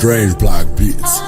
Strange Black Beats.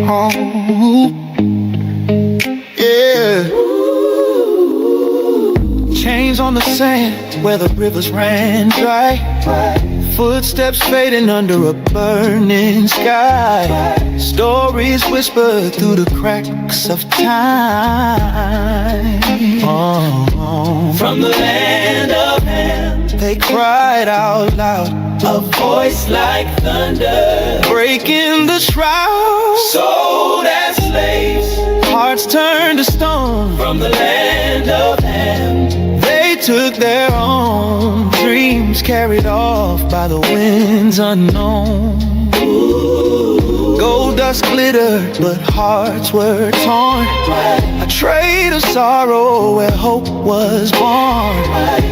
Oh, yeah. Chains on the sand where the rivers ran dry. Footsteps fading under a burning sky. Stories whispered through the cracks of time. From the land of Ham, they cried out loud, a voice like thunder, breaking the shroud. Sold as slaves, hearts turned to stone. From the land of Ham, they took their own dreams, carried off by the winds unknown. Gold dust glittered, but hearts were torn. A trade of sorrow where hope was born.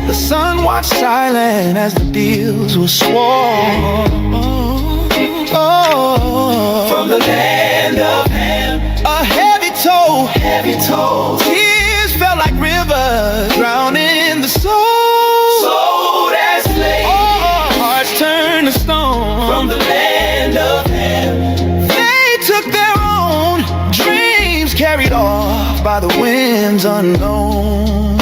The sun watched silent as the deals were sworn. From the land of Ham, a heavy toll, tears fell like rivers, drowning the soul. Sold as slaves, hearts turned to stone. From the land by the winds unknown.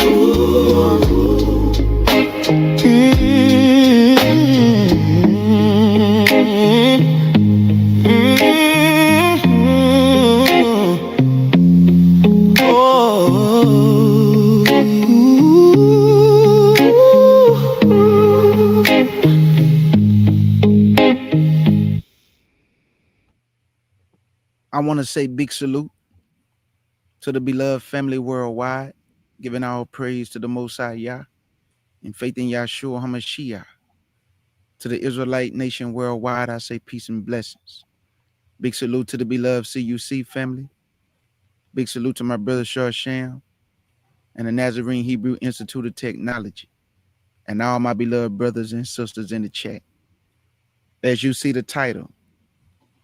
I want to say big salute to the beloved family worldwide, giving all praise to the Most High Yah and faith in Yahshua HaMashiach. To the Israelite nation worldwide, I say peace and blessings. Big salute to the beloved CUC family. Big salute to my brother Sham and the Nazarene Hebrew Institute of Technology, and all my beloved brothers and sisters in the chat. As you see the title,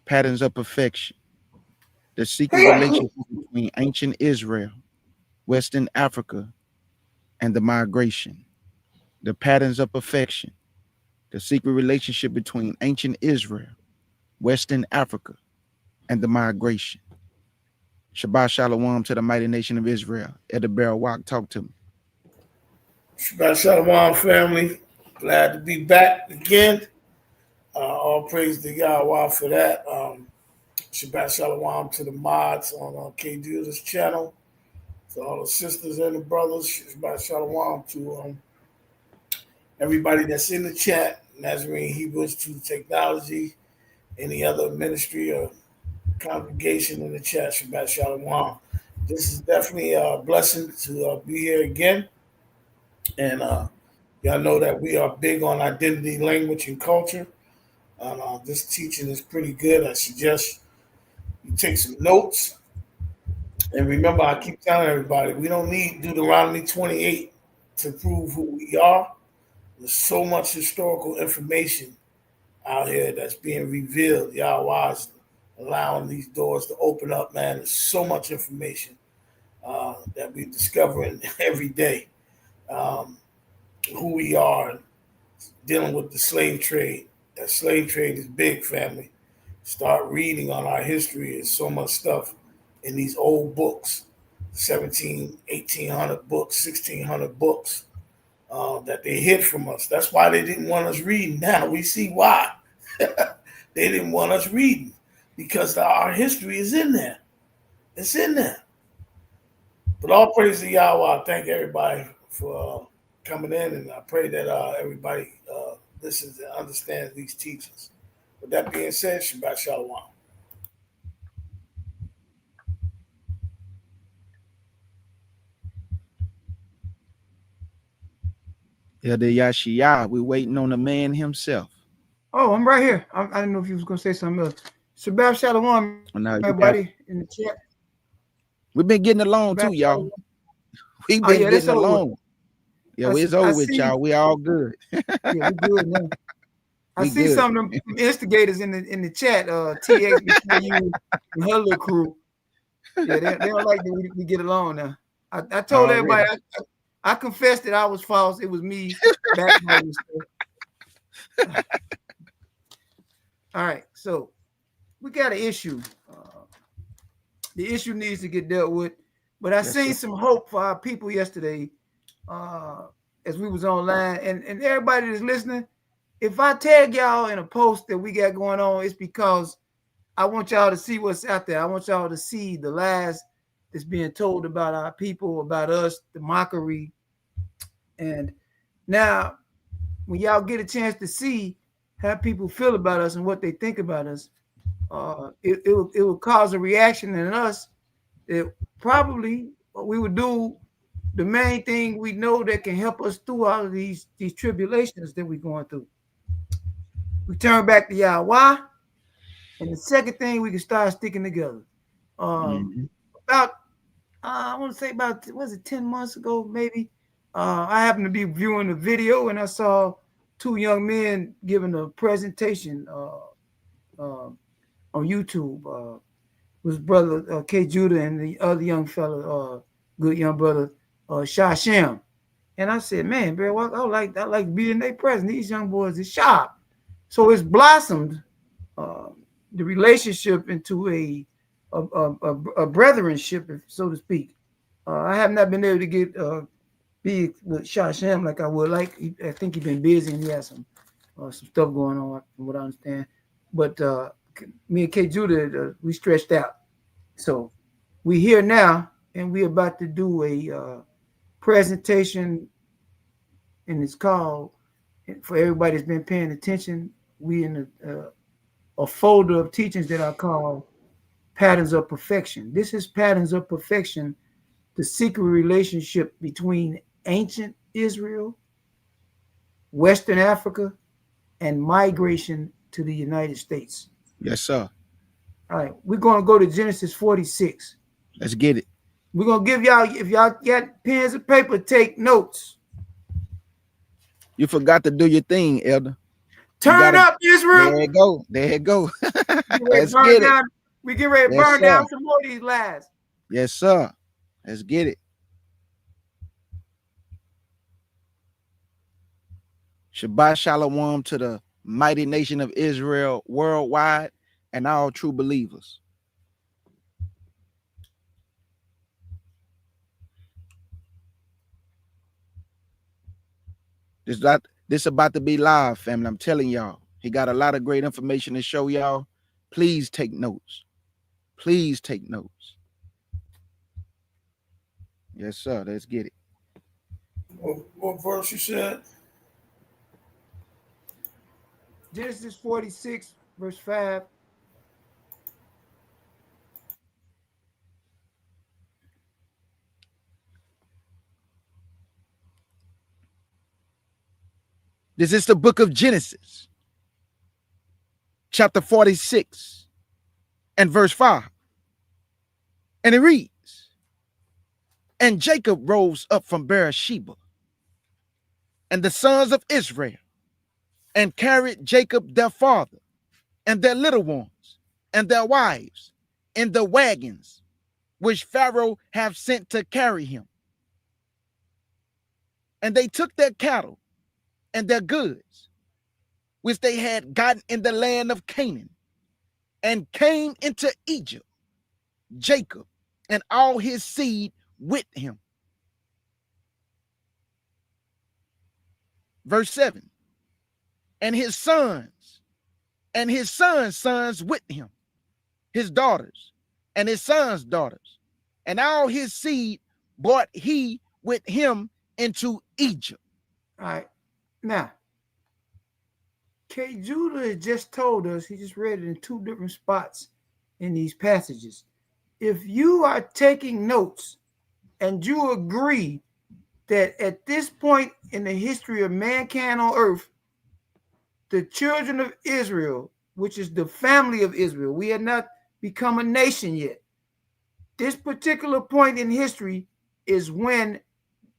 Patterns of Perfection, the secret relationship between ancient Israel, Western Africa, and the migration. The patterns of perfection, the secret relationship between ancient Israel, Western Africa, and the migration. Shabbat Shalom to the mighty nation of Israel. Elder Barrel Walk, talk to me. Shabbat Shalom, family. Glad to be back again. All praise to Yahweh for that. Shabbat Shalom to the mods on K. Judas channel. To all the sisters and the brothers. Shabbat Shalom to everybody that's in the chat. Nazarene Hebrew Institute Technology. Any other ministry or congregation in the chat. Shabbat Shalom. This is definitely a blessing to be here again. And y'all know that we are big on identity, language, and culture. This teaching is pretty good. I suggest you take some notes. And remember, I keep telling everybody, we don't need Deuteronomy 28 to prove who we are. There's so much historical information out here that's being revealed. Yahweh's allowing these doors to open up, man. There's so much information that we're discovering every day. Who we are, dealing with the slave trade. That slave trade is big, family. Start reading on our history. There's so much stuff in these old books, 1800 books, 1600 books that they hid from us. That's why they didn't want us reading. Now we see why. They didn't want us reading because our history is in there. It's in there. But all praise to Yahweh. Thank everybody for coming in, and I pray that everybody listens and understands these teachings. With that being said, Shabbat Shalom. Elder Yashiyah, we waiting on the man himself. Oh, I'm right here. I didn't know if you was going to say something else. Shabbat Shalom, everybody in the chat. We've been getting along too, y'all. We've been getting along. Yeah, it's over with, y'all. We all good. Yeah, we good now. I see some of them instigators in the chat. T8 before you and her little crew. Yeah, they don't like that we get along now. I told everybody. I confessed that I was false. It was me. All right, so we got an issue. The issue needs to get dealt with. But I seen some hope for our people yesterday as we was online. And everybody that's listening, if I tag y'all in a post that we got going on, it's because I want y'all to see what's out there. I want y'all to see the lies that's being told about our people, about us, the mockery. And now, when y'all get a chance to see how people feel about us and what they think about us, it will cause a reaction in us that probably we would do the main thing we know that can help us through all of these tribulations that we're going through. We turn back to Yahweh, and the second thing, we can start sticking together. About I want to say about, was it 10 months ago, maybe? I happened to be viewing a video, and I saw two young men giving a presentation on YouTube. Was brother K. Judah and the other young fella, good young brother Shashem. And I said, man, bro, I like being their presence. These young boys is sharp. So it's blossomed the relationship into a brethrenship, so to speak. I have not been able to get be with Shasham like I would like. I think he's been busy and he has some stuff going on from what I understand. But me and K Judah, we stretched out. So we here now and we about to do a presentation and it's called, for everybody that's been paying attention, we in a folder of teachings that I call Patterns of Perfection. This is Patterns of Perfection, the secret relationship between ancient Israel, Western Africa, and migration to the United States. Yes, sir. All right, we're going to go to Genesis 46. Let's get it. We're going to give y'all, if y'all got pens and paper, take notes. You forgot to do your thing, Elder. Turn up, Israel. There you go. There you go. Let's burn get it. down, we get ready to Yes, burn sir. down some more of these lies. Yes, sir. Let's get it. Shabbat Shalom to the mighty nation of Israel worldwide and all true believers. This about to be live, family. I'm telling y'all. He got a lot of great information to show y'all. Please take notes. Please take notes. Yes, sir. Let's get it. What verse you said? Genesis 46, verse 5. This is the book of Genesis, chapter 46 and verse 5. And it reads, and Jacob rose up from Beersheba, and the sons of Israel, and carried Jacob their father, and their little ones, and their wives, in the wagons, which Pharaoh have sent to carry him. And they took their cattle and their goods, which they had gotten in the land of Canaan, and came into Egypt, Jacob and all his seed with him. Verse 7. And his sons sons with him, his daughters, and his sons' daughters, and all his seed brought he with him into Egypt. All right. Now, K. Judah has just told us, he just read it in two different spots in these passages. If you are taking notes and you agree that at this point in the history of mankind on earth, the children of Israel, which is the family of Israel, we had not become a nation yet. This particular point in history is when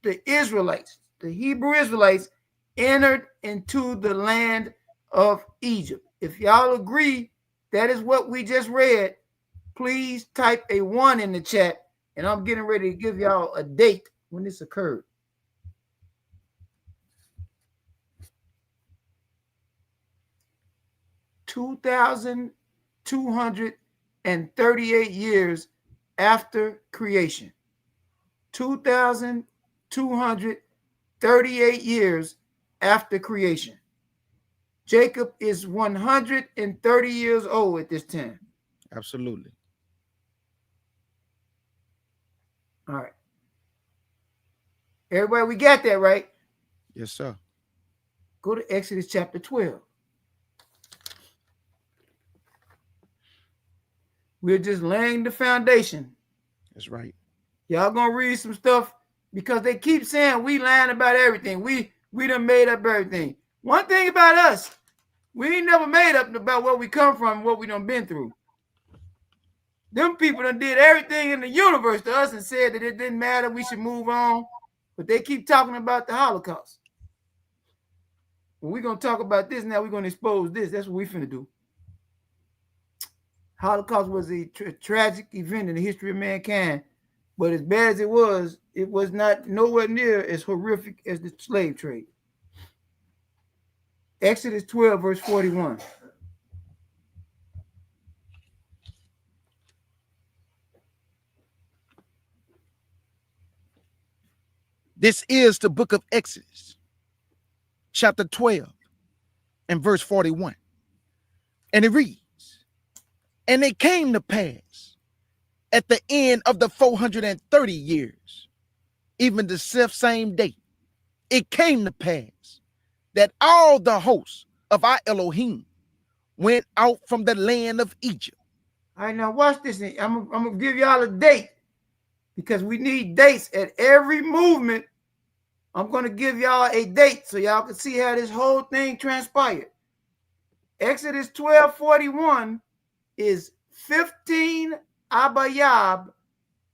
the Israelites, the Hebrew Israelites, entered into the land of Egypt. If y'all agree that is what we just read, please type a 1 in the chat, and I'm getting ready to give y'all a date when this occurred. (2,238 years after creation. 2,238 years after creation. Jacob is 130 years old at this time. Absolutely. All right. Everybody, we got that, right? Yes, sir. Go to Exodus chapter 12. We're just laying the foundation. That's right. Y'all gonna read some stuff because they keep saying we lying about everything. We done made up everything. One thing about us, we ain't never made up about where we come from and what we done been through. Them people done did everything in the universe to us and said that it didn't matter, we should move on. But they keep talking about the Holocaust. When we're gonna talk about this now, we're gonna expose this. That's what we finna do. Holocaust was a tragic event in the history of mankind, but as bad as it was not nowhere near as horrific as the slave trade. Exodus 12, verse 41. This is the book of Exodus, chapter 12 and verse 41. And it reads, and it came to pass at the end of the 430 years, even the same day, it came to pass that all the hosts of our Elohim went out from the land of Egypt. All right, now watch this. I'm going to give y'all a date because we need dates at every movement. I'm going to give y'all a date so y'all can see how this whole thing transpired. Exodus 12:41 is 15 Abayab,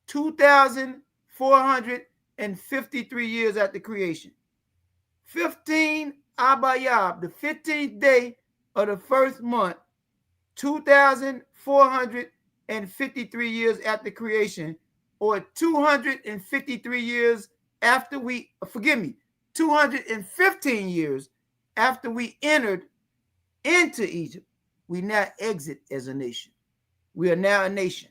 2,453 years after creation. 15 Abayab, the 15th day of the first month, 2,453 years after creation, or 253 years after 215 years after we entered into Egypt. We now exit as a nation. We are now a nation.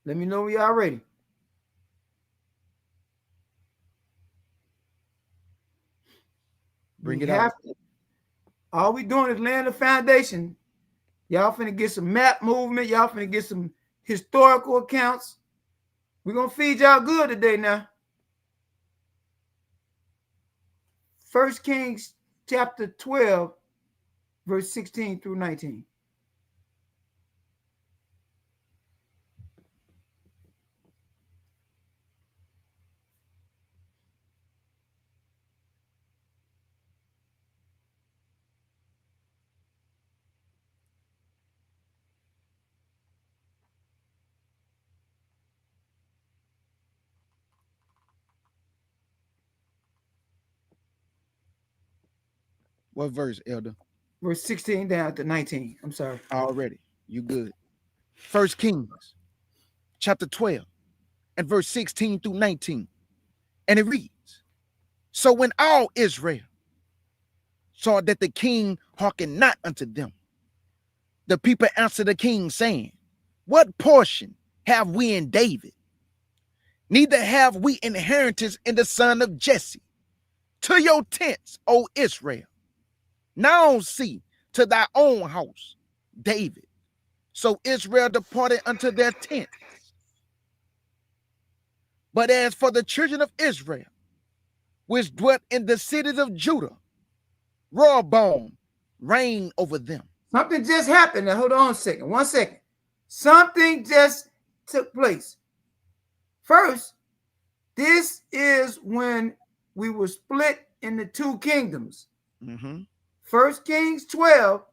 Let me know when y'all ready. Bring it out. All we doing is laying the foundation. Y'all finna get some map movement. Y'all finna get some historical accounts. We're going to feed y'all good today now. 1 Kings chapter 12, verse 16 through 19. What verse, Elder? Verse 16 down to 19. I'm sorry. Already. You good. 1 Kings chapter 12 and verse 16 through 19. And it reads, so when all Israel saw that the king hearkened not unto them, the people answered the king, saying, what portion have we in David? Neither have we inheritance in the son of Jesse. To your tents, O Israel. Now see to thy own house, David. So Israel departed unto their tents. But as for the children of Israel, which dwelt in the cities of Judah, Rehoboam reigned over them. Something just happened. Now, hold on a second. 1 second. Something just took place. First, this is when we were split into two kingdoms. 1 Kings 12,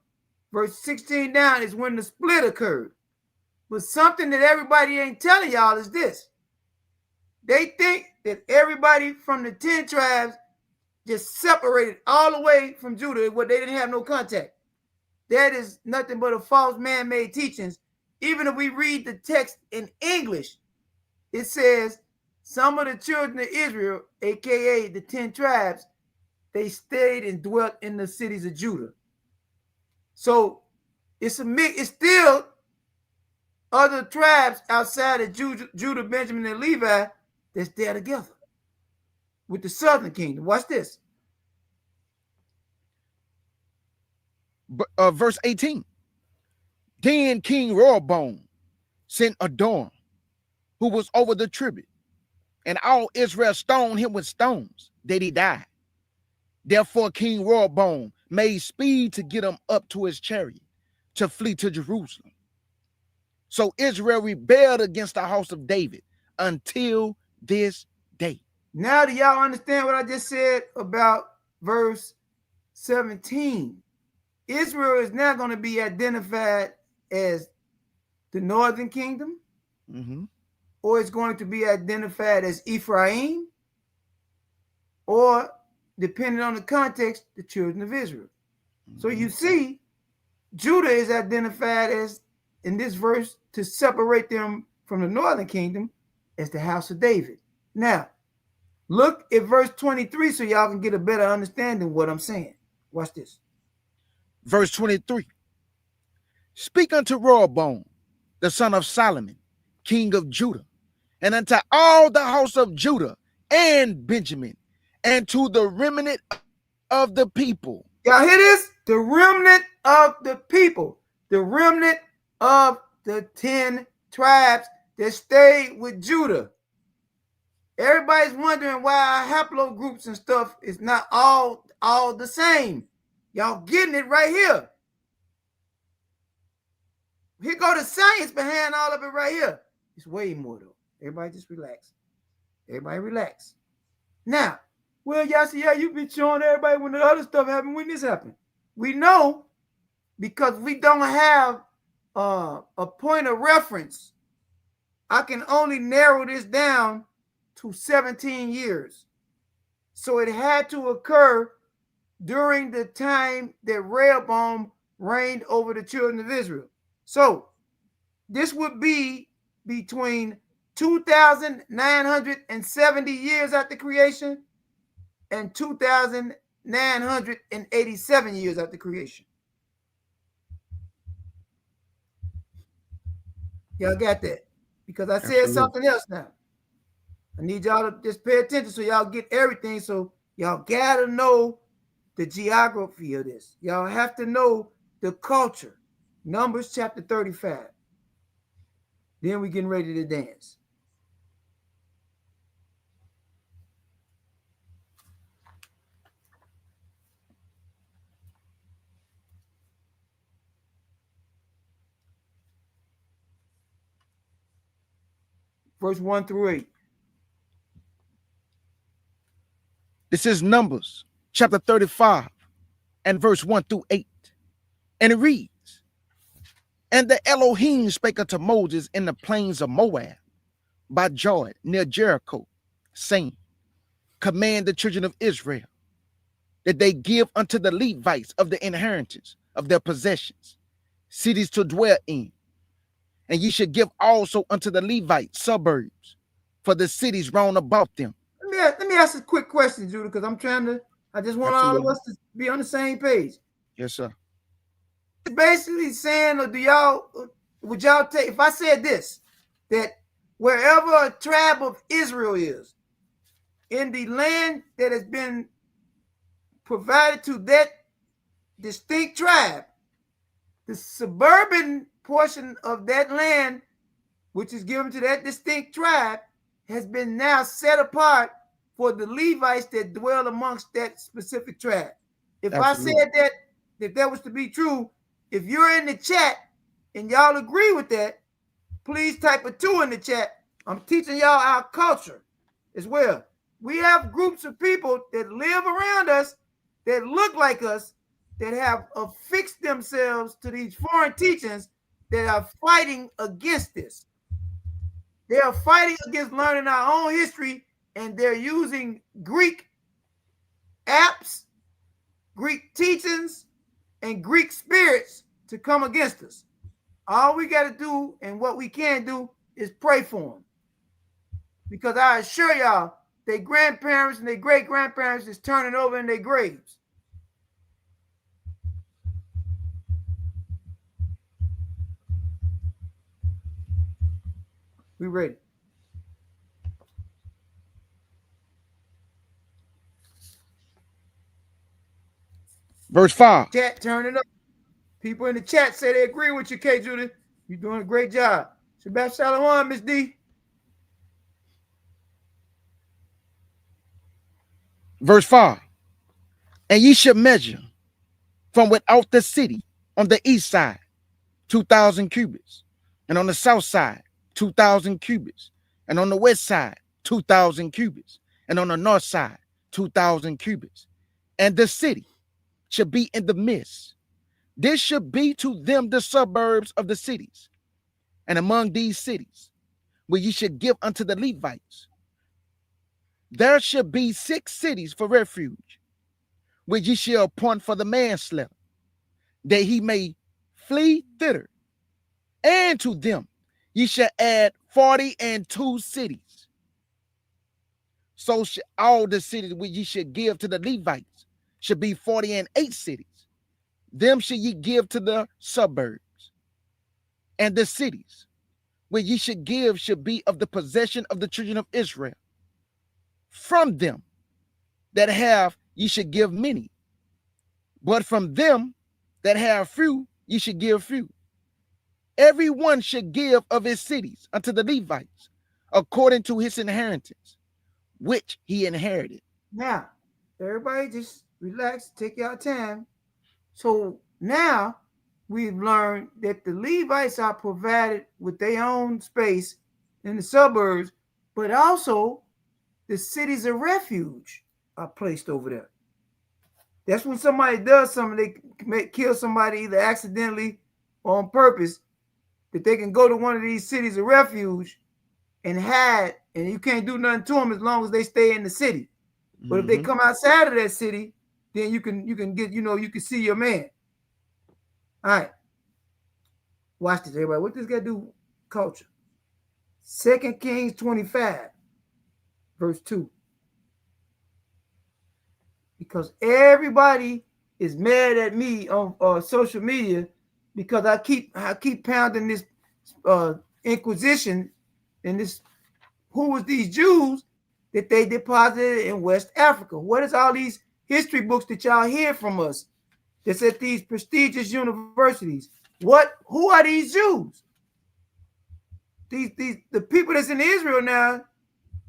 verse 16 down is when the split occurred. But something that everybody ain't telling y'all is this. They think that everybody from the 10 tribes just separated all the way from Judah, where they didn't have no contact. That is nothing but a false man-made teachings. Even if we read the text in English, it says some of the children of Israel, aka the 10 tribes, they stayed and dwelt in the cities of Judah. So it's still other tribes outside of Judah, Benjamin, and Levi that's there together with the southern kingdom. Watch this. Verse 18. Then King Rehoboam sent Adon, who was over the tribute, and all Israel stoned him with stones, that he died. Therefore King Rehoboam made speed to get him up to his chariot to flee to Jerusalem. So Israel rebelled against the house of David until this day. Now do y'all understand what I just said about verse 17? Israel is now going to be identified as the northern kingdom, or it's going to be identified as Ephraim, or, depending on the context, the children of Israel. So you see, Judah is identified as, in this verse, to separate them from the northern kingdom, as the house of David. Now, look at verse 23 so y'all can get a better understanding of what I'm saying. Watch this. Verse 23. Speak unto Rehoboam, the son of Solomon, king of Judah, and unto all the house of Judah and Benjamin, and to the remnant of the people. Y'all hear this? The remnant of the people, the remnant of the 10 tribes that stayed with Judah. Everybody's wondering why our haplogroups and stuff is not all the same. Y'all getting it right here. Here go the science behind all of it right here. It's way more though. Everybody just relax. Everybody relax. Now, well, y'all see how you be showing everybody when the other stuff happened, when this happened. We know because we don't have a point of reference. I can only narrow this down to 17 years. So it had to occur during the time that Rehoboam reigned over the children of Israel. So this would be between 2,970 years after creation and 2,987 years after creation. Y'all got that? Because I said something else now. I need y'all to just pay attention so y'all get everything. So y'all gotta know the geography of this. Y'all have to know the culture. Numbers chapter 35. Then we getting ready to dance. Verse 1 through 8. This is Numbers chapter 35 and verse 1 through 8. And it reads, And the Elohim spake unto Moses in the plains of Moab by Jordan near Jericho, saying, Command the children of Israel that they give unto the Levites of the inheritance of their possessions, cities to dwell in. And ye should give also unto the Levites suburbs for the cities round about them. Let me ask a quick question, Judah, because I just want all of us to be on the same page. Yes, sir. It's basically saying, or would y'all take, if I said this, that wherever a tribe of Israel is, in the land that has been provided to that distinct tribe, the suburban portion of that land, which is given to that distinct tribe, has been now set apart for the Levites that dwell amongst that specific tribe. If Absolutely. I said that that was to be true, if you're in the chat and y'all agree with that, please type a 2 in the chat. I'm teaching y'all our culture as well. We have groups of people that live around us that look like us, that have affixed themselves to these foreign teachings, that are fighting against this. They are fighting against learning our own history, and they're using Greek apps, Greek teachings, and Greek spirits to come against us. All we got to do and what we can do is pray for them. Because I assure y'all, their grandparents and their great-grandparents is turning over in their graves. We ready. Verse 5. Chat, turn it up. People in the chat say they agree with you, K. Judy. You're doing a great job. Shabbat Shalom, Miss D. Verse 5. And ye shall measure from without the city on the east side 2,000 cubits, and on the south side 2,000 cubits, and on the west side 2,000 cubits, and on the north side 2,000 cubits. And the city should be in the midst. This should be to them the suburbs of the cities. And among these cities, where ye should give unto the Levites, there should be 6 cities for refuge, which ye shall appoint for the manslayer, that he may flee thither. And to them ye shall add 42 cities. So all the cities which ye should give to the Levites should be 48 cities. Them should ye give to the suburbs. And the cities where ye should give should be of the possession of the children of Israel. From them that have ye should give many, but from them that have few ye should give few. Every one should give of his cities unto the Levites, according to his inheritance, which he inherited. Now, everybody just relax, take your time. So now we've learned that the Levites are provided with their own space in the suburbs, but also the cities of refuge are placed over there. That's when somebody does something, they may kill somebody either accidentally or on purpose, that they can go to one of these cities of refuge and hide, and you can't do nothing to them as long as they stay in the city. But if they come outside of that city, then you can get, you can see your man. All right. Watch this, everybody. What this got to do with culture? 2 Kings 25, verse 2. Because everybody is mad at me on social media because I keep pounding this Inquisition and this, who was these Jews that they deposited in West Africa. What is all these history books that y'all hear from us that's at these prestigious universities? Who are these Jews? The people that's in Israel now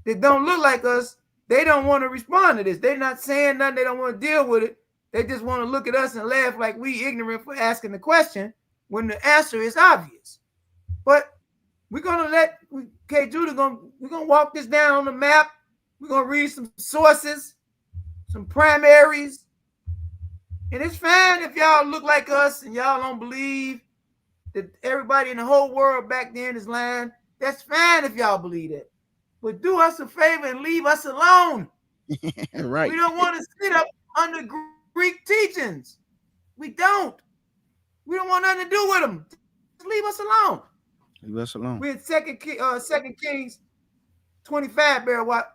that don't look like us, they don't want to respond to this. They're not saying nothing. They don't want to deal with it. They just want to look at us and laugh like we ignorant for asking the question when the answer is obvious. But we're gonna let K. Judah we're gonna walk this down on the map. We're gonna read some sources, some primaries, and it's fine if y'all look like us and y'all don't believe that everybody in the whole world back then is lying. That's fine if y'all believe that. But do us a favor and leave us alone. Right. We don't want to sit up under Greek teachings. We don't. We don't want nothing to do with them. Just leave us alone. Leave us alone. We're in 2 Kings 25, Bear what?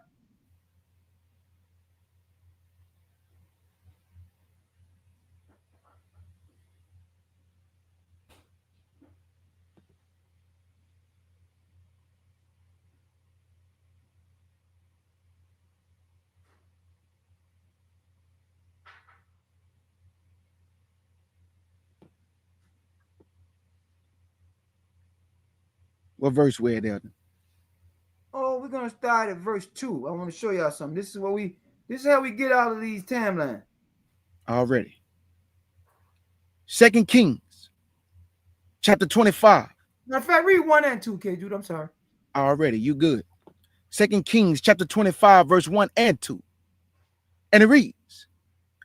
What verse we're at, Elder? Oh, we're gonna start at verse 2. I want to show y'all something. This is how we get out of these timelines. Already. 2 Kings, chapter 25. Now, in fact, read 1 and 2, K. Dude. I'm sorry. Already, you good. 2 Kings, chapter 25, verse 1 and 2. And it reads,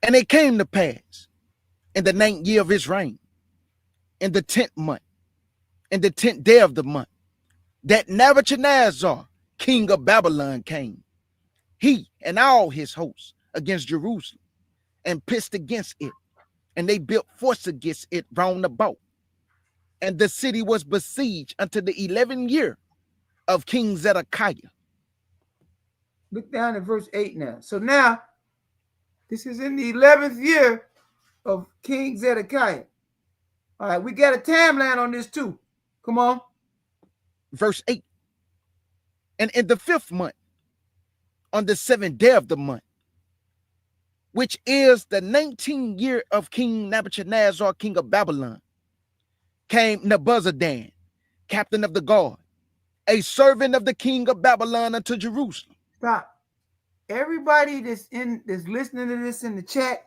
and it came to pass in the 9th year of his reign, in the 10th month, in the 10th day of the month, that Nebuchadnezzar, king of Babylon, came, he and all his hosts, against Jerusalem, and pissed against it, and they built forts against it round about. And the city was besieged unto the 11th year of King Zedekiah. Look down at verse 8 now. So now, this is in the 11th year of King Zedekiah. All right, we got a timeline on this too. Come on. Verse 8. And in the 5th month, on the 7th day of the month, which is the 19th year of King Nebuchadnezzar, king of Babylon, came Nebuzaradan, captain of the guard, a servant of the king of Babylon, unto Jerusalem. Stop. Everybody that's listening to this in the chat,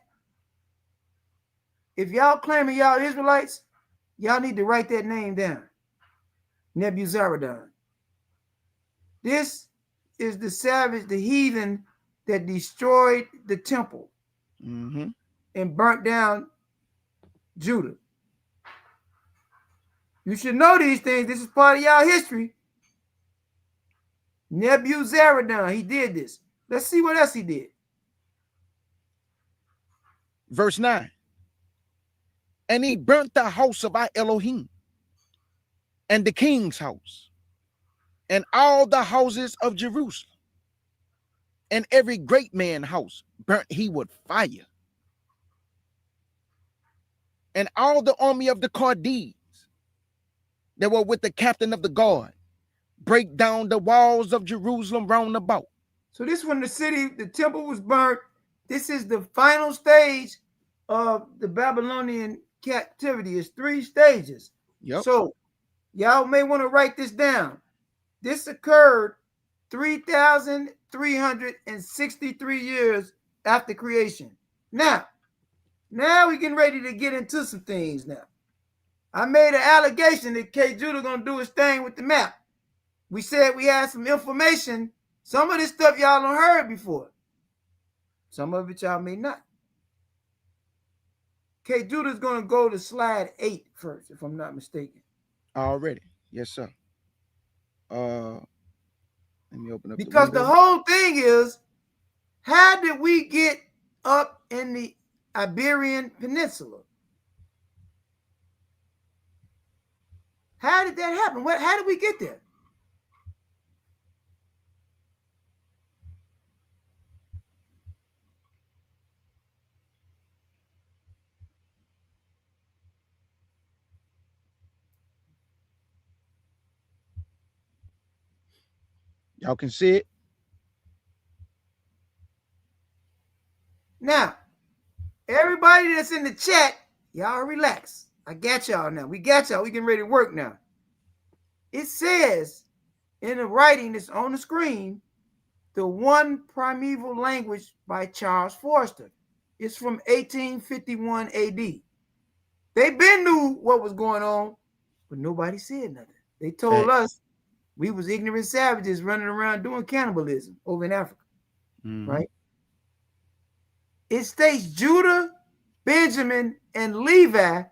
if y'all claiming y'all Israelites, y'all need to write that name down. Nebuzaradan. This is the savage, the heathen that destroyed the temple and burnt down Judah. You should know these things. This is part of y'all history. Nebuzaradan, he did this. Let's see what else he did. Verse 9. And he burnt the house of our Elohim, and the king's house, and all the houses of Jerusalem, and every great man's house burnt he with fire. And all the army of the Chaldees that were with the captain of the guard break down the walls of Jerusalem round about. So this when the temple was burnt. This is the final stage of the Babylonian captivity. It's 3 stages. Yep. So y'all may want to write this down. This occurred 3,363 years after creation. Now we're getting ready to get into some things now. I made an allegation that K. Judah gonna do his thing with the map. We said we had some information. Some of this stuff y'all don't heard before. Some of it y'all may not. K. Judah's gonna go to slide 8 first, if I'm not mistaken. Already. Yes, sir. Let me open up because the whole thing is, how did we get up in the Iberian Peninsula? How did that happen? How did we get there? Y'all can see it. Now, everybody that's in the chat, y'all relax. I got y'all now. We got y'all. We getting ready to work now. It says in the writing that's on the screen, The One Primeval Language by Charles Forster. It's from 1851 AD. They been knew what was going on, but nobody said nothing. They told us we was ignorant savages running around doing cannibalism over in Africa, right? It states Judah, Benjamin, and Levi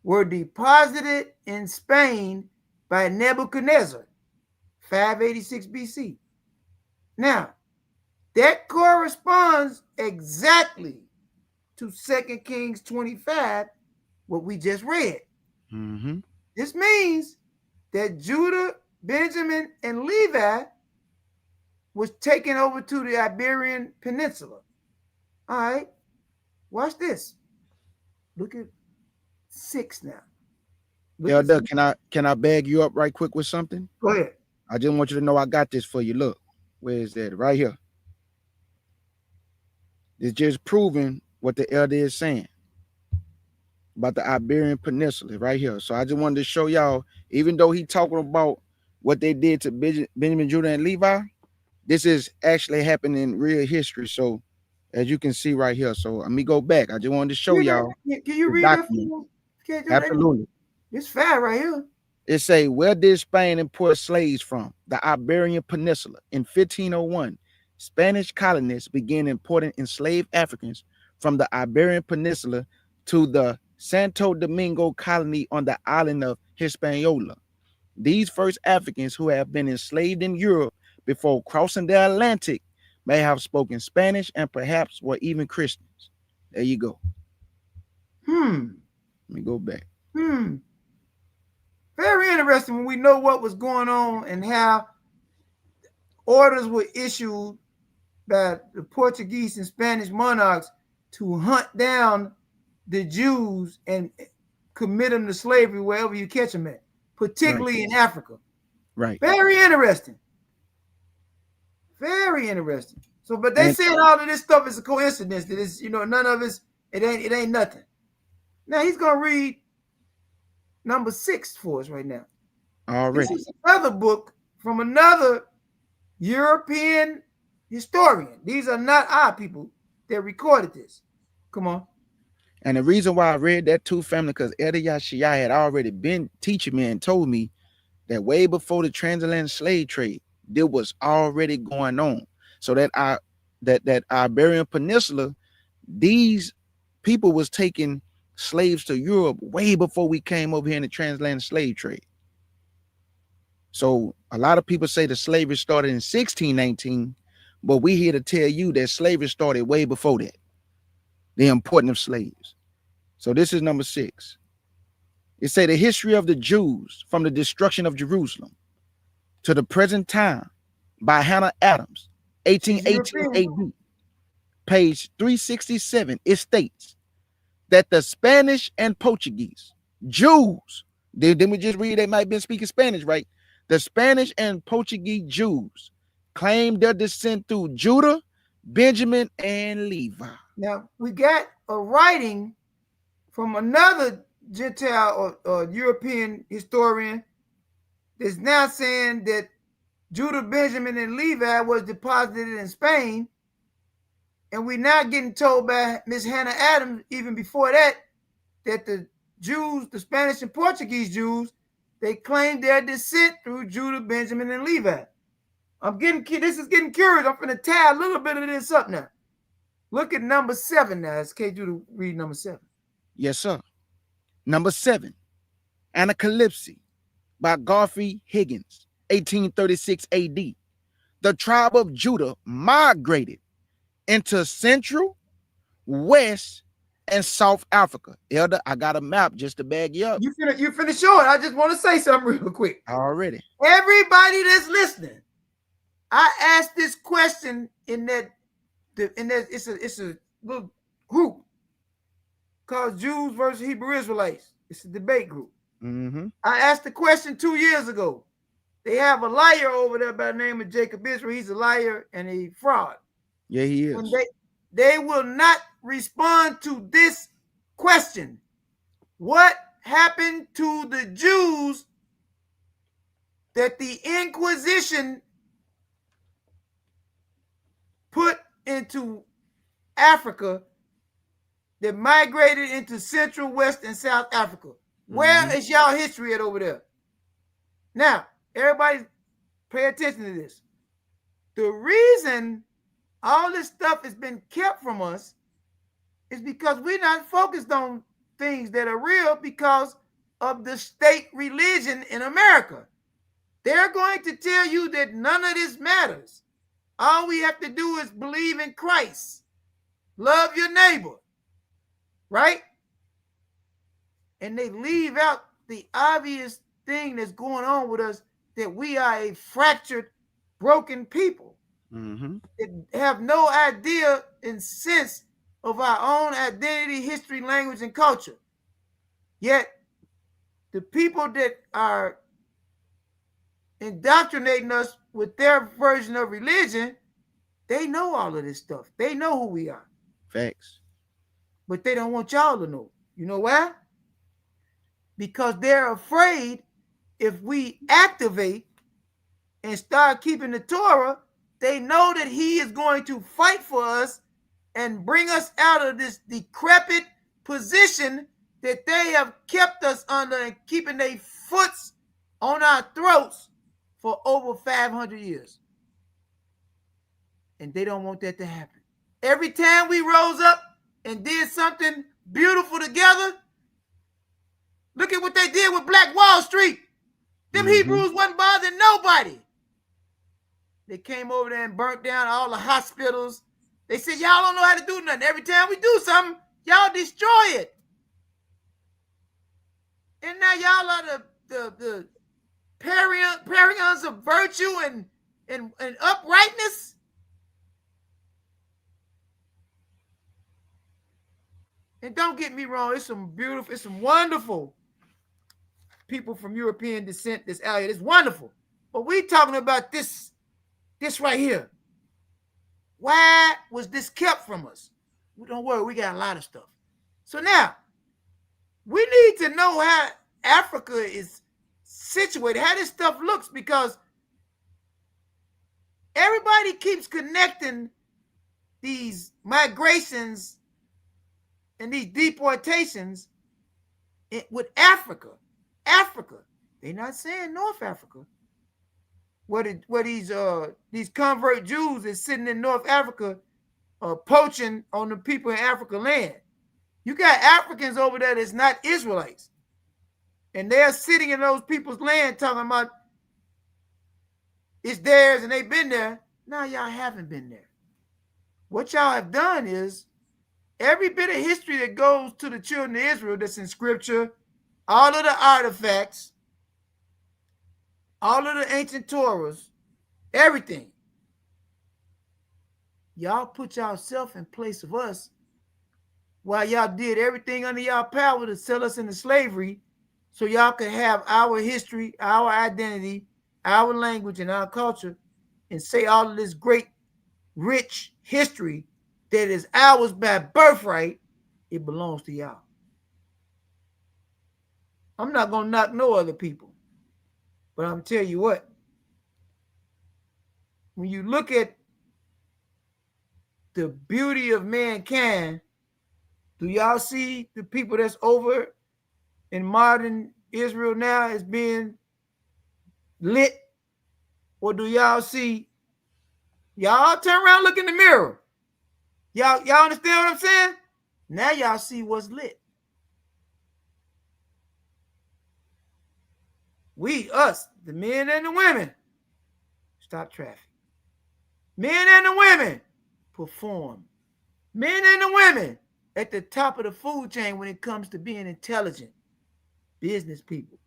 were deposited in Spain by Nebuchadnezzar, 586 BC. Now, that corresponds exactly to 2 Kings 25, what we just read. This means that Judah, Benjamin, and Levi was taken over to the Iberian Peninsula. All right, watch this. Look at 6 now. Elder, can I bag you up right quick with something? Go ahead. I just want you to know I got this for you. Look, where is that? Right here. It's just proving what the elder is saying about the Iberian Peninsula right here. So I just wanted to show y'all, even though he talking about what they did to Benjamin, Judah, and Levi, this is actually happening in real history. So as you can see right here. So let me go back. I just wanted to show y'all. Can you read that for me? Absolutely. It's fat right here. It say, where did Spain import slaves from? The Iberian Peninsula. In 1501, Spanish colonists began importing enslaved Africans from the Iberian Peninsula to the Santo Domingo colony on the island of Hispaniola. These first Africans who have been enslaved in Europe before crossing the Atlantic may have spoken Spanish and perhaps were even Christians. There you go. Let me go back. Very interesting when we know what was going on and how orders were issued by the Portuguese and Spanish monarchs to hunt down the Jews and commit them to slavery wherever you catch them at, particularly in Africa. Right. Very interesting. Very interesting. So, but they said all of this stuff is a coincidence. That is, none of it ain't nothing. Now he's gonna read number 6 for us right now. Already. This is another book from another European historian. These are not our people that recorded this. Come on. And the reason why I read that too, family, because Elder Yashia had already been teaching me and told me that way before the transatlantic slave trade, there was already going on. So that Iberian Peninsula, these people was taking slaves to Europe way before we came over here in the transatlantic slave trade. So a lot of people say the slavery started in 1619, but we here to tell you that slavery started way before that. The importance of slaves. So this is number 6. It say the history of the Jews from the destruction of Jerusalem to the present time by Hannah Adams, 1818 AD. Page 367, it states that the Spanish and Portuguese Jews, then we just read they might have been speaking Spanish, right? The Spanish and Portuguese Jews claimed their descent through Judah, Benjamin, and Levi. Now, we got a writing from another Gentile or European historian that's now saying that Judah, Benjamin, and Levi was deposited in Spain. And we're now getting told by Miss Hannah Adams, even before that the Jews, the Spanish and Portuguese Jews, they claimed their descent through Judah, Benjamin, and Levi. This is getting curious. I'm going to tie a little bit of this up now. Look at number 7 now. It's K. Judah read number 7. Yes, sir. Number 7, Anacalypse by Godfrey Higgins, 1836 AD. The tribe of Judah migrated into Central, West, and South Africa. Elder, I got a map just to bag you up. You finna show it. I just want to say something real quick. Already. Everybody that's listening, I asked this question in that it's a little group called Jews versus Hebrew Israelites. It's a debate group. Mm-hmm. I asked the question 2 years ago. They have a liar over there by the name of Jacob Israel. He's a liar and a fraud. Yeah, he is. When they will not respond to this question. What happened to the Jews that the Inquisition put into Africa that migrated into Central, West, and South Africa? Where is y'all history at over there? Now, everybody pay attention to this. The reason all this stuff has been kept from us is because we're not focused on things that are real because of the state religion in America. They're going to tell you that none of this matters. All we have to do is believe in Christ. Love your neighbor. Right? And they leave out the obvious thing that's going on with us, that we are a fractured, broken people. That have no idea and sense of our own identity, history, language, and culture. Yet, the people that are indoctrinating us with their version of religion, they know all of this stuff. They know who we are. Facts. But they don't want y'all to know. You know why? Because they're afraid if we activate and start keeping the Torah, they know that he is going to fight for us and bring us out of this decrepit position that they have kept us under and keeping their foots on our throats for over 500 years. And they don't want that to happen. Every time we rose up and did something beautiful together, look at what they did with Black Wall Street. Them Hebrews wasn't bothering nobody. They came over there and burnt down all the hospitals. They said, y'all don't know how to do nothing. Every time we do something, y'all destroy it. And now y'all are the paragons of virtue and uprightness. And don't get me wrong, it's some wonderful people from European descent that's out here. It's wonderful. But we talking about this right here. Why was this kept from us? Don't worry, we got a lot of stuff. So now, we need to know how Africa is situated, how this stuff looks, because everybody keeps connecting these migrations and these deportations with Africa. Africa. They're not saying North Africa. Where these convert Jews is sitting in North Africa poaching on the people in Africa land. You got Africans over there that's not Israelites. And they're sitting in those people's land talking about it's theirs and they've been there. No, y'all haven't been there. What y'all have done is every bit of history that goes to the children of Israel that's in scripture, all of the artifacts, all of the ancient Torahs, everything. Y'all put yourself in place of us while y'all did everything under y'all power to sell us into slavery so y'all could have our history, our identity, our language and our culture and say all of this great, rich history that is ours by birthright, it belongs to y'all. I'm not going to knock no other people, but I'm tell you what, when you look at the beauty of mankind, do y'all see the people that's over in modern Israel now as being lit? Or do y'all see, y'all turn around, look in the mirror. Y'all understand what I'm saying? Now y'all see what's lit. We, us, the men and the women, stop traffic. Men and the women perform. Men and the women at the top of the food chain when it comes to being intelligent business people.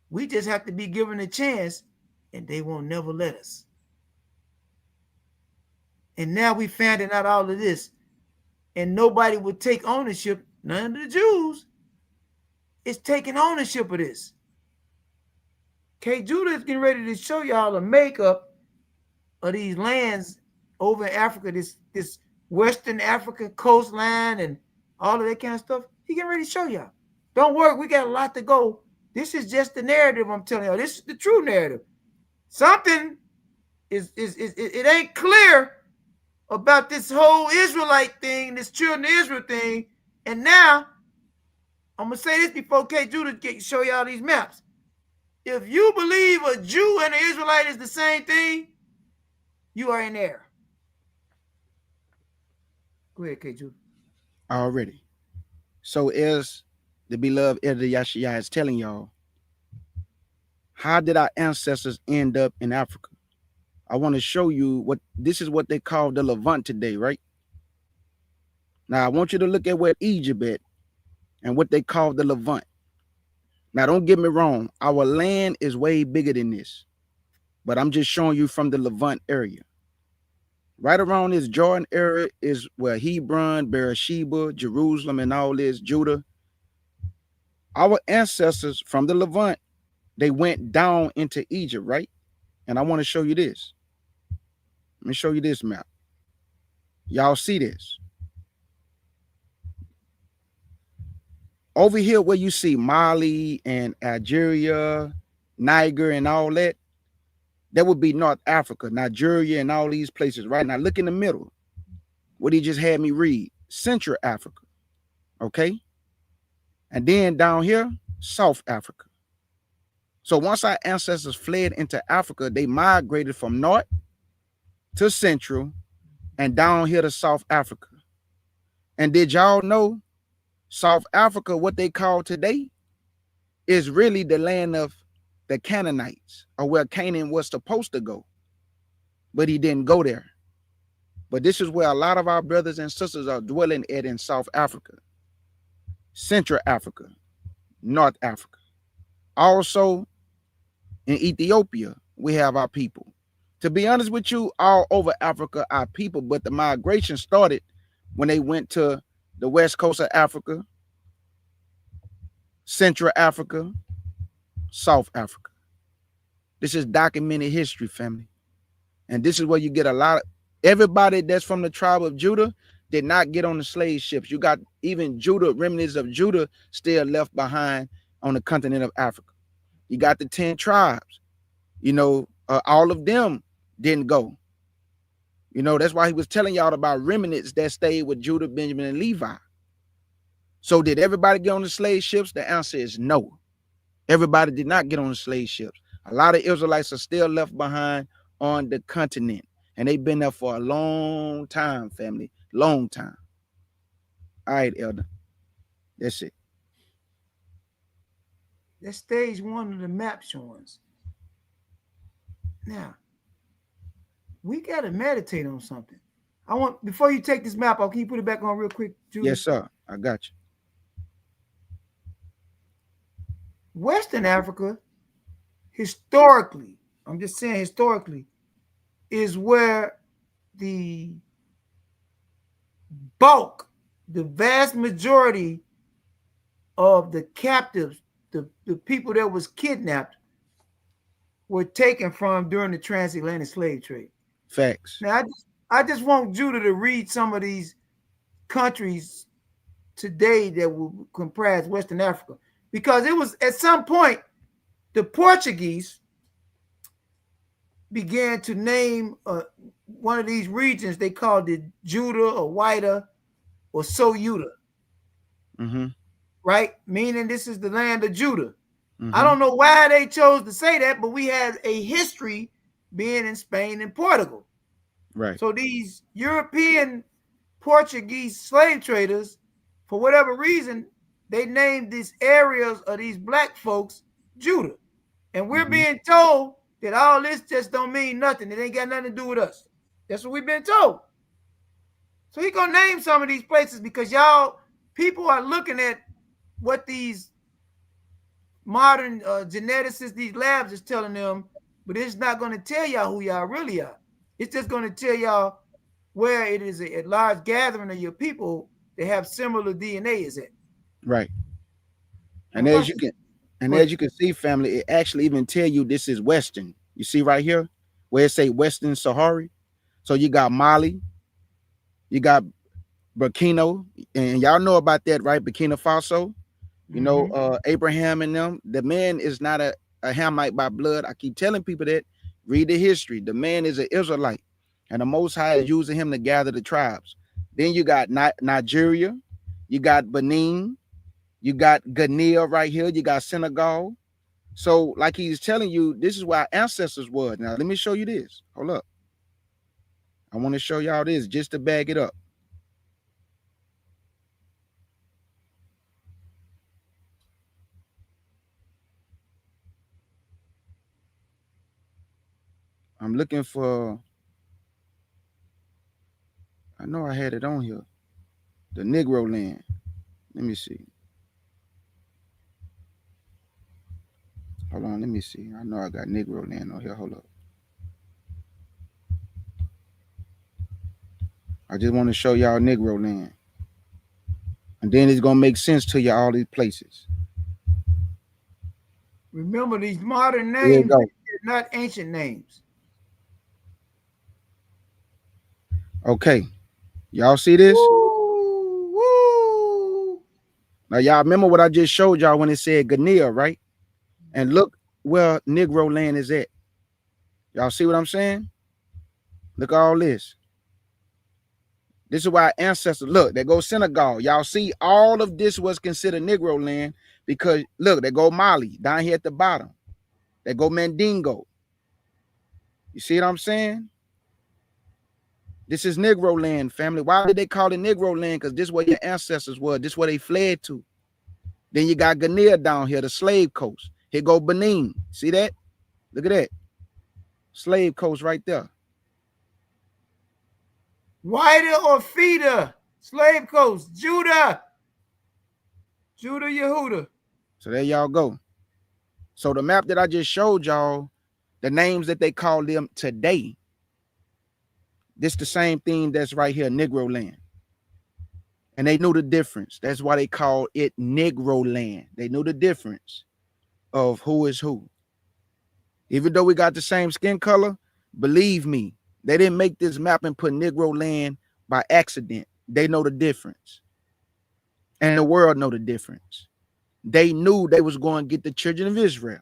We just have to be given a chance and they won't never let us. And now we finding out all of this and nobody would take ownership. None of the Jews is taking ownership of this. K. Judah is getting ready to show y'all the makeup of these lands over in Africa, this Western African coastline and all of that kind of stuff. He getting ready to show y'all. Don't worry, we got a lot to go. This is just the narrative I'm telling y'all. This is the true narrative. Something is it ain't clear about this whole Israelite thing, this children of Israel thing. And now, I'm going to say this before K. Judah show y'all these maps. If you believe a Jew and an Israelite is the same thing, you are in error. Go ahead, K. Judah. Already. So as the beloved Elder Yashia is telling y'all, how did our ancestors end up in Africa? I want to show you what this is what they call the Levant today, right? Now I want you to look at where Egypt at and what they call the Levant. Now don't get me wrong, our land is way bigger than this, but I'm just showing you from the Levant area. Right around this Jordan area is where Hebron, Beersheba, Jerusalem, and all this Judah. Our ancestors from the Levant, they went down into Egypt, right? And I want to show you this. Let me show you this map. Y'all see this? Over here where you see Mali and Algeria, Niger and all that, that would be North Africa, Nigeria and all these places, right? Now look in the middle. What he just had me read, Central Africa, okay? And then down here, South Africa. So once our ancestors fled into Africa, they migrated from North to Central and down here to South Africa. And did y'all know South Africa, what they call today, is really the land of the Canaanites, or where Canaan was supposed to go. But he didn't go there. But this is where a lot of our brothers and sisters are dwelling at in South Africa, Central Africa, North Africa. Also in Ethiopia, we have our people. To be honest with you, all over Africa, our people, but the migration started when they went to the west coast of Africa, Central Africa, South Africa. This is documented history, family. And this is where you get a lot of, everybody that's from the tribe of Judah did not get on the slave ships. You got even Judah, remnants of Judah still left behind on the continent of Africa. You got the 10 tribes, all of them didn't go. That's why he was telling y'all about remnants that stayed with Judah, Benjamin, and Levi. So did everybody get on the slave ships? The answer is no. Everybody did not get on the slave ships. A lot of Israelites are still left behind on the continent. And they've been there for a long time, family. Long time. All right, Elder. That's it. That's stage one of the map showings. Now, we got to meditate on something. I want, before you take this map off, can you put it back on real quick, Julie? Yes, sir. I got you. Western Africa, historically, I'm just saying historically, is where the bulk, the vast majority of the captives, the people that was kidnapped, were taken from during the transatlantic slave trade. Facts. Now, I just want Judah to read some of these countries today that will comprise Western Africa, because it was at some point the Portuguese began to name one of these regions. They called it Judah or Whita or Soyuta, Mm-hmm. right? Meaning this is the land of Judah. I Mm-hmm. don't know why they chose to say that, but we have a history being in Spain and Portugal. Right. So these European Portuguese slave traders, for whatever reason, they named these areas of these black folks Judah. And we're Mm-hmm. being told that all this just don't mean nothing. It ain't got nothing to do with us. That's what we've been told. So he gonna name some of these places because y'all people are looking at what these modern geneticists, these labs is telling them, but it's not gonna tell y'all who y'all really are. It's just gonna tell y'all where it is a large gathering of your people that have similar DNA as it. Right. And And as once you can and go as ahead. you can see, family, it actually even tell you this is Western. You see right here where it say Western Sahara. So you got Mali, you got Burkina, and y'all know about that, right? Burkina Faso. Mm-hmm. Abraham and them. The man is not a Hamite by blood. I keep telling people that. Read the history. The man is an Israelite, and the Most High is using him to gather the tribes. Then you got Nigeria, you got Benin, you got Guinea right here, you got Senegal. So, like he's telling you, this is where our ancestors were. Now, let me show you this. Hold up. I want to show y'all this just to back it up. I'm looking for, I know I had it on here, the Negro land. Let me see. Hold on, let me see. I know I got Negro land on here. Hold up. I just want to show y'all Negro land. And then it's gonna make sense to you all these places. Remember, these modern Here you names, go. they're not ancient names. Okay. Y'all see this? Woo, woo. Now y'all remember what I just showed y'all when it said Guinea, right? And look where Negro land is at. Y'all see what I'm saying? Look at all this. This is why our ancestors look. They go Senegal. Y'all see all of this was considered Negro land because look, they go Mali down here at the bottom. They go Mandingo. You see what I'm saying? This is Negro land, family. Why did they call it Negro land? Because this is where your ancestors were. This is where they fled to. Then you got Guinea down here, the slave coast. Here go Benin. See that? Look at that. Slave coast right there. Whiter or feeder, slave coast, Judah, Judah Yehuda. So there y'all go. So the map that I just showed y'all, the names that they call them today, this the same thing that's right here, Negro land. And they knew the difference. That's why they call it Negro land. They knew the difference of who is who. Even though we got the same skin color, believe me, they didn't make this map and put Negro land by accident. They know the difference. And the world know the difference. They knew they was going to get the children of Israel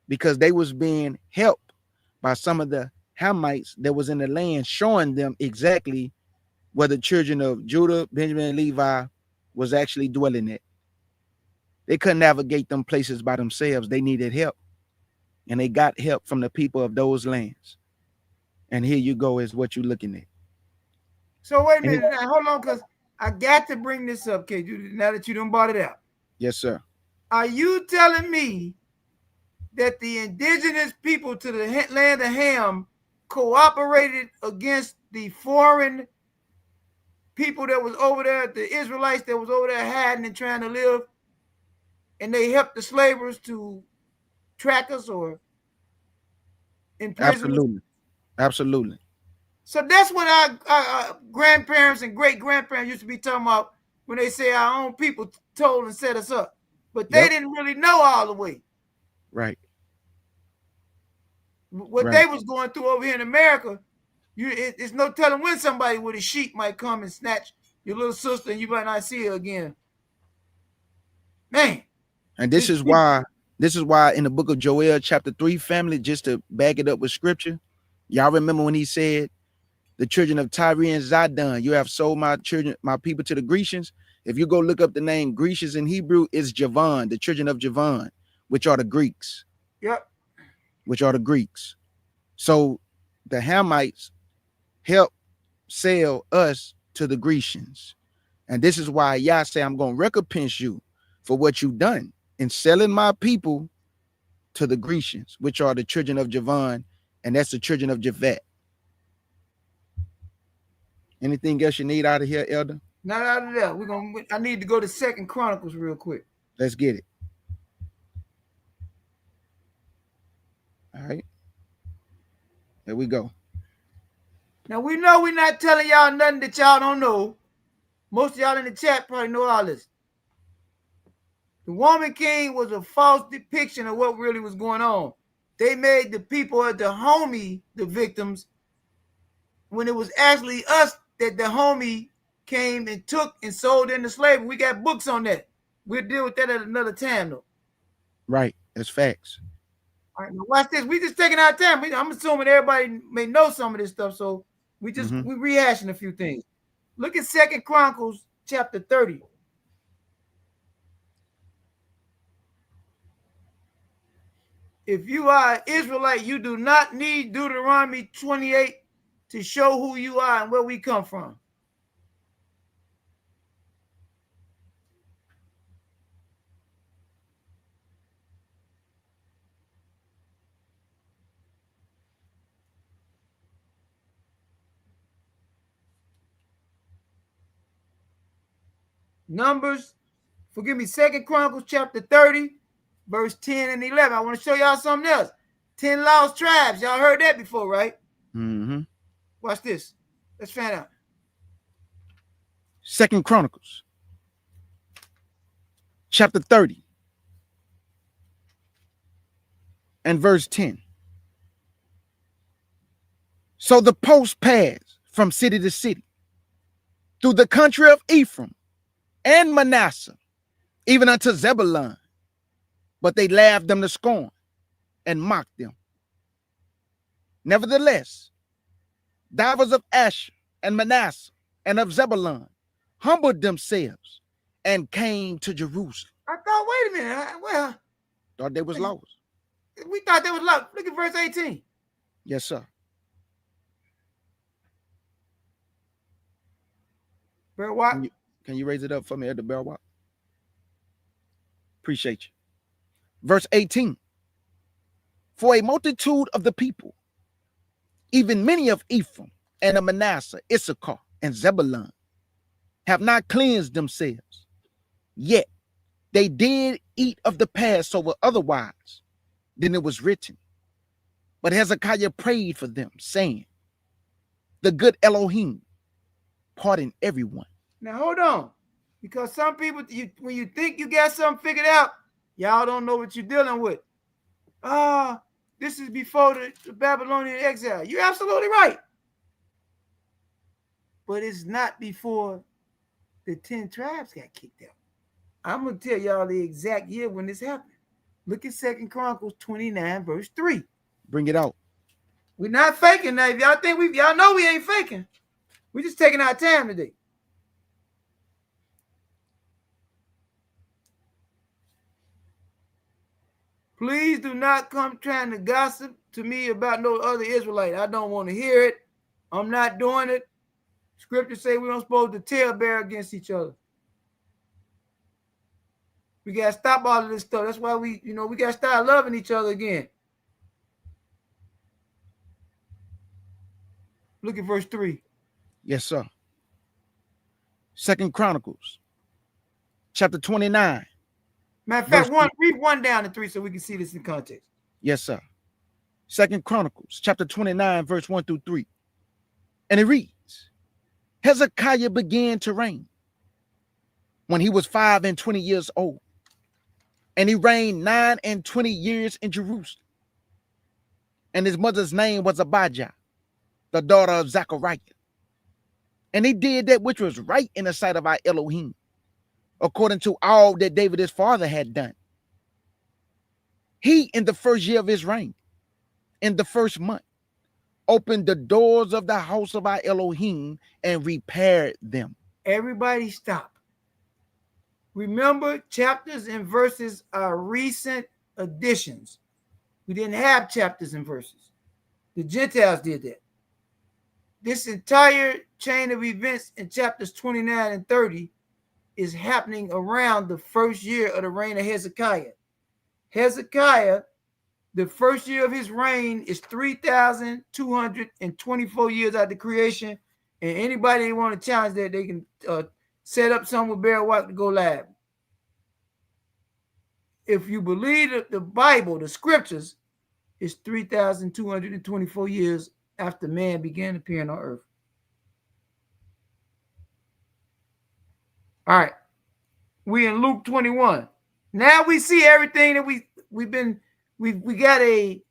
because they was being helped by some of the Hamites that was in the land, showing them exactly where the children of Judah, Benjamin, and Levi was actually dwelling at. They couldn't navigate them places by themselves. They needed help. And they got help from the people of those lands. And here you go is what you're looking at. So wait a And it, minute, now, hold on, because I got to bring this up, KJ, now that you done brought it out. yes, sir. Are you telling me that the indigenous people to the land of Ham cooperated against the foreign people that was over there, the Israelites that was over there hiding and trying to live, and they helped the slavers to track us or imprison us? Absolutely. Absolutely. So that's what our grandparents and great grandparents used to be talking about when they say our own people told and set us up. But they Yep. didn't really know all the way. Right. What they was going through over here in America, it's no telling when somebody with a sheep might come and snatch your little sister and you might not see her again. Man. And this is why in the book of Joel, chapter 3, family, just to back it up with scripture, y'all remember when he said, the children of Tyre and Zidon, you have sold my children, my people to the Grecians. If you go look up the name Grecians in Hebrew, it's Javan, the children of Javan, which are the Greeks. Yep. Which are the Greeks. So the Hamites help sell us to the Grecians. And this is why Yah say, I'm going to recompense you for what you've done in selling my people to the Grecians, which are the children of Javan, and that's the children of Javat. Anything else you need out of here, Elder? Not out of there. I need to go to 2 Chronicles real quick. Let's get it. All right. Here we go. Now we know we're not telling y'all nothing that y'all don't know. Most of y'all in the chat probably know all this. The woman king was a false depiction of what really was going on. They made the people at the homie the victims when it was actually us that the homie came and took and sold into slavery. We got books on that. We'll deal with that at another time, though. Right. That's facts. All right, now watch this. We just taking our time. I'm assuming everybody may know some of this stuff, so we rehashing a few things. Look at 2 Chronicles chapter 30. If you are an Israelite, you do not need Deuteronomy 28 to show who you are and where we come from. Numbers, 2 Chronicles chapter 30, verse 10 and 11. I want to show y'all something else. 10 lost tribes. Y'all heard that before, right? Mm-hmm. Watch this. Let's find out. 2 Chronicles chapter 30 and verse 10. So the post passed from city to city through the country of Ephraim and Manasseh, even unto Zebulun. But they laughed them to scorn and mocked them. Nevertheless, divers of Asher and Manasseh and of Zebulun humbled themselves and came to Jerusalem. I thought, wait a minute. Well, thought they was lost. We thought they was lost. Look at verse 18. Yes, sir. Bear what? Can you raise it up for me, Elder Bear? Appreciate you. Verse 18. For a multitude of the people, even many of Ephraim and of Manasseh, Issachar, and Zebulun, have not cleansed themselves, yet they did eat of the Passover otherwise than it was written. But Hezekiah prayed for them, saying, the good Elohim, pardon everyone. Now hold on, because some people, when you think you got something figured out, y'all don't know what you're dealing with. This is before the Babylonian exile. You're absolutely right. But it's not before the 10 tribes got kicked out. I'm going to tell y'all the exact year when this happened. Look at 2 Chronicles 29, verse 3. Bring it out. We're not faking now. If y'all think y'all know we ain't faking. We're just taking our time today. Please do not come trying to gossip to me about no other Israelite. I don't want to hear it. I'm not doing it. Scripture say we don't supposed to talebear against each other. We got to stop all of this stuff. That's why we got to start loving each other again. Look at verse 3. Yes, sir. 2 Chronicles chapter 29. Matter of fact, read 1 down to 3 so we can see this in context. Yes, sir. 2 Chronicles chapter 29, verse 1 through 3. And it reads, Hezekiah began to reign when he was 25 years old, and he reigned 29 years in Jerusalem. And his mother's name was Abijah, the daughter of Zechariah. And he did that which was right in the sight of our Elohim, according to all that David his father had done. He, in the first year of his reign, in the first month, opened the doors of the house of our Elohim and repaired them. Everybody stop. Remember, chapters and verses are recent additions. We didn't have chapters and verses. The Gentiles did that. This entire chain of events in chapters 29 and 30 is happening around the first year of the reign of Hezekiah. Hezekiah, the first year of his reign is 3,224 years after creation. And anybody that want to challenge that, they can set up something with Barry White to go live. If you believe the Bible, the scriptures, it's 3,224 years after man began appearing on earth. All right. We in Luke 21. Now we see everything that we got a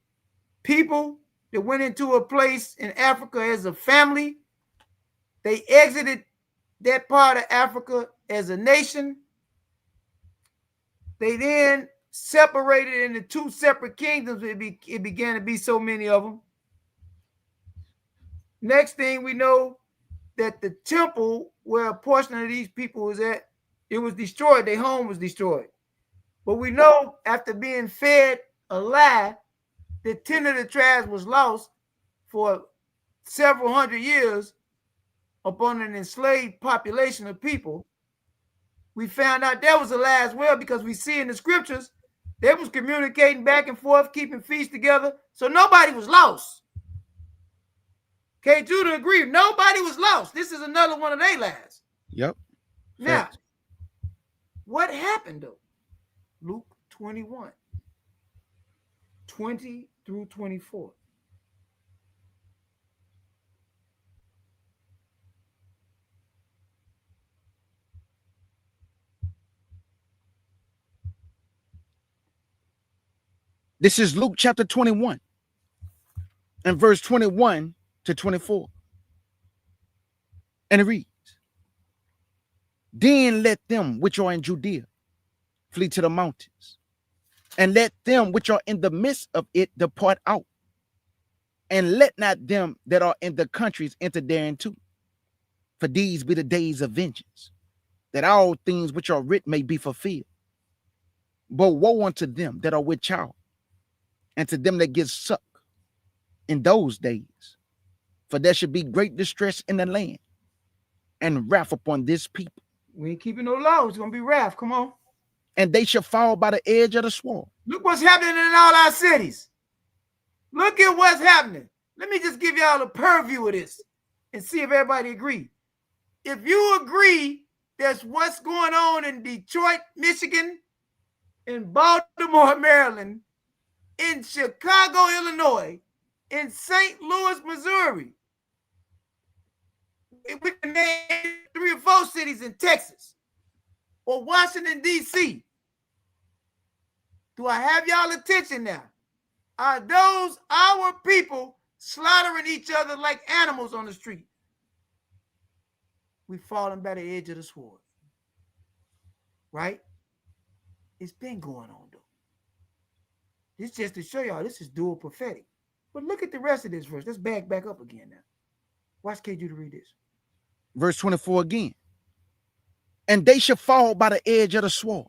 people that went into a place in Africa as a family. They exited that part of Africa as a nation. They then separated into two separate kingdoms. It began to be so many of them. Next thing we know that the temple where a portion of these people was at, it was destroyed. Their home was destroyed. But we know after being fed a lie, the 10 of the tribes was lost for several hundred years upon an enslaved population of people. We found out that was a lie as well, because we see in the scriptures they was communicating back and forth, keeping feasts together. So nobody was lost. Okay, Judah agreed. Nobody was lost. This is another one of their lies. Yep. Now, Facts. what happened though? Luke 21, 20 through 24. This is Luke chapter 21 and verse 21 to 24. And it reads, then let them which are in Judea flee to the mountains, and let them which are in the midst of it depart out, and let not them that are in the countries enter thereinto. For these be the days of vengeance, that all things which are written may be fulfilled. But woe unto them that are with child, and to them that give suck in those days, for there should be great distress in the land, and wrath upon this people. We ain't keeping no law. It's going to be wrath. Come on. And they shall fall by the edge of the sword. Look what's happening in all our cities. Look at what's happening. Let me just give y'all a purview of this and see if everybody agree. If you agree that's what's going on in Detroit, Michigan, in Baltimore, Maryland, in Chicago, Illinois, in St. Louis, Missouri, we can name 3 or 4 cities in Texas or Washington, D.C. Do I have y'all attention now? Are those our people slaughtering each other like animals on the street? We falling by the edge of the sword. Right? It's been going on though. This just to show y'all this is dual prophetic. But look at the rest of this verse. Let's back up again now. Watch KG to read this. Verse 24 again. And they shall fall by the edge of the sword,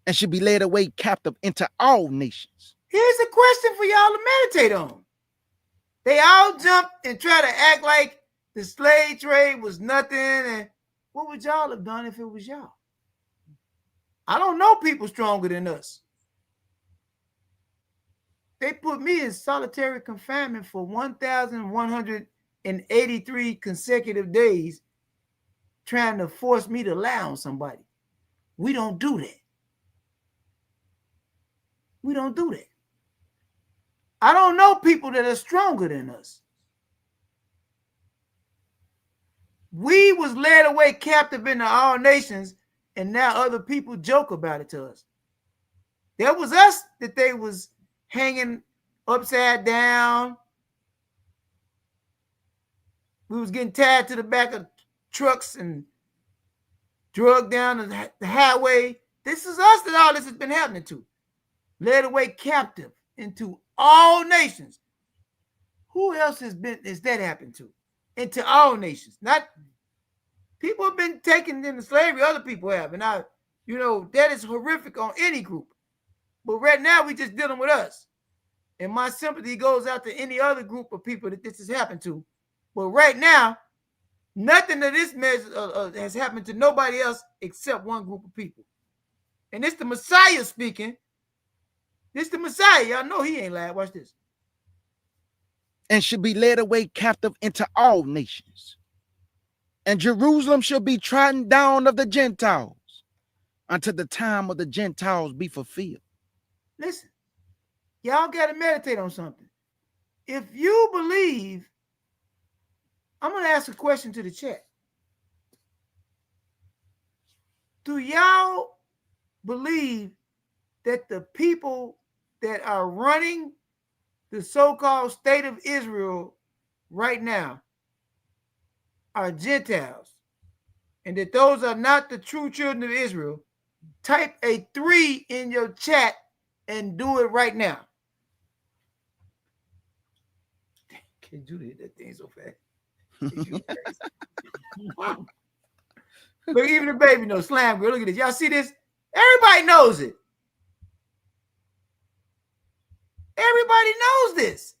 and should be led away captive into all nations. Here's a question for y'all to meditate on. They all jump and try to act like the slave trade was nothing. And what would y'all have done if it was y'all? I don't know people stronger than us. They put me in solitary confinement for 1,183 consecutive days trying to force me to lie on somebody. We don't do that. We don't do that. I don't know people that are stronger than us. We was led away captive into all nations, and now other people joke about it to us. There was us that they was hanging upside down. We was getting tied to the back of trucks and drugged down the highway. This is us that all this has been happening to. Led away captive into all nations. Who else has that happened to? Into all nations. Not people have been taken into slavery, other people have. And that is horrific on any group. But right now we just dealing with us. And my sympathy goes out to any other group of people that this has happened to. But right now, nothing of this has happened to nobody else except one group of people. And it's the Messiah speaking. This the Messiah. Y'all know he ain't lying. Watch this. And should be led away captive into all nations. And Jerusalem shall be trodden down of the Gentiles until the time of the Gentiles be fulfilled. Listen, y'all got to meditate on something. If you believe, I'm going to ask a question to the chat. Do y'all believe that the people that are running the so-called state of Israel right now are Gentiles, and that those are not the true children of Israel? Type a 3 in your chat and do it right now. Can't do that thing so fast. Look, even the baby knows Slam Girl. Look at this. Y'all see this? Everybody knows it. Everybody knows this.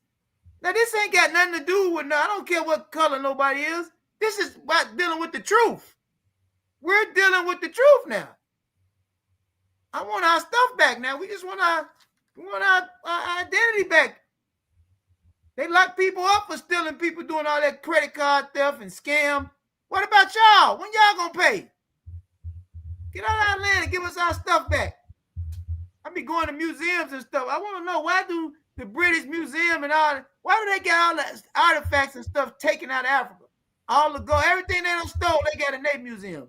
Now, this ain't got nothing to do with, I don't care what color nobody is. This is about dealing with the truth. We're dealing with the truth now. I want our stuff back now. We just want our identity back. They lock people up for stealing, people doing all that credit card theft and scam. What about y'all? When y'all gonna pay? Get out of our land and give us our stuff back. I be going to museums and stuff. I want to know, why do the British Museum and why do they get all the artifacts and stuff taken out of Africa? All the gold, everything they don't stole, they got in their museum.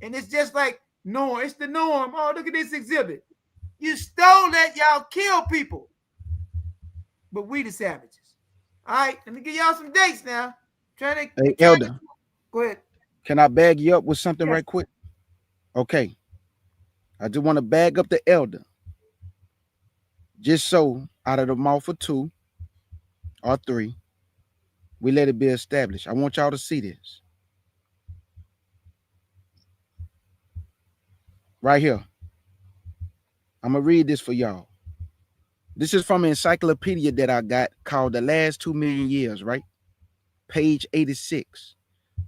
And it's just like norm. It's the norm. Oh, look at this exhibit. You stole that, y'all kill people. But we the savages. All right, let me give y'all some dates now. Hey, Elder. Go ahead. Can I bag you up with something right quick? Okay. I just want to bag up the elder. Just so out of the mouth of 2 or 3, we let it be established. I want y'all to see this. Right here. I'm going to read this for y'all. This is from an encyclopedia that I got called The Last 2 Million Years, right? Page 86.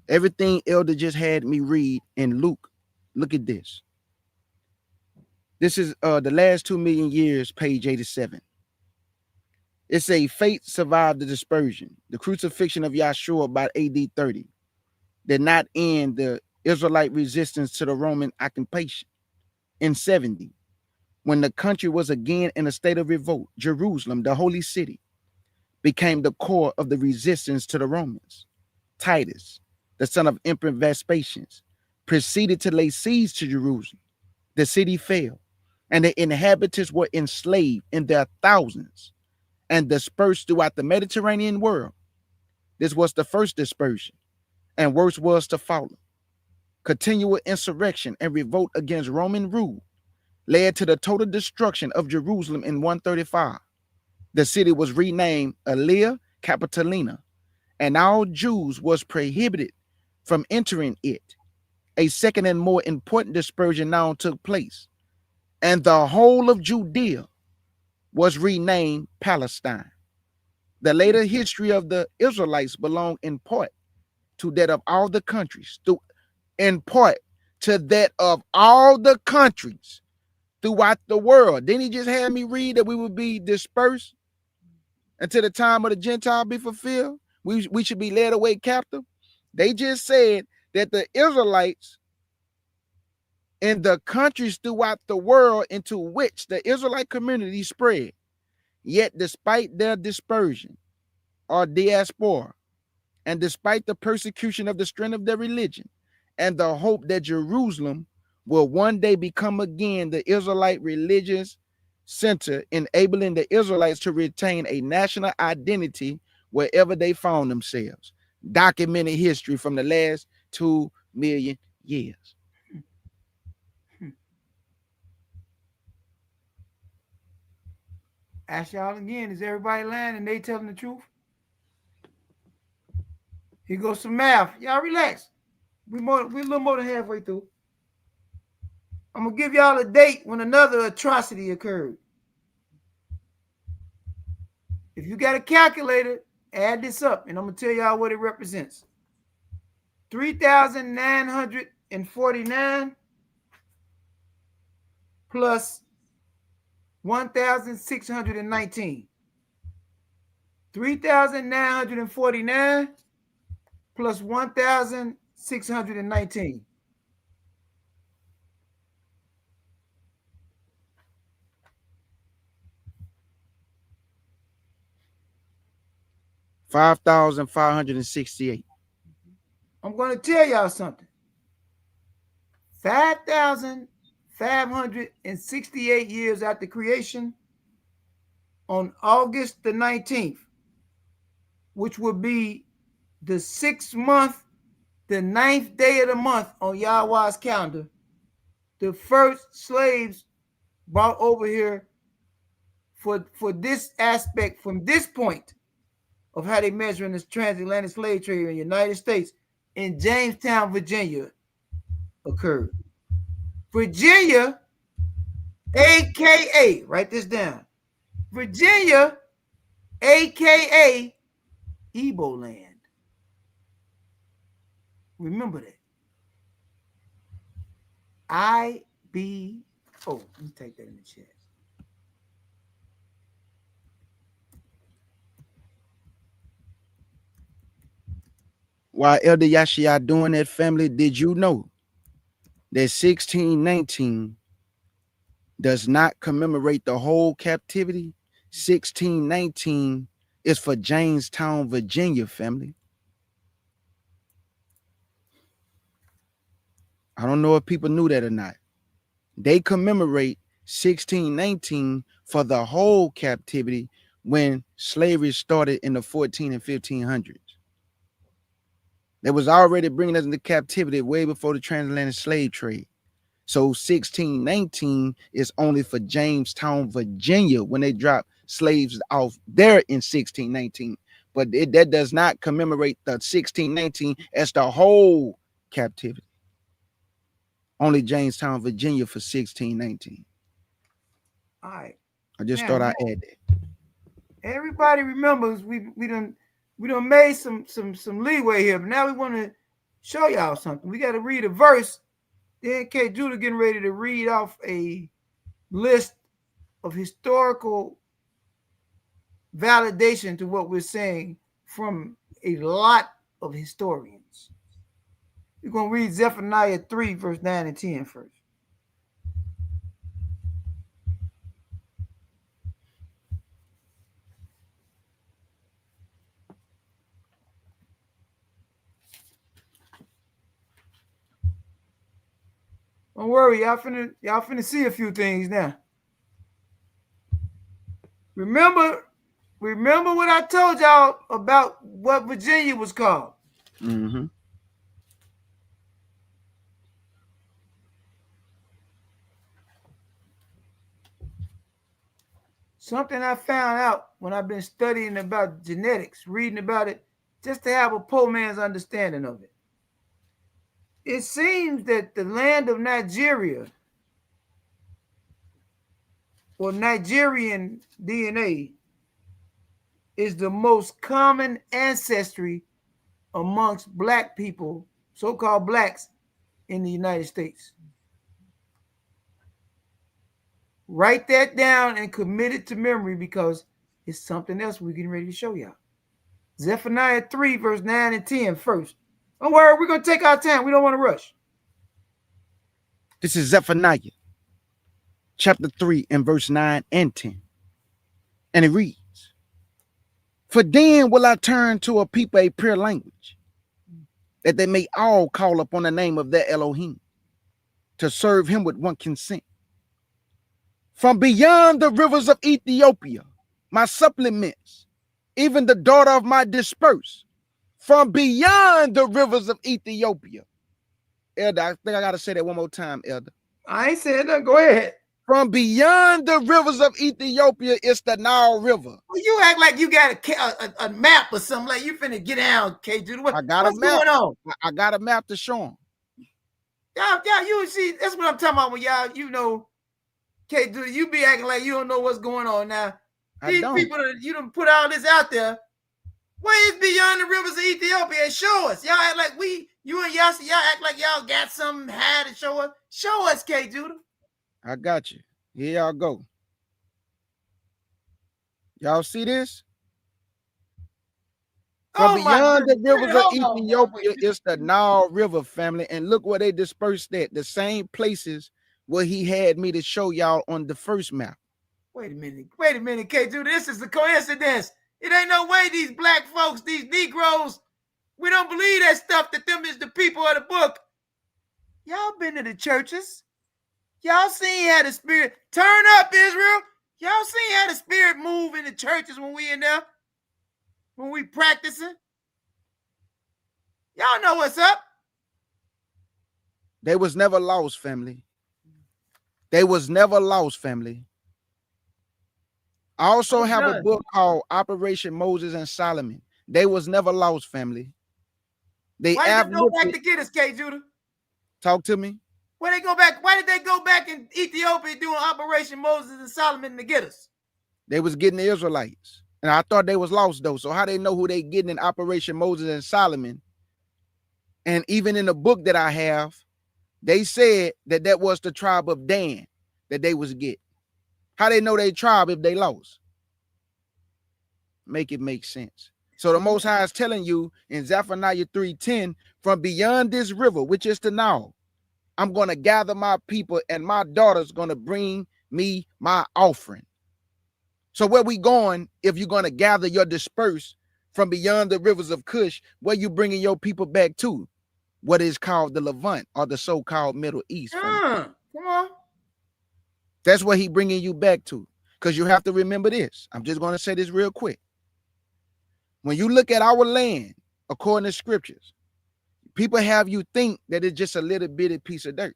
Everything Elder just had me read in Luke. Look at this. This is The Last 2 Million Years, page 87. It says, fate survived the dispersion. The crucifixion of Yahshua about AD 30 did not end the Israelite resistance to the Roman occupation. In 70, when the country was again in a state of revolt, Jerusalem, the holy city, became the core of the resistance to the Romans. Titus, the son of Emperor Vespasian, proceeded to lay siege to Jerusalem. The city fell, and the inhabitants were enslaved in their thousands and dispersed throughout the Mediterranean world. This was the first dispersion, and worse was to follow. Continual insurrection and revolt against Roman rule led to the total destruction of Jerusalem in 135. The city was renamed Aelia Capitolina, and all Jews was prohibited from entering it. A second and more important dispersion now took place, and the whole of Judea was renamed Palestine. The later history of the Israelites belonged in part to that of all the countries, throughout the world. Didn't he just have me read that we would be dispersed until the time of the Gentile be fulfilled? We should be led away captive. They just said that the Israelites in the countries throughout the world into which the Israelite community spread, yet despite their dispersion or diaspora, and despite the persecution of the strength of their religion, and the hope that Jerusalem will one day become again the Israelite religious center, enabling the Israelites to retain a national identity wherever they found themselves. Documented history from the last 2 million years. Ask y'all again, is everybody lying and they telling the truth? Here goes some math. Y'all relax. We a little more than halfway through. I'm gonna give y'all a date when another atrocity occurred. If you got a calculator, add this up, and I'm gonna tell y'all what it represents. 3,949 plus 1,619. 3,949 plus 1,619. 5,568. I'm going to tell y'all something. 5,568 years after creation, on August the 19th, which would be the 6th month, the 9th day of the month on Yahweh's calendar, the first slaves brought over here for this aspect from this point of how they measure in this transatlantic slave trade in the United States in Jamestown, Virginia, occurred. Virginia, aka, write this down. Virginia, aka Igbo land. Remember that. let me take that in the chat. While Elder Yashia doing that, family, did you know that 1619 does not commemorate the whole captivity? 1619 is for Jamestown, Virginia, family. I don't know if people knew that or not. They commemorate 1619 for the whole captivity when slavery started in the 14 and 1500s. They was already bringing us into captivity way before the transatlantic slave trade. So 1619 is only for Jamestown, Virginia, when they dropped slaves off there in 1619. But that does not commemorate the 1619 as the whole captivity. Only Jamestown, Virginia for 1619. All right. I just thought I'd add that. Everybody remembers we done made some leeway here, but now we want to show y'all something. We got to read a verse. Then K. Judah getting ready to read off a list of historical validation to what we're saying from a lot of historians. We're going to read Zephaniah 3, verse 9 and 10 first. Don't worry, y'all finna see a few things now. Remember what I told y'all about what Virginia was called. Mm-hmm. Something I found out when I've been studying about genetics, reading about it, just to have a poor man's understanding of it. It seems that the land of Nigeria, or Nigerian DNA, is the most common ancestry amongst black people, so-called blacks, in the United States. Write that down and commit it to memory because it's something else we're getting ready to show y'all. Zephaniah 3, verse 9 and 10 first. Don't worry, we're going to take our time. We don't want to rush. This is Zephaniah chapter 3 and verse 9 and 10. And it reads, "For then will I turn to a people a pure language, that they may all call upon the name of their Elohim, to serve him with one consent. From beyond the rivers of Ethiopia, my supplements, even the daughter of my disperse, from beyond the rivers of Ethiopia. Elder, I think I got to say that one more time, Elder. I ain't saying that. Go ahead. From beyond the rivers of Ethiopia, it's the Nile River. Well, you act like you got a map or something, like you finna get down, K. Judah. I got what's a map. going on? I got a map to show them. Y'all, you see, that's what I'm talking about when y'all, K. Judah, you be acting like you don't know what's going on now. These people, you done put all this out there. Where is beyond the rivers of Ethiopia? Show us. Y'all act like you and y'all act like y'all got something high to show us. Show us, K. Judah. I got you. Here y'all go. Y'all see this? From beyond the rivers of Ethiopia, it's the Nile River, family. And look where they dispersed at. The same places where he had me to show y'all on the first map. Wait a minute, K. Judah. This is a coincidence. It ain't no way these black folks, these Negroes, we don't believe that stuff, that them is the people of the book. Y'all been to the churches. Y'all seen how the Spirit, turn up, Israel. Y'all seen how the Spirit move in the churches when we in there, when we practicing. Y'all know what's up. They was never lost, family. They was never lost, family. I also have a book called Operation Moses and Solomon. They was never lost, family. Why did they go back to get us, K. Judah? Talk to me. Why they go back? Why did they go back in Ethiopia doing Operation Moses and Solomon to get us? They was getting the Israelites. And I thought they was lost, though. So how they know who they getting in Operation Moses and Solomon? And even in the book that I have, they said that was the tribe of Dan that they was getting. How they know they tribe if they lost? Make it make sense. So the Most High is telling you in Zephaniah 3:10, from beyond this river, which is the Nile, I'm going to gather my people, and my daughter's going to bring me my offering. So where we going if you're going to gather your disperse from beyond the rivers of Cush? Where you bringing your people back to? What is called the Levant, or the so-called Middle East. Come on. That's what he bringing you back to. Because you have to remember this. I'm just going to say this real quick. When you look at our land, according to scriptures, people have you think that it's just a little bitty piece of dirt.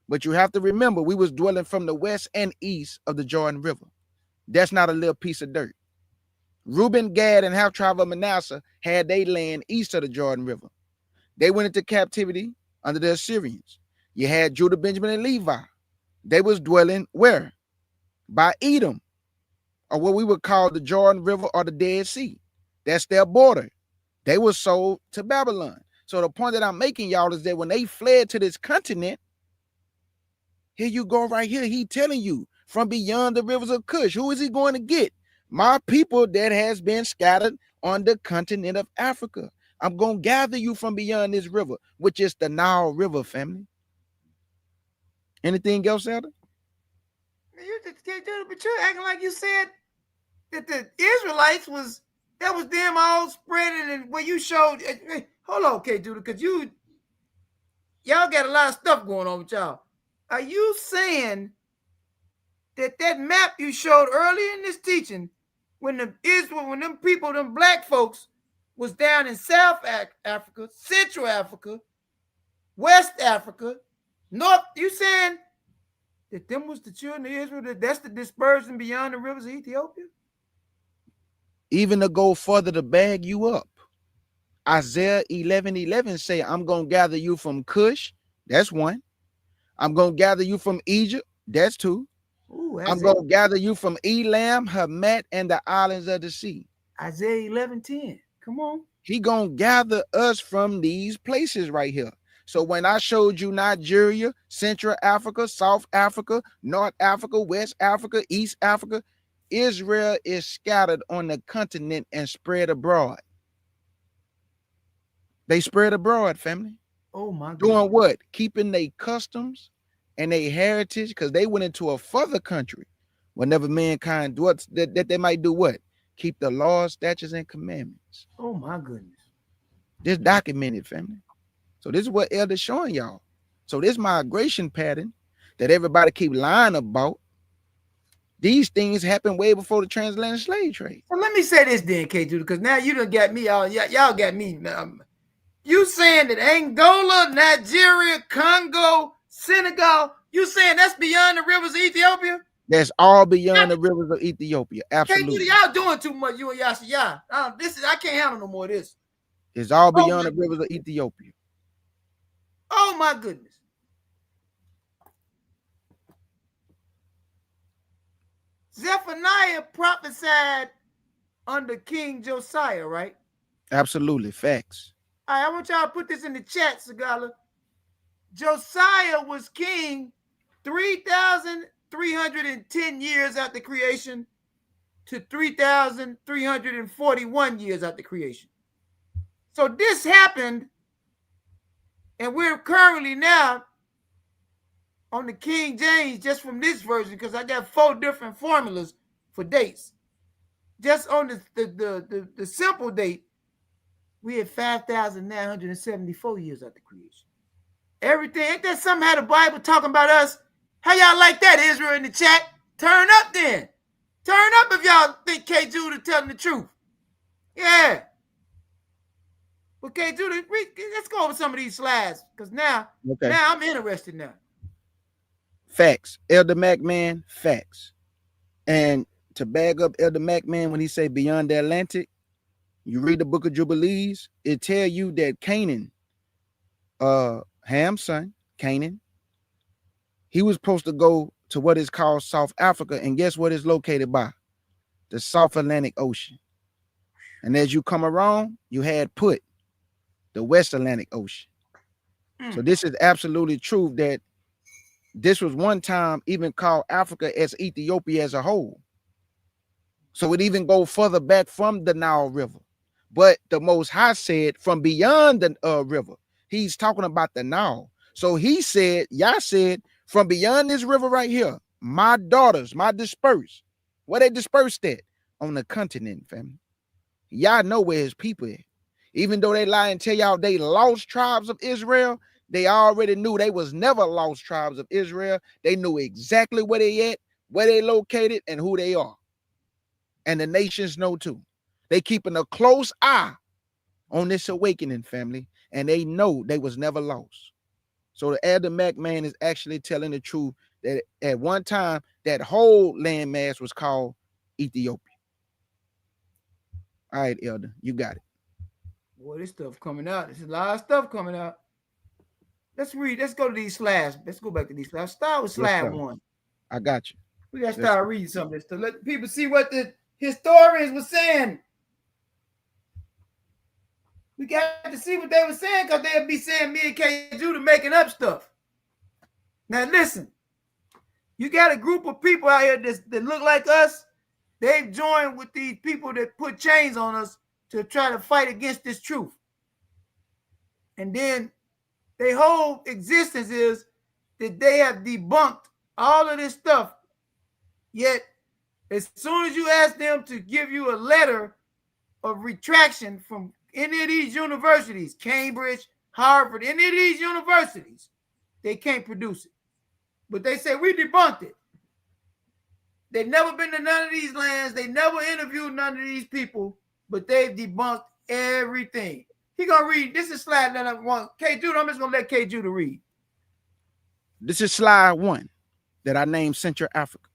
But you have to remember, we was dwelling from the west and east of the Jordan River. That's not a little piece of dirt. Reuben, Gad, and half tribe of Manasseh had their land east of the Jordan River. They went into captivity under the Assyrians. You had Judah, Benjamin, and Levi. They was dwelling where? By Edom, or what we would call the Jordan River or the Dead Sea. That's their border. They were sold to Babylon. So the point that I'm making, y'all, is that when they fled to this continent, here you go right here. He telling you from beyond the rivers of Cush. Who is he going to get? My people that has been scattered on the continent of Africa. I'm going to gather you from beyond this river, which is the Nile River, family. Anything else, Elder? You just can't do it, but you're acting like you said that the Israelites was them all spreading, and when you showed, hold on, K. Judah, because y'all got a lot of stuff going on with y'all. Are you saying that map you showed earlier in this teaching, when them people, them black folks, was down in South Africa, Central Africa, West Africa, North, you saying that them was the children of Israel, that's the dispersion beyond the rivers of Ethiopia? Even to go further to bag you up. Isaiah 11:11 say, I'm going to gather you from Cush. That's one. I'm going to gather you from Egypt. That's two. Ooh, I'm going to gather you from Elam, Hamat, and the islands of the sea. Isaiah 11:10. Come on. He going to gather us from these places right here. So when I showed you Nigeria, Central Africa, South Africa, North Africa, West Africa, East Africa, Israel is scattered on the continent and spread abroad. They spread abroad, family. Oh my God. Doing what? Keeping their customs and their heritage, because they went into a further country whenever mankind what that they might do what? Keep the laws, statutes, and commandments. Oh my goodness. This documented, family. So this is what Elder's showing y'all. So this migration pattern that everybody keep lying about, These things happened way before the transatlantic slave trade. So let me say this then, K. Judah, because now you done got me all. Y'all got me. You saying that Angola, Nigeria, Congo, Senegal, you saying that's beyond the rivers of Ethiopia? That's all beyond the rivers of Ethiopia. Absolutely. Y'all doing too much, you and Yasha. I can't handle no more of this. It's all beyond the rivers of Ethiopia. Oh my goodness. Zephaniah prophesied under King Josiah, right? Absolutely. Facts. All right, I want y'all to put this in the chat, Sagala. Josiah was king 3,310 years after creation to 3,341 years after creation. So this happened, and we're currently now on the King James just from this version, because I got 4 different formulas for dates. Just on the simple date, we had 5,974 years after creation. Everything, ain't that something how the Bible talking about us? How y'all like that, Israel, in the chat? Turn up then. Turn up if y'all think K. Judah telling the truth. Yeah. Well, K. Judah, let's go over some of these slides, because now I'm interested now. Facts. Elder Mac, man, facts. And to bag up Elder Mac, man, when he say beyond the Atlantic, you read the book of Jubilees, it tell you that Canaan, Ham's son, Canaan, he was supposed to go to what is called South Africa, and guess what it's located by? The South Atlantic Ocean. And as you come around, you had Put, the West Atlantic Ocean. So this is absolutely true that this was one time even called Africa as Ethiopia as a whole. So it even go further back from the Nile River. But the Most High said from beyond the river. He's talking about the Nile. So he said, Yah said, from beyond this river right here, my daughters, my dispersed. Where they dispersed at? On the continent, family. Y'all know where his people at. Even though they lie and tell y'all they lost tribes of Israel, they already knew they was never lost tribes of Israel. They knew exactly where they at, where they located, and who they are. And the nations know too. They keeping a close eye on this awakening, family, and they know they was never lost. So the Elder Mac, man, is actually telling the truth that at one time that whole landmass was called Ethiopia. All right, Elder, you got it. Boy, this stuff coming out. There's a lot of stuff coming out. Let's read. Let's go to these slides. Let's go back to these slides. Start with slide 1. I got you. We got to start reading some of this to let people see what the historians were saying. We got to see what they were saying, because they'll be saying me and K. Judah making up stuff. Now listen, you got a group of people out here that look like us. They've joined with these people that put chains on us to try to fight against this truth. And then their whole existence is that they have debunked all of this stuff. Yet, as soon as you ask them to give you a letter of retraction from any of these universities, Cambridge, Harvard, any of these universities, they can't produce it. But they say, we debunked it. They've never been to none of these lands. They never interviewed none of these people, but they've debunked everything. He gonna read. This is slide that I want. K. Judah, I'm just gonna let K. Judah read. This is slide 1 that I named Central Africa.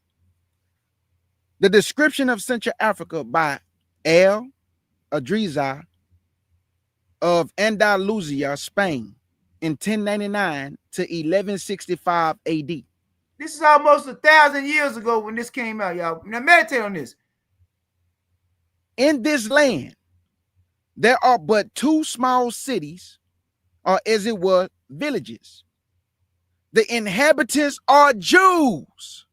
The description of Central Africa by El Adriza of Andalusia, Spain, in 1099 to 1165 AD. This is almost 1,000 years ago when this came out, y'all. Now meditate on this. In this land, there are but 2 small cities, or as it were, villages. The inhabitants are Jews.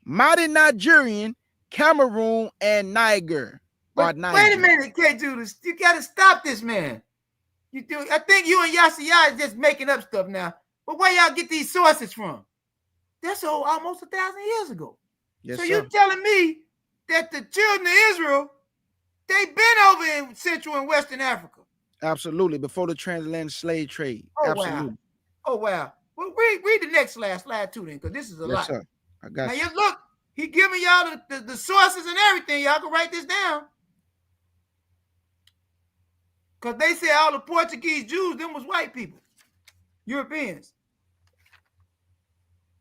Mighty Nigerian, Cameroon, and Niger. But wait a minute, K. Judah. You got to stop this, man. I think you and Yasha is just making up stuff now. But where y'all get these sources from? That's almost 1,000 years ago. Yes, so sir. you're telling me that the children of Israel, they've been over in Central and Western Africa? Absolutely. Before the transatlantic slave trade. Oh, absolutely. Wow. Oh, wow. Well, read the next slide 2 then, because this is a lot. Yes, sir. I got now, you. Look, He giving y'all the sources and everything. Y'all can write this down. Because they say all the Portuguese Jews, them was white people. Europeans.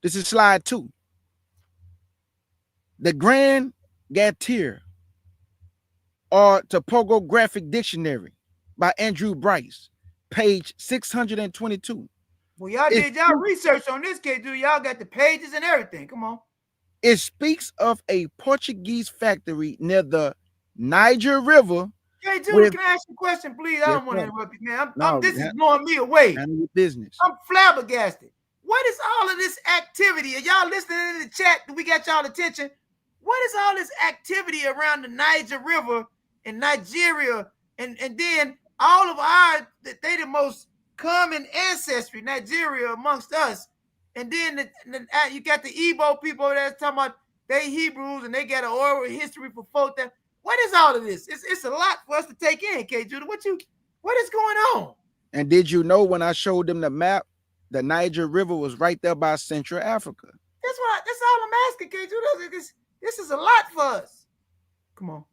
This is slide 2. The Grand Gautier or Topographic Dictionary by Andrew Bryce, page 622. Well, y'all did y'all research on this case, dude. Y'all got the pages and everything. Come on. It speaks of a Portuguese factory near the Niger River. Hey, dude, can I ask you a question, please? I don't want to interrupt you, man. This is blowing me away. Business. I'm flabbergasted. What is all of this activity? Are y'all listening in the chat? Do we got y'all attention? What is all this activity around the Niger River in Nigeria? And then all of they the most common ancestry, Nigeria amongst us. And then you got the Igbo people that's talking about they Hebrews and they got an oral history for folk that. What is all of this? It's a lot for us to take in, K. Judah. What is going on? And did you know when I showed them the map, the Niger River was right there by Central Africa? That's all I'm asking, K. Judah. This is a lot for us. Come on.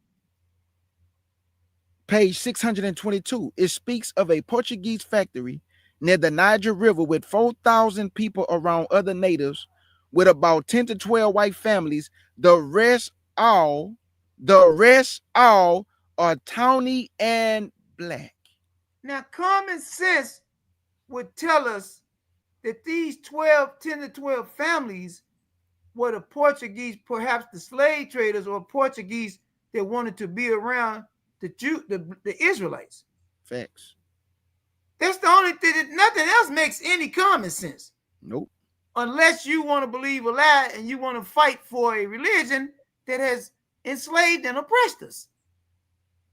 Page 622. It speaks of a Portuguese factory near the Niger River with 4,000 people around other natives, with about 10 to 12 white families. The rest all are tawny and black. Now, common sense would tell us that these 10 to 12 families were the Portuguese, perhaps the slave traders or Portuguese that wanted to be around the Israelites. Facts. That's the only thing. Nothing else makes any common sense. Nope. Unless you want to believe a lie and you want to fight for a religion that has enslaved and oppressed us.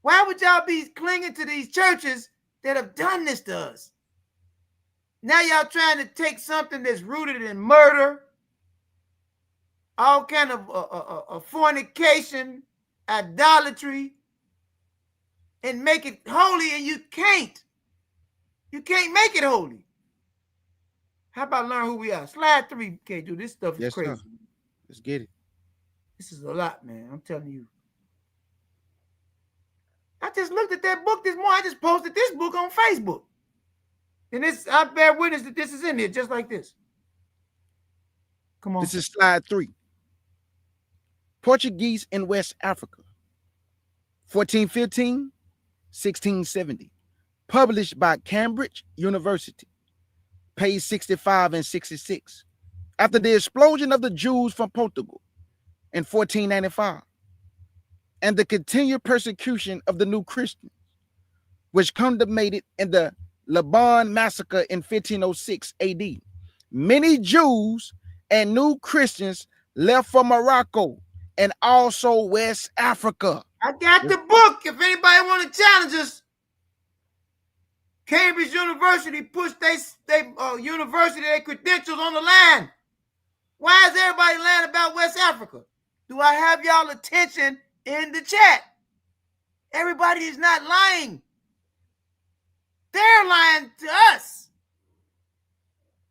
Why would y'all be clinging to these churches that have done this to us? Now y'all trying to take something that's rooted in murder, all kind of fornication, idolatry, and make it holy, and you can't. You can't make it holy. How about learn who we are? Slide 3, K. Dude, this stuff is crazy. Sir. Let's get it. This is a lot, man. I'm telling you. I just looked at that book this morning. I just posted this book on Facebook. And I bear witness that this is in there just like this. Come on. This is slide 3. Portuguese in West Africa. 1415, 1670. Published by Cambridge University. Page 65 and 66. After the explosion of the Jews from Portugal in 1495 and the continued persecution of the new Christians, which culminated in the Laban massacre in 1506 AD, many Jews and new Christians left for Morocco and also West Africa. I got the book. If anybody want to challenge us, Cambridge University pushed their credentials on the line. Why is everybody lying about West Africa? Do I have y'all attention in the chat? Everybody is not lying. They're lying to us.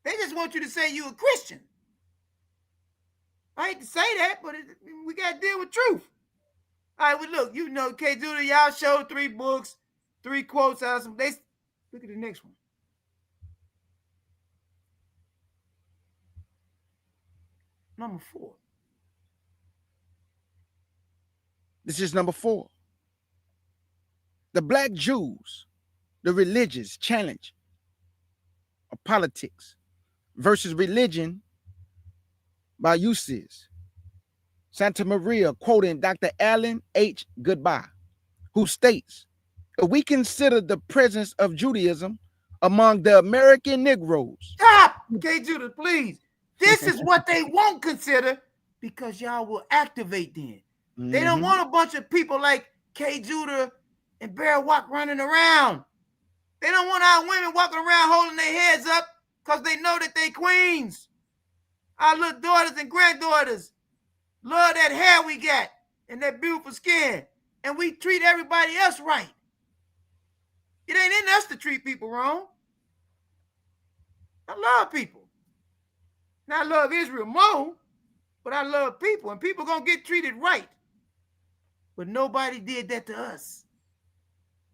They just want you to say you a Christian. I hate to say that, but we got to deal with truth. All right, well, look, K. Judah, y'all showed 3 books, 3 quotes out of some. Look at the next one. Number 4. This is number 4. The Black Jews, the religious challenge of politics versus religion by Ulysses Santa Maria, quoting Dr. Allen H. Goodbye, who states, if we consider the presence of Judaism among the American Negroes. Stop, K. Judah, please. This is what they won't consider because y'all will activate then. Mm-hmm. They don't want a bunch of people like K. Judah and Bear Walk running around. They don't want our women walking around holding their heads up because they know that they queens. Our little daughters and granddaughters love that hair we got and that beautiful skin. And we treat everybody else right. It ain't in us to treat people wrong. I love people. Now I love Israel more, but I love people, and people gonna get treated right. But nobody did that to us.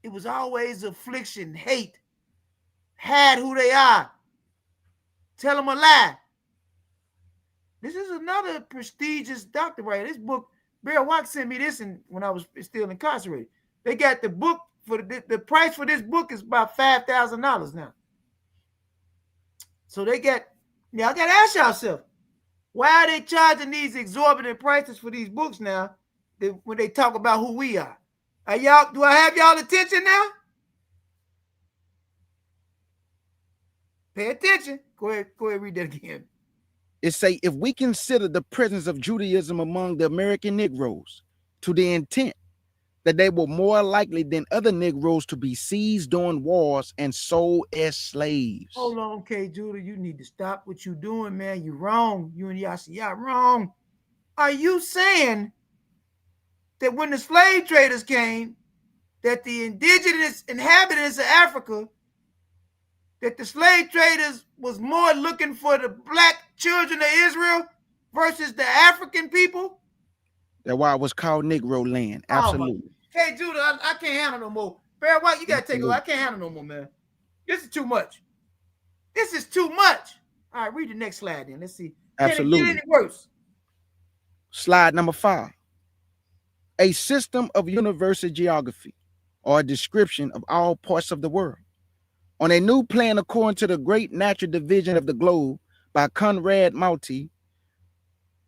It was always affliction, hate, hide who they are, tell them a lie. This is another prestigious doctor, right? This book, Bear Watt sent me this when I was still incarcerated. They got the book for the price for this book is about $5,000 now. So they got, now I got to ask yourself, why are they charging these exorbitant prices for these books now when they talk about who we are? Y'all, do I have y'all attention now? Pay attention. Go ahead, read that again. It say, if we consider the presence of Judaism among the American Negroes to the intent that they were more likely than other Negroes to be seized during wars and sold as slaves. Hold on, okay, Judah, you need to stop what you're doing, man. You're wrong. You and y'all wrong. Are you saying that when the slave traders came, that the indigenous inhabitants of Africa, that the slave traders was more looking for the black children of Israel versus the African people? That's why it was called Negro land. Absolutely. Hey, Judah, I can't handle no more. Fair White, you got to take it. I can't handle no more, man. This is too much. This is too much. All right, read the next slide then. Let's see. Absolutely. Can it get any worse? Slide number 5. A system of universal geography, or a description of all parts of the world, on a new plan according to the great natural division of the globe by Conrad Mauty,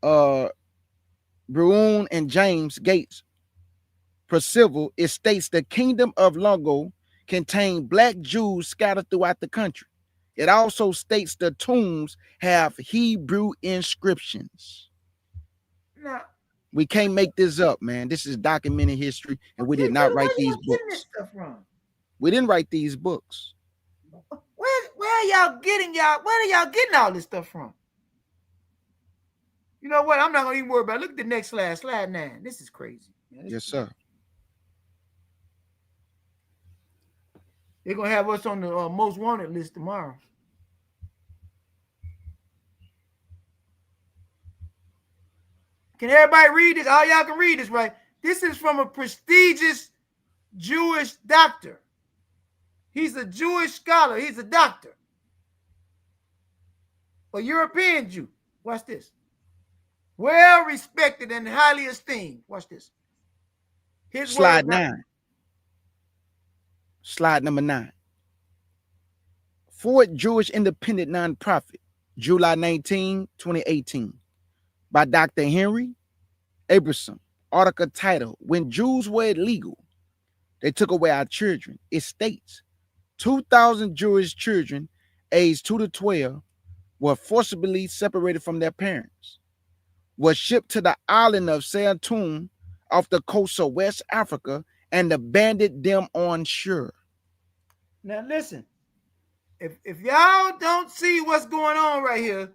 Bruun, and James Gates Percival. It states the kingdom of Longo contained black Jews scattered throughout the country. It also states the tombs have Hebrew inscriptions. Now, we can't make this up, man. This is documented history, and we did not write these books. This stuff from? We didn't write these books. Where are y'all getting all this stuff from? You know what? I'm not gonna even worry about it. Look at the next slide, slide 9. This is crazy. Yes, sir. They're gonna have us on the most wanted list tomorrow. Can everybody read this? All y'all can read this, right? This is from a prestigious Jewish doctor. He's a Jewish scholar. He's a doctor. A European Jew. Watch this. Well respected and highly esteemed. Watch this. His slide 9. Slide number 9. Ford Jewish Independent Nonprofit, July 19, 2018. By Dr. Henry Abrahamson. Article title, When Jews Were Illegal, They Took Away Our Children. It states 2,000 Jewish children aged 2 to 12 were forcibly separated from their parents, were shipped to the island of Seytoun off the coast of West Africa, and abandoned them on shore. Now listen, if y'all don't see what's going on right here,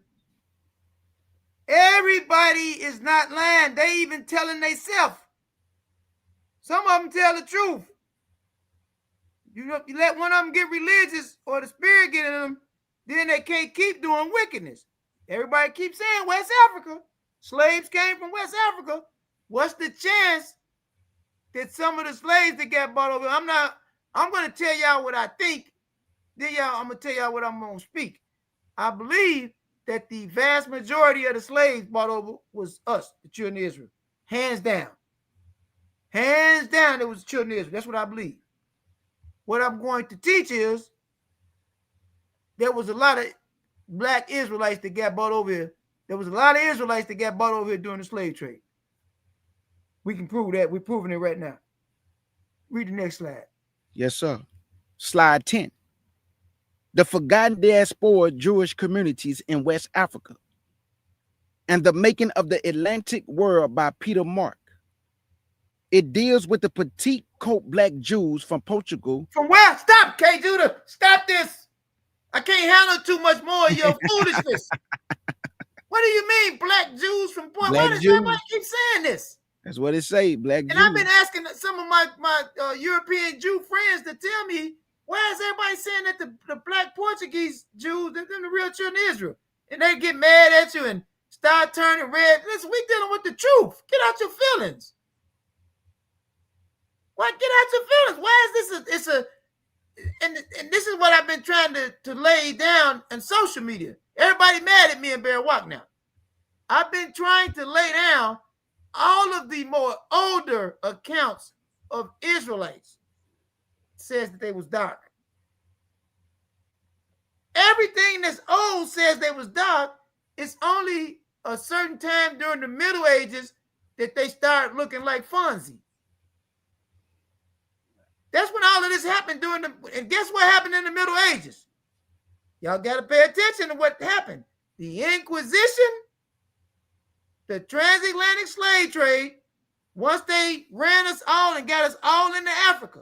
everybody is not lying. They even telling themselves. Some of them tell the truth. You let one of them get religious or the spirit get in them, then they can't keep doing wickedness. Everybody keeps saying West Africa. Slaves came from West Africa. What's the chance that some of the slaves that got brought over? I'm going to tell y'all what I think. Then I'm going to tell y'all what I'm going to speak. I believe that the vast majority of the slaves brought over was us, the children of Israel. Hands down. Hands down, it was the children of Israel. That's what I believe. What I'm going to teach is there was a lot of black Israelites that got brought over here. There was a lot of Israelites that got brought over here during the slave trade. We can prove that. We're proving it right now. Read the next slide. Yes, sir. Slide 10. The Forgotten Diaspora Jewish Communities in West Africa and the Making of the Atlantic World by Peter Mark. It deals with the petite coat black Jews from Portugal. From where? Stop, K. Judah. Stop this. I can't handle too much more of your foolishness. What do you mean, black Jews from Portugal? Why does everybody keep saying this? That's what it say, black Jews. And I've been asking some of my European Jew friends to tell me, why is everybody saying that the black Portuguese Jews, they're the real children of Israel? And they get mad at you and start turning red. Listen, we dealing with the truth. Get out your feelings. What? Get out your feelings. Why is this and this is what I've been trying to lay down on social media. Everybody mad at me and Bear Walk now. I've been trying to lay down all of the more older accounts of Israelites says that they was dark. Everything that's old says they was dark. It's only a certain time during the Middle Ages that they start looking like Fonzie. That's when all of this happened and guess what happened in the Middle Ages? Y'all got to pay attention to what happened. The Inquisition, the transatlantic slave trade, once they ran us all and got us all into Africa,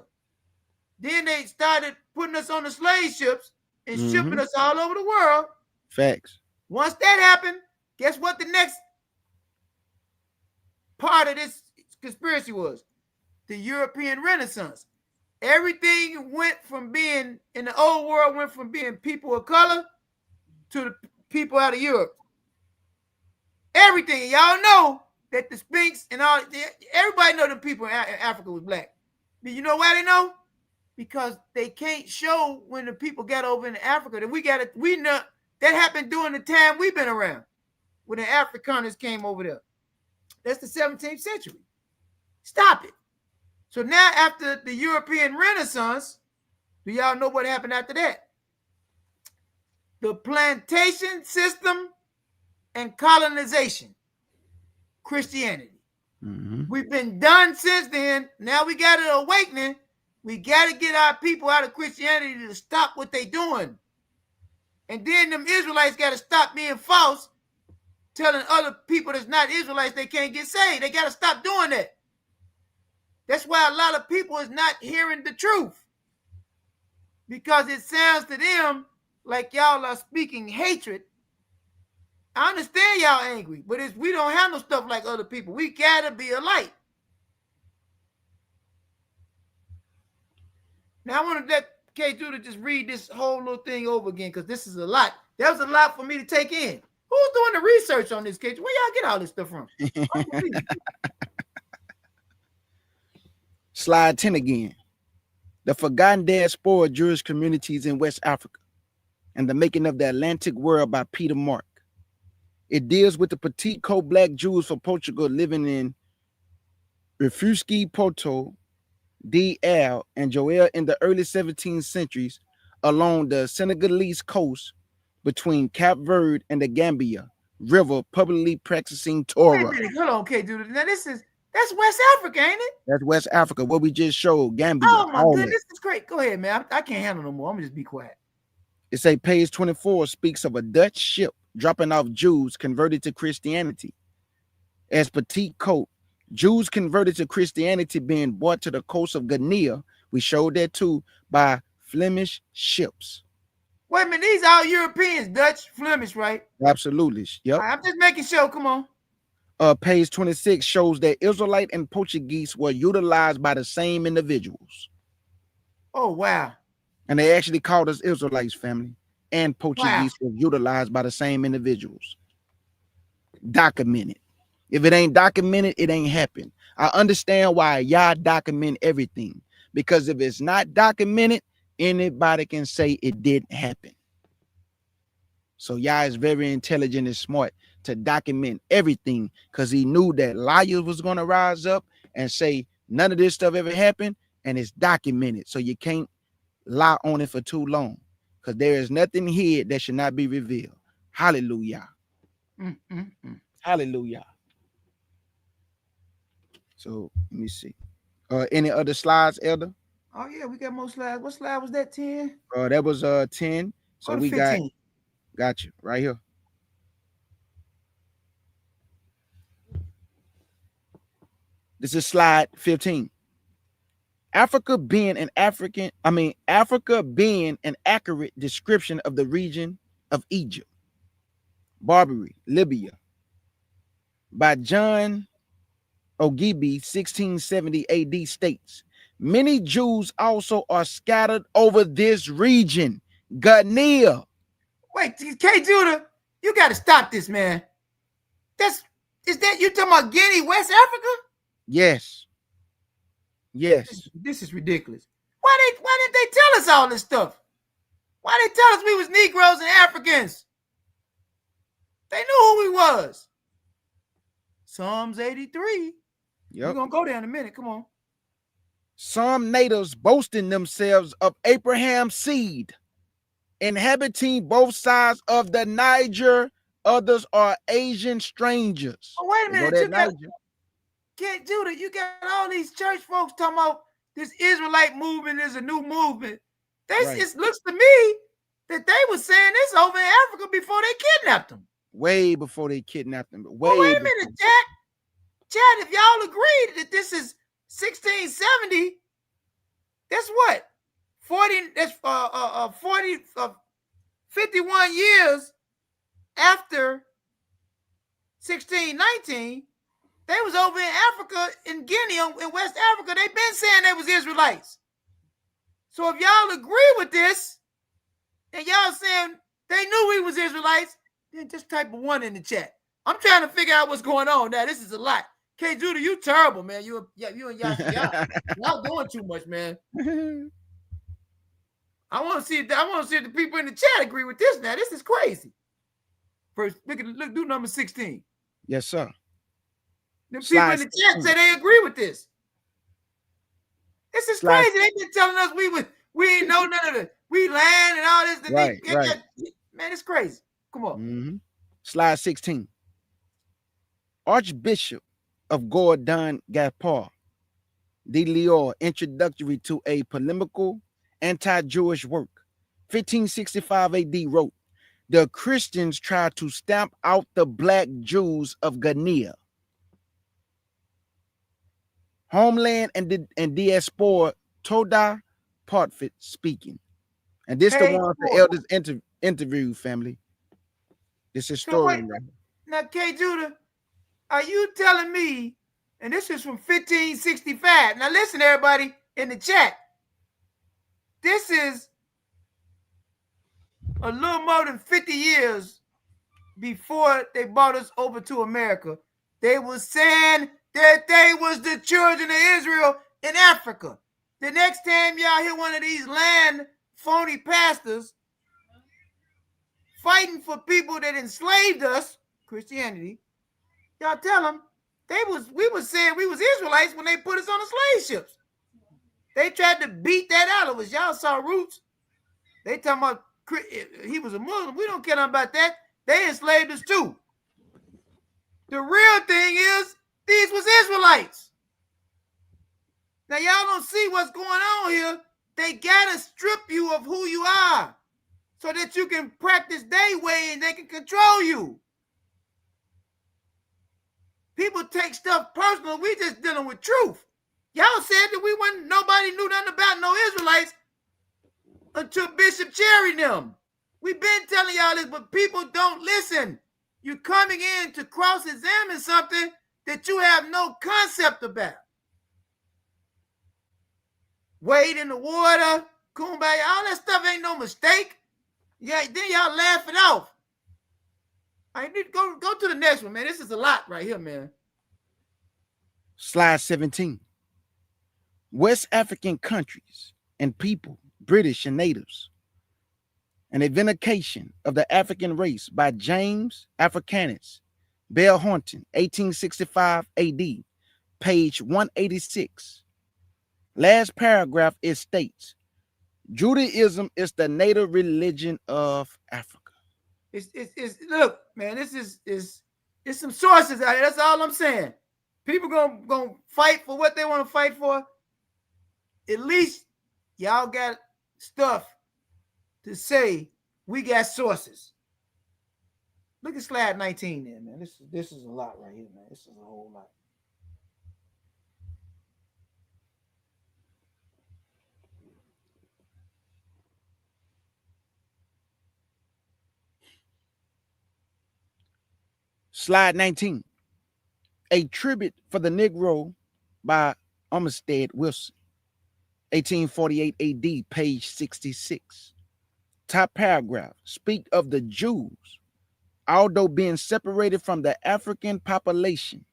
then they started putting us on the slave ships and shipping us all over the world. Facts. Once that happened, guess what the next part of this conspiracy was? The European Renaissance. Everything went from being, in the old world, went from being people of color to the people out of Europe. Everything. Y'all know that the Sphinx and all, everybody know the people in Africa was black. But you know why they know? Because they can't show when the people got over in Africa. That we know that happened during the time we've been around, when the Afrikaners came over there. That's the 17th century. Stop it. So now after the European Renaissance, do y'all know what happened after that? The plantation system and colonization. Christianity. We've been done since then. Now we got an awakening. We got to get our people out of Christianity to stop what they doing. And then them Israelites got to stop being false, telling other people that's not Israelites they can't get saved. They got to stop doing that. That's why a lot of people is not hearing the truth. Because it sounds to them like y'all are speaking hatred. I understand y'all angry, but we don't handle stuff like other people. We got to be a light. Now I want to let K. Judah just read this whole little thing over again because this is a lot. That was a lot for me to take in. Who's doing the research on this, K. Where y'all get all this stuff from? Slide 10 again. The Forgotten Diaspora Jewish Communities in West Africa and the Making of the Atlantic World by Peter Mark. It deals with the petite co-black Jews from Portugal living in Refugee Porto, D.L. and Joel in the early 17th centuries along the Senegalese coast between Cape Verde and the Gambia River, publicly practicing Torah. Wait a minute, hold on, K. Judah. Now that's West Africa, ain't it? That's West Africa, what we just showed, Gambia. Oh my goodness, this is great. Go ahead, man. I can't handle no more. I'm gonna just be quiet. It say page 24 speaks of a Dutch ship dropping off Jews converted to Christianity. As Petite Côte, Jews converted to Christianity being brought to the coast of Guinea. We showed that too by Flemish ships. Wait a minute, these are all Europeans, Dutch, Flemish, right? Absolutely. Yep. I'm just making sure. Come on. Page 26 shows that Israelite and Portuguese were utilized by the same individuals. Oh, wow. And they actually called us Israelites, family. And Portuguese were utilized by the same individuals. Documented. If it ain't documented, it ain't happened. I understand why y'all document everything. Because if it's not documented, anybody can say it didn't happen. So y'all is very intelligent and smart to document everything because he knew that liars was going to rise up and say none of this stuff ever happened, and it's documented. So you can't lie on it for too long because there is nothing here that should not be revealed. Hallelujah. Hallelujah. So let me see. Any other slides, Elder? Oh yeah, we got more slides. What slide was that? 10? That was 10. So we 15. got you right here. This is slide 15. Africa being an accurate description of the region of Egypt, Barbary, Libya, by John Ogibi, 1670 AD states, many Jews also are scattered over this region, Guinea. Wait, K. Judah, you got to stop this, man. Is that you talking about Guinea, West Africa? Yes. Yes. This is ridiculous. Why didn't they tell us all this stuff? Why did they tell us we was Negroes and Africans? They knew who we was. Psalms 83. Yep. We're gonna go there in a minute. Come on. Some natives boasting themselves of Abraham's seed, inhabiting both sides of the Niger. Others are Asian strangers. Oh, wait a minute. You got Judah, you got all these church folks talking about this Israelite movement is a new movement. It looks to me that they were saying this over in Africa before they kidnapped them. Way before they kidnapped them. Wait a minute, Chad, if y'all agree that this is 1670, that's what? 51 years after 1619. They was over in Africa, in Guinea, in West Africa. They've been saying they was Israelites. So if y'all agree with this, and y'all saying they knew we was Israelites, then just type a 1 in the chat. I'm trying to figure out what's going on now. This is a lot. K. Judah, you terrible, man. You and y'all doing too much, man. I want to see if the people in the chat agree with this now. This is crazy. First, do number 16. Yes, sir. The people in the chat say they agree with this. This is crazy. They've been telling us we ain't know none of it. We land and all this. Right. Man, it's crazy. Come on. Mm-hmm. Slide 16. Archbishop of Gordon Gaspar de Lior, introductory to a polemical anti-Jewish work, 1565 AD, wrote, the Christians tried to stamp out the black Jews of Guinea, homeland and diaspora. Toda Partfit speaking. And this the one the elders interview, family. This is story right here. Now, K. Judah, are you telling me, and this is from 1565. Now listen, everybody in the chat. This is a little more than 50 years before they brought us over to America. They were saying that they was the children of Israel in Africa. The next time y'all hear one of these land phony pastors fighting for people that enslaved us, Christianity, y'all tell them we was saying we was Israelites when they put us on the slave ships. They tried to beat that out of us. Y'all saw Roots. They talking about he was a Muslim. We don't care nothing about that. They enslaved us too. The real thing is these was Israelites. Now y'all don't see what's going on here. They gotta strip you of who you are so that you can practice their way and they can control you. People take stuff personal. We just dealing with truth. Y'all said that nobody knew nothing about no Israelites until Bishop Cherry them. We've been telling y'all this, but people don't listen. You're coming in to cross-examine something that you have no concept about. Wade in the water, kumbaya, all that stuff ain't no mistake. Yeah, then y'all laugh it off. I need to go to the next one, man. This is a lot right here, man. Slide 17. West African countries and people, British and natives, and a vindication of the African race by James Africanus, Bell Horton, 1865 AD, page 186. Last paragraph, it states, Judaism is the native religion of Africa. It's look, man, this is some sources out here. That's all I'm saying. People gonna fight for what they want to fight for. At least y'all got stuff to say. We got sources. Look at slide 19 there, man. This is a lot right here, man. This is a whole lot. Slide 19. A Tribute for the Negro by Olmsted Wilson, 1848 AD, page 66. Top paragraph, speak of the Jews, although being separated from the African population,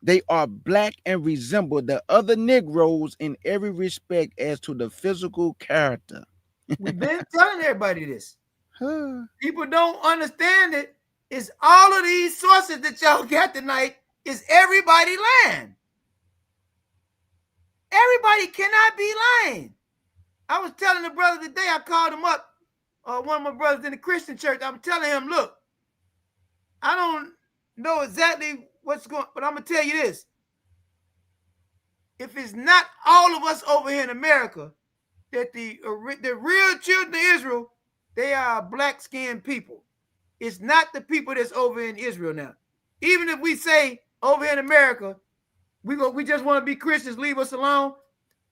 they are black and resemble the other Negroes in every respect as to the physical character. We've been telling everybody this. People don't understand it. It's all of these sources that y'all got tonight is everybody lying. Everybody cannot be lying. I was telling the brother today, I called him up, one of my brothers in the Christian church. I'm telling him, look, I don't know exactly what's going on, but I'm going to tell you this. If it's not all of us over here in America, that the real children of Israel, they are black-skinned people. It's not the people that's over in Israel now. Even if we say over here in America, we just want to be Christians, leave us alone,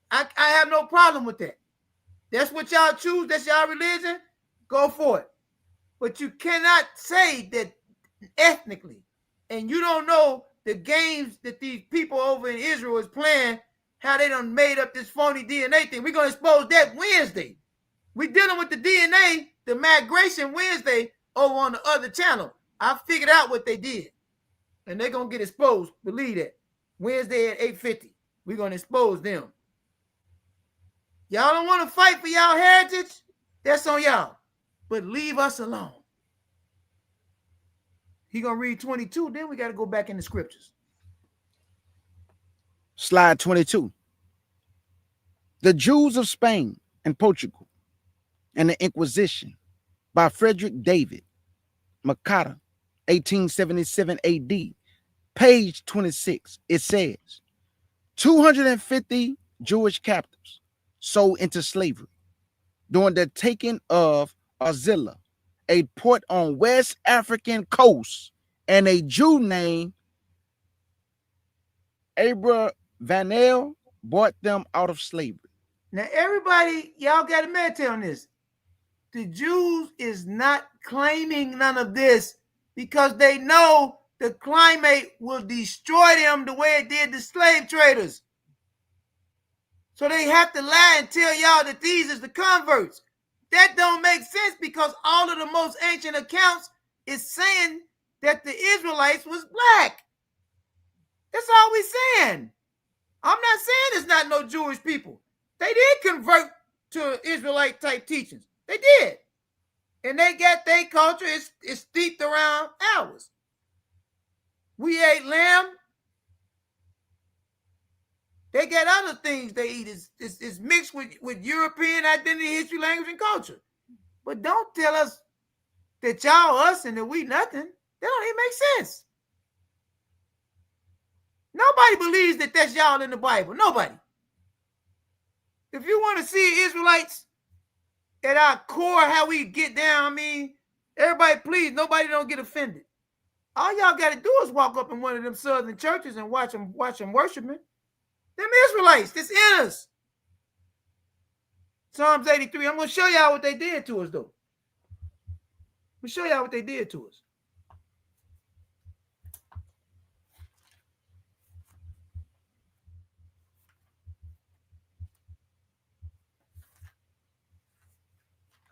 I have no problem with that. That's what y'all choose. That's y'all religion. Go for it. But you cannot say that ethnically, and you don't know the games that these people over in Israel is playing, how they done made up this phony DNA thing. We're going to expose that Wednesday. We're dealing with the DNA, the migration Wednesday over on the other channel. I figured out what they did. And they're going to get exposed. Believe that. Wednesday at 8:50. We're going to expose them. Y'all don't want to fight for y'all heritage? That's on y'all. But leave us alone. He going to read 22, then we got to go back in the scriptures. Slide 22. The Jews of Spain and Portugal and the Inquisition by Frederick David Makata, 1877 AD, page 26. It says, 250 Jewish captives sold into slavery during the taking of Azilla, a port on West African coast, and a Jew named Abravanel bought them out of slavery. Now, everybody, y'all got to meditate on this. The Jews is not claiming none of this because they know the climate will destroy them the way it did the slave traders. So they have to lie and tell y'all that these is the converts. That don't make sense because all of the most ancient accounts is saying that the Israelites was black. That's all we saying. I'm not saying it's not no Jewish people. They did convert to Israelite type teachings. They did. And they got their culture. It's steeped around ours. We ate lamb. They got other things they eat. It's mixed with European identity, history, language, and culture. But don't tell us that y'all us and that we nothing. That don't even make sense. Nobody believes that that's y'all in the Bible. Nobody. If you want to see Israelites at our core, how we get down, I mean, everybody please, nobody don't get offended. All y'all got to do is walk up in one of them southern churches and watch them worshiping. Them Israelites, that's in us. Psalms 83. I'm going to show y'all what they did to us, though. I'm going to show y'all what they did to us.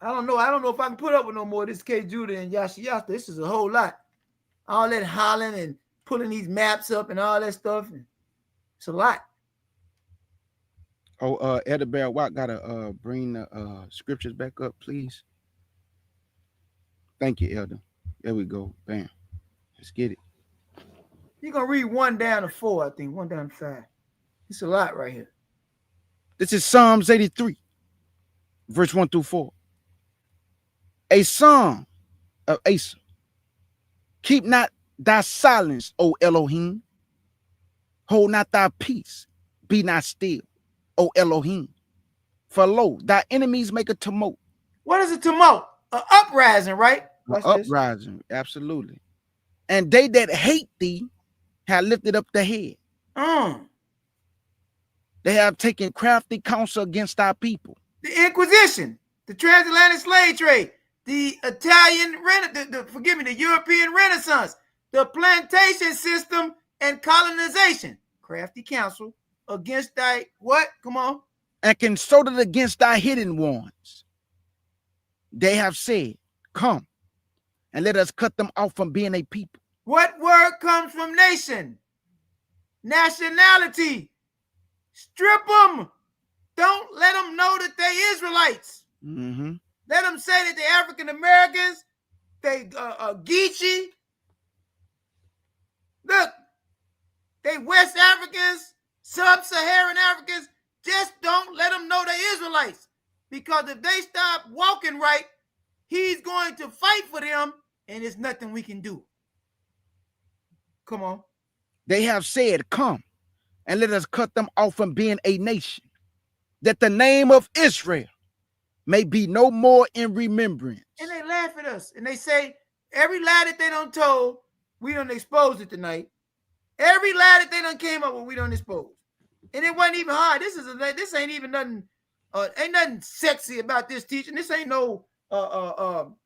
I don't know if I can put up with no more of this K. Judah and Yashiasta. This is a whole lot. All that hollering and pulling these maps up and all that stuff. It's a lot. Oh, Elder Bear Watt gotta bring the scriptures back up, please. Thank you, Elder. There we go. Bam. Let's get it. You're gonna read 1 down to 4, I think. 1 down to 5. It's a lot right here. This is Psalms 83, verse 1 through 4. A song of Asa. Keep not thy silence, O Elohim. Hold not thy peace. Be not still, O Elohim. For lo, thy enemies make a tumult. What is a tumult? An uprising, right? An uprising, absolutely. And they that hate thee have lifted up the head. They have taken crafty counsel against thy people. The Inquisition, the transatlantic slave trade, the Italian, the European Renaissance, the plantation system and colonization. Crafty counsel against thy what? Come on. And consulted against thy hidden ones. They have said, come, and let us cut them off from being a people. What word comes from nation? Nationality. Strip them. Don't let them know that they Israelites. Mm-hmm. Let them say that they're African Americans, they Geechee. Look, they West Africans, Sub-Saharan Africans. Just don't let them know they're Israelites. Because if they stop walking right, he's going to fight for them, and there's nothing we can do. Come on. They have said, come, and let us cut them off from being a nation, that the name of Israel may be no more in remembrance. And they laugh at us, and they say, every lie that they done told, we done exposed it tonight. Every lie that they done came up with, we done exposed. And it wasn't even hard. This ain't even nothing, ain't nothing sexy about this teaching. This ain't no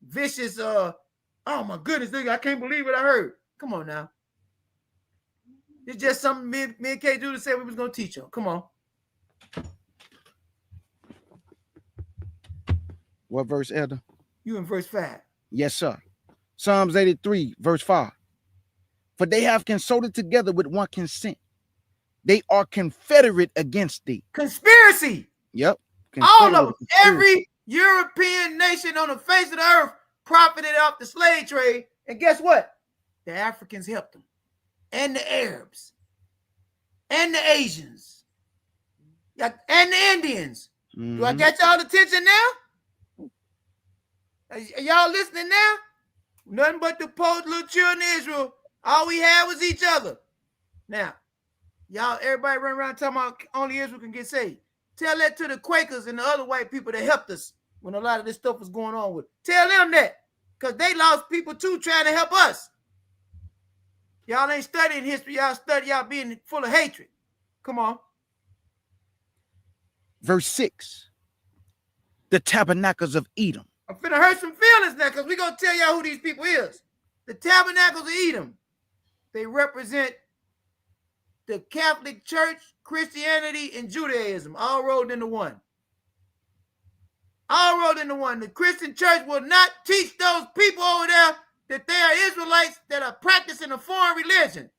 vicious, oh my goodness, nigga, I can't believe what I heard. Come on now. It's just something me and K do to say we was going to teach them. Come on. What verse, Elder? You in verse 5. Yes, sir. Psalms 83, verse 5. For they have consulted together with one consent. They are confederate against thee. Conspiracy. Yep. All of them. Every European nation on the face of the earth profited off the slave trade. And guess what? The Africans helped them. And the Arabs. And the Asians. And the Indians. Mm-hmm. Do I get y'all attention now? Are y'all listening now? Nothing but the poor little children of Israel. All we had was each other. Now, y'all, everybody run around talking about only Israel can get saved. Tell that to the Quakers and the other white people that helped us when a lot of this stuff was going on with. Tell them that. Because they lost people too trying to help us. Y'all ain't studying history. Y'all being full of hatred. Come on. Verse 6. The tabernacles of Edom. I'm finna hurt some feelings now because we're going to tell y'all who these people is. The tabernacles of Edom. They represent the Catholic Church, Christianity, and Judaism, all rolled into one. All rolled into one. The Christian church will not teach those people over there that they are Israelites that are practicing a foreign religion.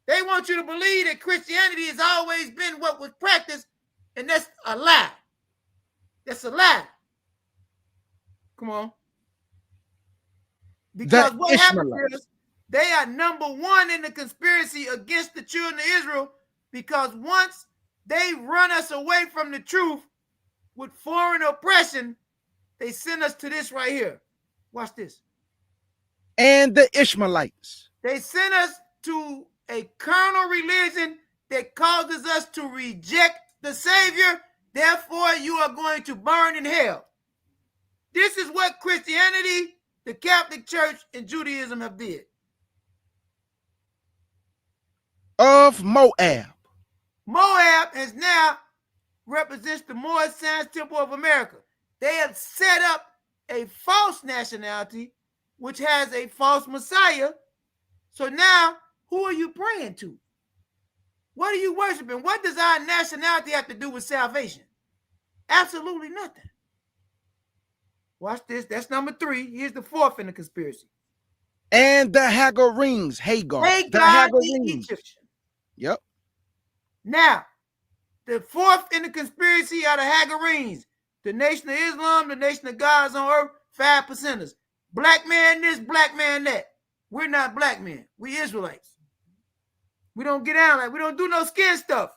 They want you to believe that Christianity has always been what was practiced, and that's a lie. That's a lie. Come on. Because what happens is they are number one in the conspiracy against the children of Israel, because once they run us away from the truth with foreign oppression, they send us to this right here. Watch this. And the Ishmaelites. They sent us to a carnal religion that causes us to reject the Savior. Therefore, you are going to burn in hell. This is what Christianity, the Catholic Church, and Judaism have did. Of Moab. Moab is now represents the Moorish Science Temple of America. They have set up a false nationality, which has a false Messiah. So now, who are you praying to? What are you worshiping? What does our nationality have to do with salvation? Absolutely nothing. Watch this. That's number 3. Here's the 4th in the conspiracy. And the Hagarenes. Hagar. The Egyptian. Yep. Now, the 4th in the conspiracy are the Hagarenes. The Nation of Islam, the Nation of Gods on earth, 5%ers. Black man this, black man that. We're not black men. We Israelites. We don't get down like we don't do no skin stuff.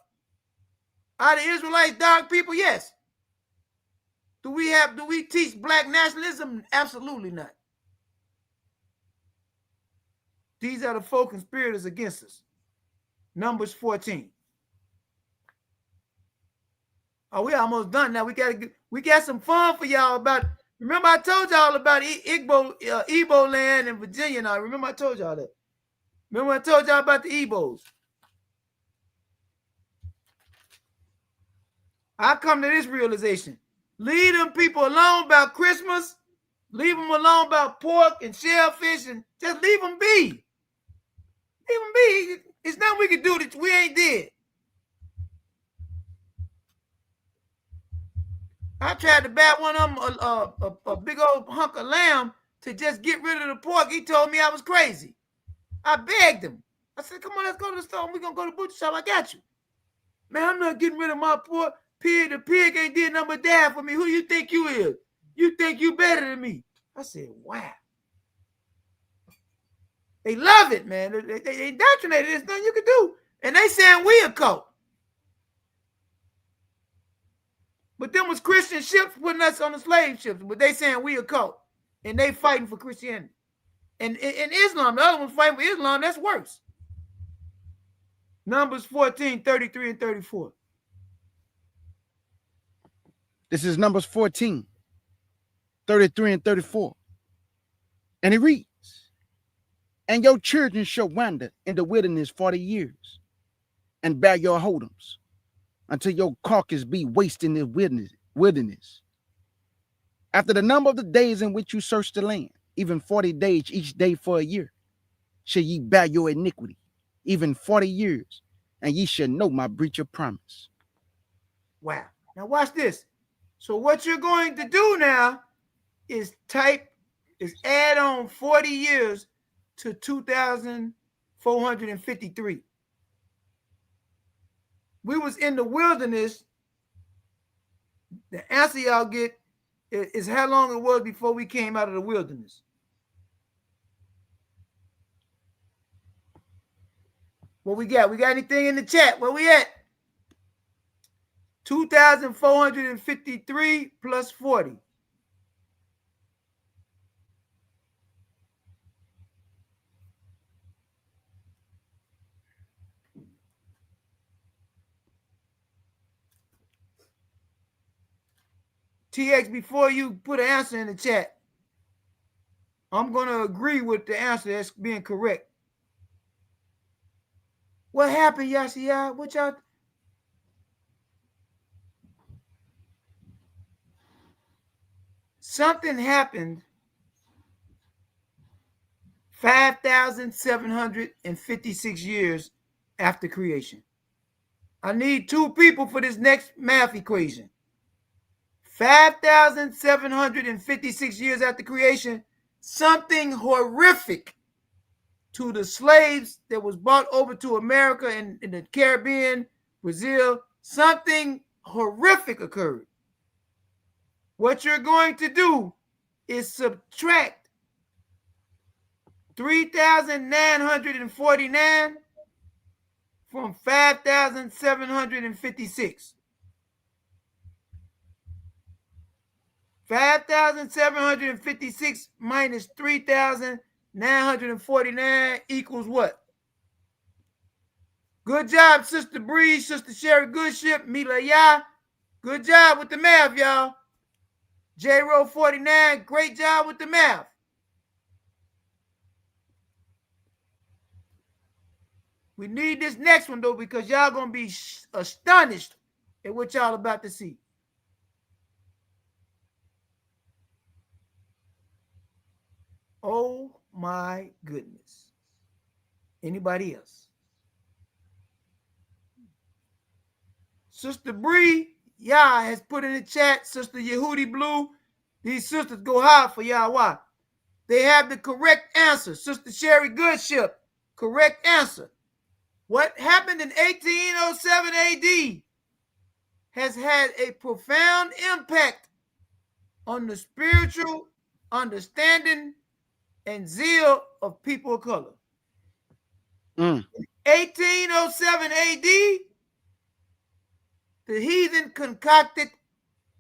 Are the Israelites dark people? Yes. Do we teach black nationalism? Absolutely not. These are the 4 conspirators against us. Numbers 14. Oh, we almost done now. We got some fun for y'all about. Remember I told y'all about Igbo land in Virginia. Now remember I told y'all that. Remember I told y'all about the Igbos. I come to this realization. Leave them people alone about Christmas. Leave them alone about pork and shellfish, and just leave them be. Leave them be. It's nothing we can do that we ain't did. I tried to bat one of them a big old hunk of lamb to just get rid of the pork, he told me I was crazy. I begged him. I said, come on, let's go to the store. We're going to go to the butcher shop. I got you. Man, I'm not getting rid of my pork. Pig, the pig ain't did nothing but die for me. Who you think you is? You think you better than me? I said, wow. They love it, man. They indoctrinated. There's nothing you can do. And they saying we a cult. But them was Christian ships putting us on the slave ships. But they saying we a cult. And they fighting for Christianity. And in Islam, the other one's fighting for Islam. That's worse. Numbers 14, 33 and 34. This is Numbers 14, 33 and 34. And it reads, and your children shall wander in the wilderness 40 years, and bear your hold'ems, until your carcass be wasted in the wilderness. After the number of the days in which you search the land, even 40 days each day for a year, shall ye bear your iniquity, even 40 years, and ye shall know my breach of promise. Wow. Now watch this. So what you're going to do now is add on 40 years to 2,453. We was in the wilderness. The answer y'all get is how long it was before we came out of the wilderness. What we got? We got anything in the chat? Where we at? 2,453 plus 40. TX, before you put an answer in the chat, I'm going to agree with the answer that's being correct. What happened, Yashia? What y'all? Something happened 5,756 years after creation. I need two people for this next math equation. 5,756 years after creation, something horrific to the slaves that was brought over to America and in the Caribbean, Brazil, something horrific occurred. What you're going to do is subtract 3,949 from 5,756. 5,756 minus 3,949 equals what? Good job, Sister Bree, Sister Sherry Goodship, Mila Ya. Good job with the math, y'all. J-Row 49, great job with the math. We need this next one, though, because y'all going to be astonished at what y'all about to see. Oh, my goodness. Anybody else? Sister Bree, Yah has put in the chat, Sister Yehudi Blue, these sisters go hard for y'all. Why? They have the correct answer. Sister Sherry Goodship, correct answer. What happened in 1807 AD has had a profound impact on the spiritual understanding and zeal of people of color. 1807 AD, the heathen concocted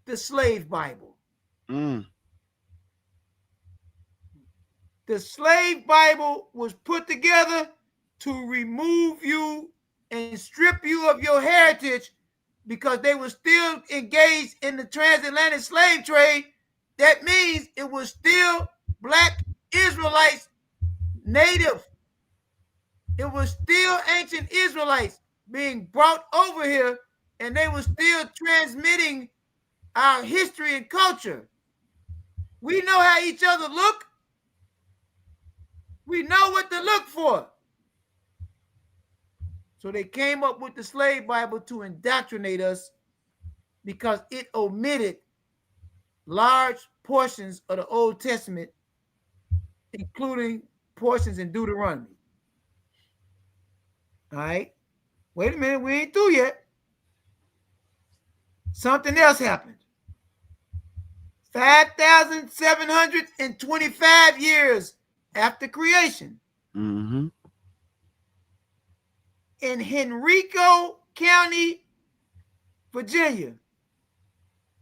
the slave Bible. The slave Bible was put together to remove you and strip you of your heritage because they were still engaged in the transatlantic slave trade. That means it was still black Israelites, native. It was still ancient Israelites being brought over here, and they were still transmitting our history and culture. We know how each other look. We know what to look for. So they came up with the slave Bible to indoctrinate us because it omitted large portions of the Old Testament including portions in Deuteronomy. All right. Wait a minute, we ain't through yet. Something else happened. 5,725 years after creation, Mm-hmm. in Henrico County, Virginia,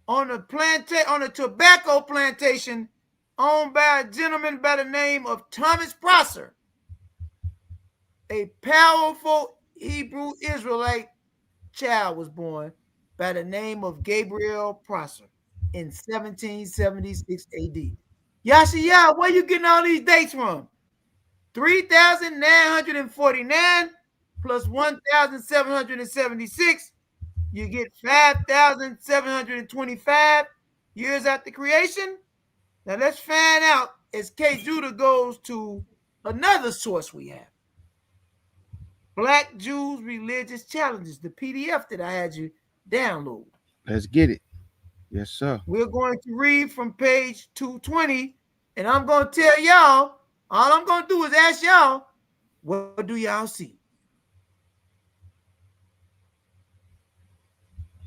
on a tobacco plantation owned by a gentleman by the name of Thomas Prosser, a powerful Hebrew Israelite child was born by the name of Gabriel Prosser in 1776 AD. Yashiya, where you getting all these dates from? 3,949 plus 1,776, you get 5,725 years after creation. Now let's find out as K. Judah goes to another source we have. Black Jews Religious Challenges, the PDF that I had you download. Let's get it. Yes, sir. We're going to read from page 220, and I'm going to tell y'all, all I'm going to do is ask y'all, what do y'all see?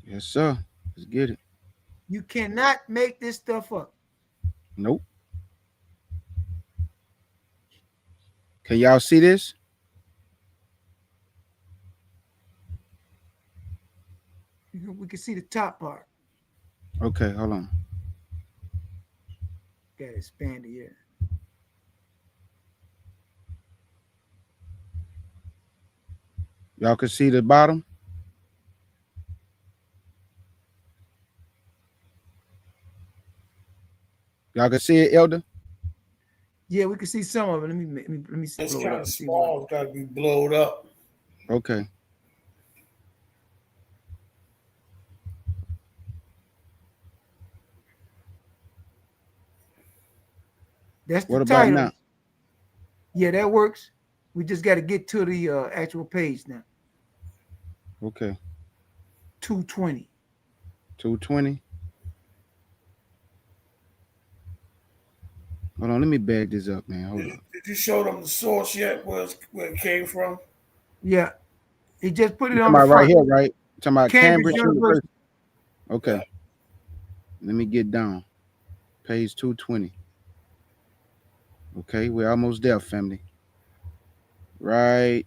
Yes, sir. Let's get it. You cannot make this stuff up. Nope. Can y'all see this? We can see the top part. Okay, hold on. Got to expand it here. Y'all can see the bottom. Y'all can see it, Elder? Yeah, we can see some of it. Let me It's blow it kind up of and see what. small. It's got to be blowed up. Okay. That's the What about title. now? Yeah, that works. We just got to get to the actual page now. Okay. 220. 220. Hold on, let me bag this up, man. Hold up. Did you show them the source yet? Where it came from? Yeah, he just put You it on talking the about right front. here, right? You talking about Cambridge Cambridge University. University. Okay. Let me get down. Page 220. Okay, we're almost there, family. Right.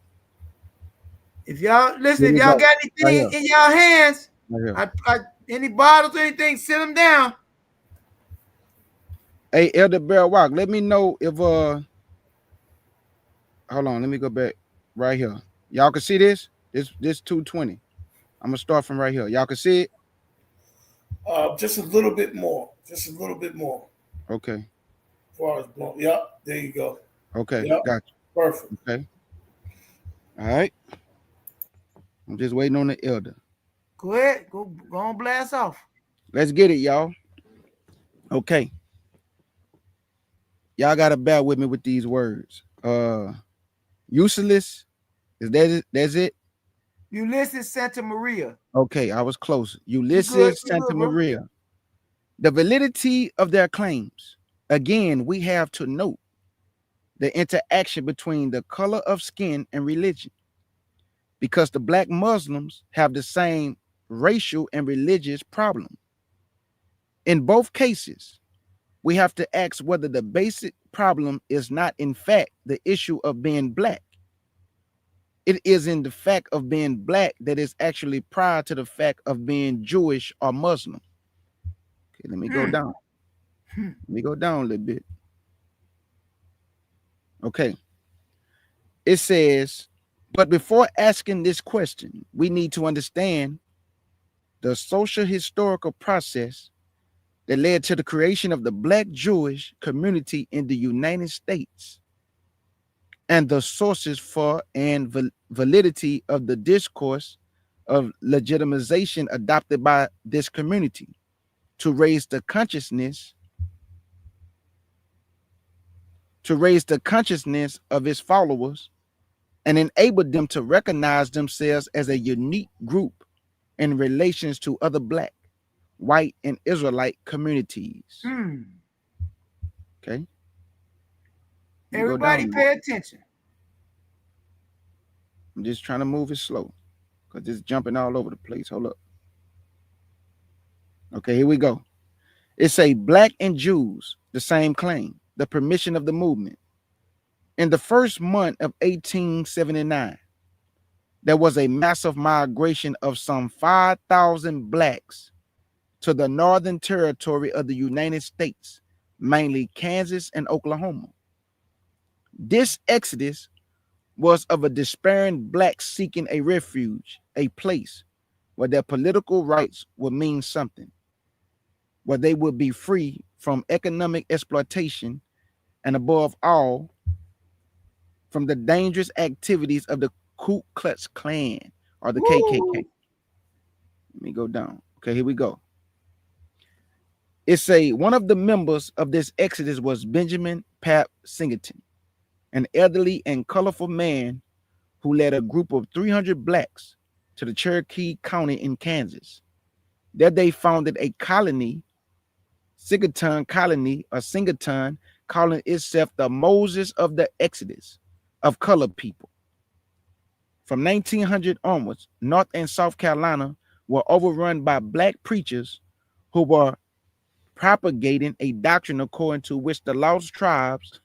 If y'all listen, Here if we y'all go. got Right anything here. in y'all hands, Right here. any bottles or anything, sit them down. Hey, Elder Bear Walk, let me know if hold on, let me go back right here. Y'all can see this? This 220. I'm gonna start from right here. Y'all can see it? Just a little bit more. Just a little bit more. Okay. As far as blown. Yep. There you go. Okay, Yep. got Perfect. you. Okay. All right. I'm just waiting on the elder. Go ahead, go on, blast off. Let's get it, y'all. Okay. Y'all gotta bear with me with these words. Useless. Is that it? That's it? Ulysses Santa Maria. Okay, I was close. You Ulysses good, Santa bro? Maria. The validity of their claims. Again, we have to note the interaction between the color of skin and religion, because the black Muslims have the same racial and religious problem. In both cases, we have to ask whether the basic problem is not, in fact, the issue of being black. It is in the fact of being black that is actually prior to the fact of being Jewish or Muslim. Okay, let me go down. Let me go down a little bit. Okay. It says, but before asking this question, we need to understand the social historical process that led to the creation of the Black Jewish community in the United States, and the sources for and validity of the discourse of legitimization adopted by this community to raise the consciousness of its followers and enable them to recognize themselves as a unique group in relations to other black, white, and Israelite communities. Okay. Let me go Everybody down. pay attention. I'm just trying to move it slow because it's jumping all over the place. Hold up. Okay, here we go. It say black and Jews, the same claim, the permission of the movement. In the first month of 1879, there was a massive migration of some 5,000 blacks to the northern territory of the United States, mainly Kansas and Oklahoma. This exodus was of a despairing blacks seeking a refuge, a place where their political rights would mean something, where they would be free from economic exploitation, and above all, from the dangerous activities of the Ku Klux Klan or the KKK. Woo! Let me go down. Okay, here we go. It's one of the members of this exodus was Benjamin Pap Singleton, an elderly and colorful man who led a group of 300 blacks to the Cherokee County in Kansas. There they founded a colony, Singleton Colony, or Singleton, calling itself the Moses of the Exodus of colored people. From 1900 onwards, North and South Carolina were overrun by black preachers who were propagating a doctrine according to which the lost tribes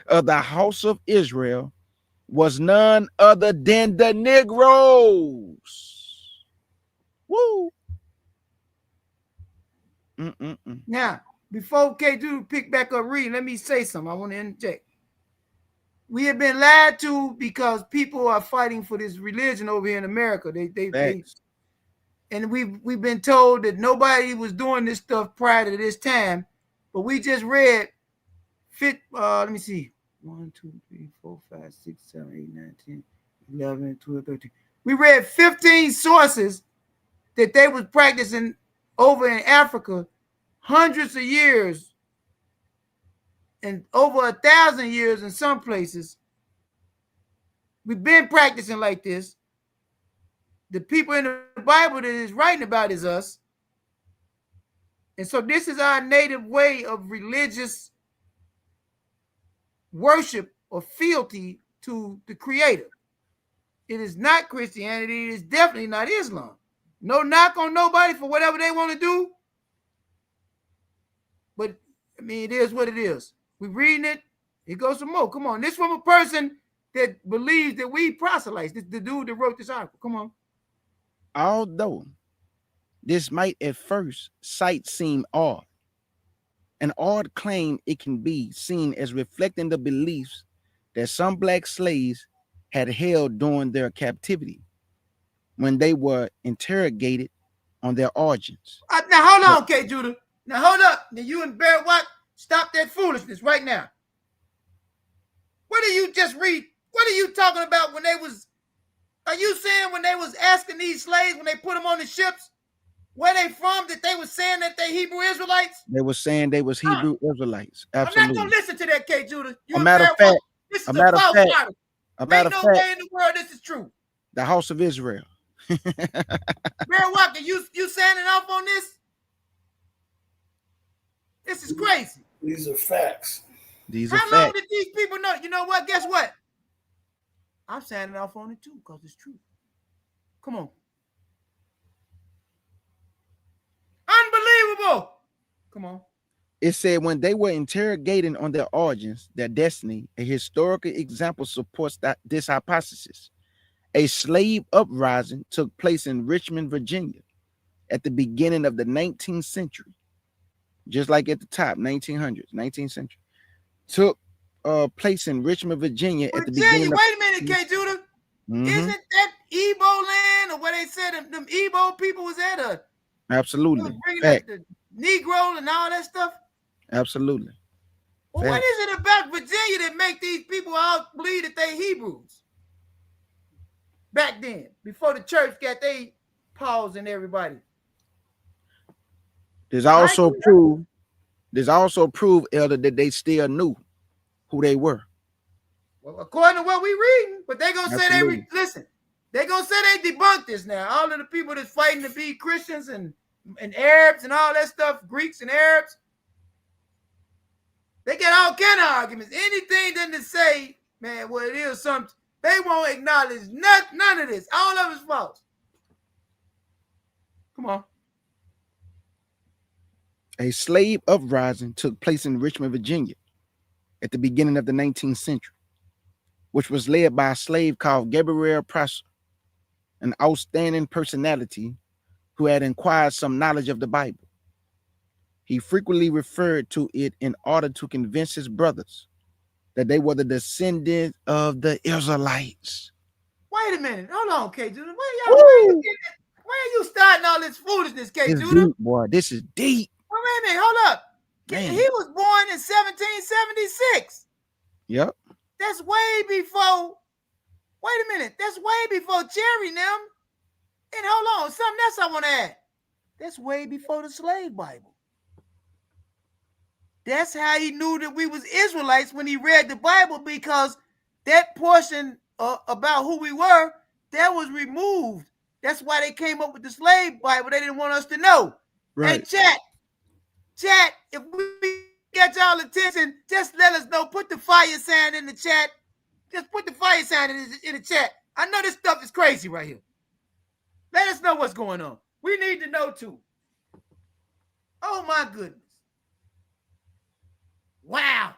of the house of Israel was none other than the Negroes. Woo! Mm-mm-mm. Now, before K2 pick back up reading, let me say something. I want to interject. We have been lied to because people are fighting for this religion over here in America. They and we've been told that nobody was doing this stuff prior to this time. But we just read let me see. 1, 2, 3, 4, 5, 6, 7, 8, 9, 10, 11, 12, 13. We read 15 sources that they was practicing over in Africa hundreds of years and over 1,000 years in some places. We've been practicing like this. The people in the Bible that is writing about is us. And so this is our native way of religious worship or fealty to the Creator. It is not Christianity. It is definitely not Islam. No knock on nobody for whatever they want to do. But, I mean, it is what it is. We're reading it. It goes some more. Come on. This from a person that believes that we proselytes. This the dude that wrote this article. Come on. Although this might at first sight seem odd, an odd claim, it can be seen as reflecting the beliefs that some black slaves had held during their captivity when they were interrogated on their origins. Now, hold on, K. Judah. Now, hold up. Now, you and Bear Watt, stop that foolishness right now. What do you just read? What are you talking about when they was, are you saying when they was asking these slaves, when they put them on the ships, where they from, that they was saying that they Hebrew Israelites? They were saying they was Hebrew Israelites. Absolutely. I'm not going to listen to that, K. Judah. You A and matter Bear of fact, Watt, this is a false article. Ain't no way in the world this is true. The house of Israel. Bear Walker, you signing off on this? This is crazy. These are facts. How long did these people know? You know what? Guess what? I'm signing off on it too because it's true. Come on. Unbelievable. Come on. It said when they were interrogating on their origins, their destiny, a historical example supports this hypothesis. A slave uprising took place in Richmond, Virginia at the beginning of the 19th century. Just like at the top, 1900s, 19th century. Took place in Richmond, Virginia at the beginning of... Wait a minute, K. Judah. Mm-hmm. Isn't that Igbo land or where they said them Igbo people was at? Absolutely. Bringing up the Negro and all that stuff? Absolutely. Well, what is it about Virginia that make these people all believe that they Hebrews? Back then, before the church got they paws and everybody. There's also proof, Elder, that they still knew who they were. Well, according to what we reading, but they gonna say listen. They gonna say they debunked this now. All of the people that's fighting to be Christians and Arabs and all that stuff, Greeks and Arabs. They get all kind of arguments. Anything than to say, man, well, it is something. They won't acknowledge none of this. All of it's false. Come on. A slave uprising took place in Richmond, Virginia at the beginning of the 19th century, which was led by a slave called Gabriel Prosser, an outstanding personality who had acquired some knowledge of the Bible. He frequently referred to it in order to convince his brothers that they were the descendants of the Israelites. Wait a minute. Hold on, K. Judah. Where are you starting all this foolishness, K. It's Judah? deep, boy. This is deep. Wait a minute. Hold up. Man. He was born in 1776. Yep. That's way before. Wait a minute. That's way before Jerry and them. And hold on. Something else I want to add. That's way before the slave Bible. That's how he knew that we was Israelites when he read the Bible, because that portion about who we were, that was removed. That's why they came up with the slave Bible. They didn't want us to know. Right. Hey, chat, if we get y'all attention, just let us know. Put the fire sign in the chat. Just put the fire sign in the chat. I know this stuff is crazy right here. Let us know what's going on. We need to know too. Oh my goodness. Wow.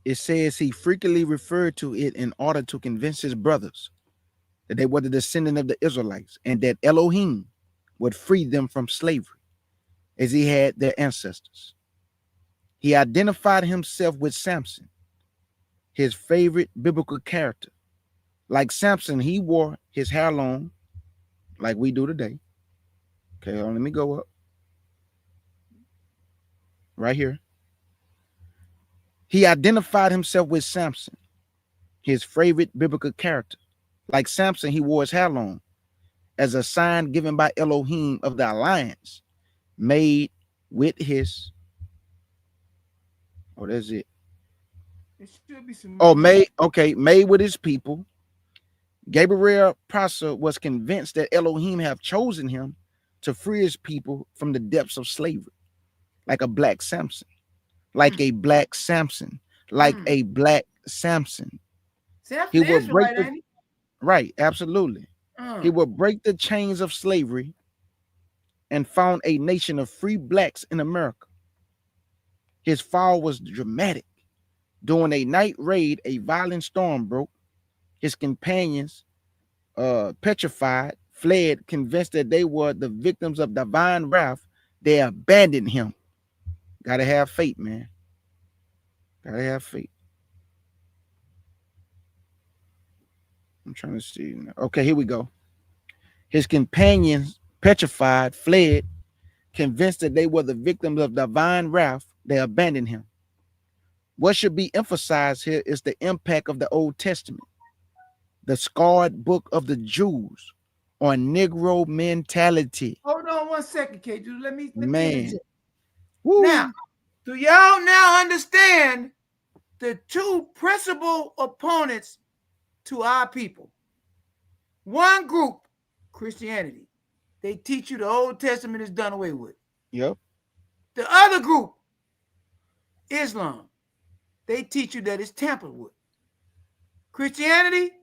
It says he frequently referred to it in order to convince his brothers that they were the descendant of the Israelites and that Elohim would free them from slavery as he had their ancestors. He identified himself with Samson, his favorite biblical character. Like Samson, he wore his hair long, like we do today. Okay, let me go up. Right here. He identified himself with Samson, his favorite biblical character. Like Samson, he wore his hair long as a sign given by Elohim of the alliance made with his. Oh, that's it. It should be some. Made with his people. Gabriel Prosser was convinced that Elohim have chosen him to free his people from the depths of slavery, like a black Samson, a black Samson. Samson he would break the, right, absolutely. He would break the chains of slavery and found a nation of free blacks in America. His fall was dramatic. During a night raid, a violent storm broke. His companions, petrified, fled, convinced that they were the victims of divine wrath. They abandoned him. Gotta have faith, man. Gotta have faith. I'm trying to see. Okay, here we go. His companions, petrified, fled, convinced that they were the victims of divine wrath. They abandoned him. What should be emphasized here is the impact of the Old Testament, the scarred book of the Jews, on Negro mentality. Hold on 1 second, K. Let me man. Now, do y'all now understand the two principal opponents to our people? One group, Christianity, they teach you the Old Testament is done away with. Yep. The other group, Islam, they teach you that it's tampered with. Christianity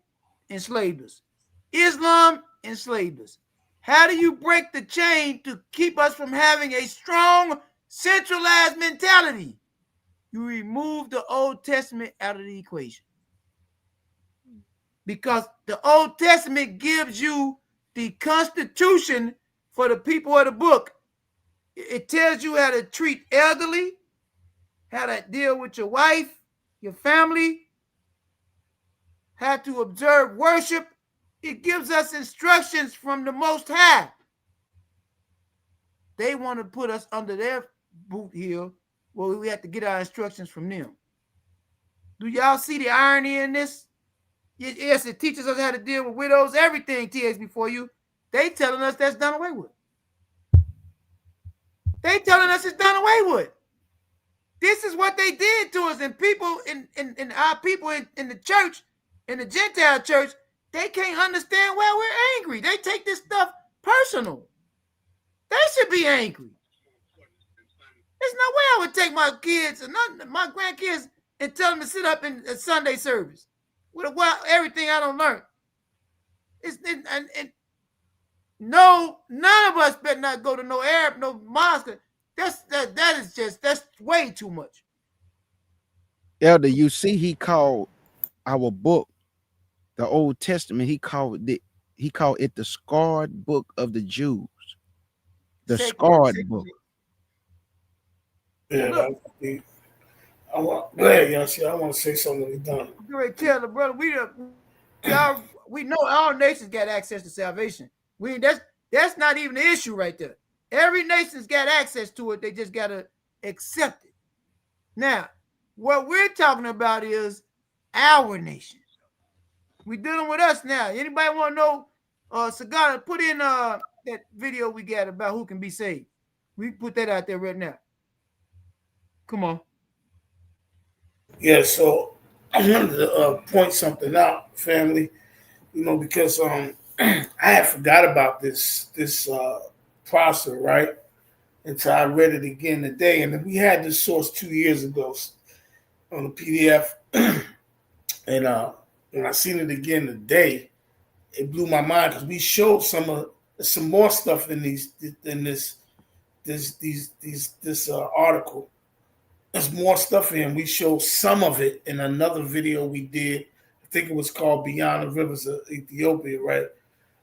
enslaved us. Islam enslaved us. How do you break the chain to keep us from having a strong, centralized mentality? You remove the Old Testament out of the equation. Because the Old Testament gives you the constitution for the people of the book. It tells you how to treat elderly, how to deal with your wife, your family, how to observe worship. It gives us instructions from the Most High. They want to put us under their boot here, where we have to get our instructions from them. Do y'all see the irony in this? Yes, it teaches us how to deal with widows, everything, TX, before you. They telling us that's done away with. They telling us it's done away with. This is what they did to us, and people in our people in the church, in the Gentile church, they can't understand why we're angry. They take this stuff personal. They should be angry. There's no way I would take my kids and my grandkids and tell them to sit up in a Sunday service with everything I don't learn. And no, none of us better not go to no Arab, no mosque. That's way too much. Elder, you see, he called our book, the Old Testament, he called it the scarred book of the Jews. The Sacred, scarred book. sacred. Yeah, And look, I want. Go ahead, Yossi. I want to say something when you're done. you already tell the brother we know all nations got access to salvation. That's not even the issue right there. Every nation's got access to it. They just gotta accept it. Now, what we're talking about is our nation. We dealing with us now. Anybody want to know? Cigar, put in that video we got about who can be saved. We put that out there right now. Come on. Yeah, so I wanted to point something out, family. Because I had forgot about this process, right? Until I read it again today, and we had this source 2 years ago on the PDF, and when I seen it again today, it blew my mind because we showed some more stuff in this article. There's more stuff in. We showed some of it in another video we did. I think it was called Beyond the Rivers of Ethiopia, right?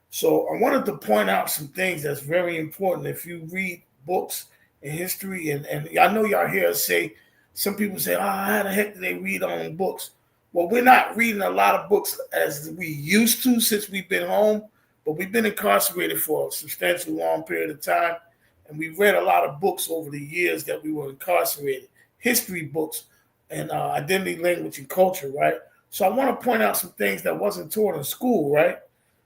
So I wanted to point out some things that's very important. If you read books and history, and I know y'all hear us say, some people say, how the heck do they read on books? Well, we're not reading a lot of books as we used to since we've been home, but we've been incarcerated for a substantially long period of time. And we read a lot of books over the years that we were incarcerated, history books and identity, language, and culture, right? So I want to point out some things that wasn't taught in school, right?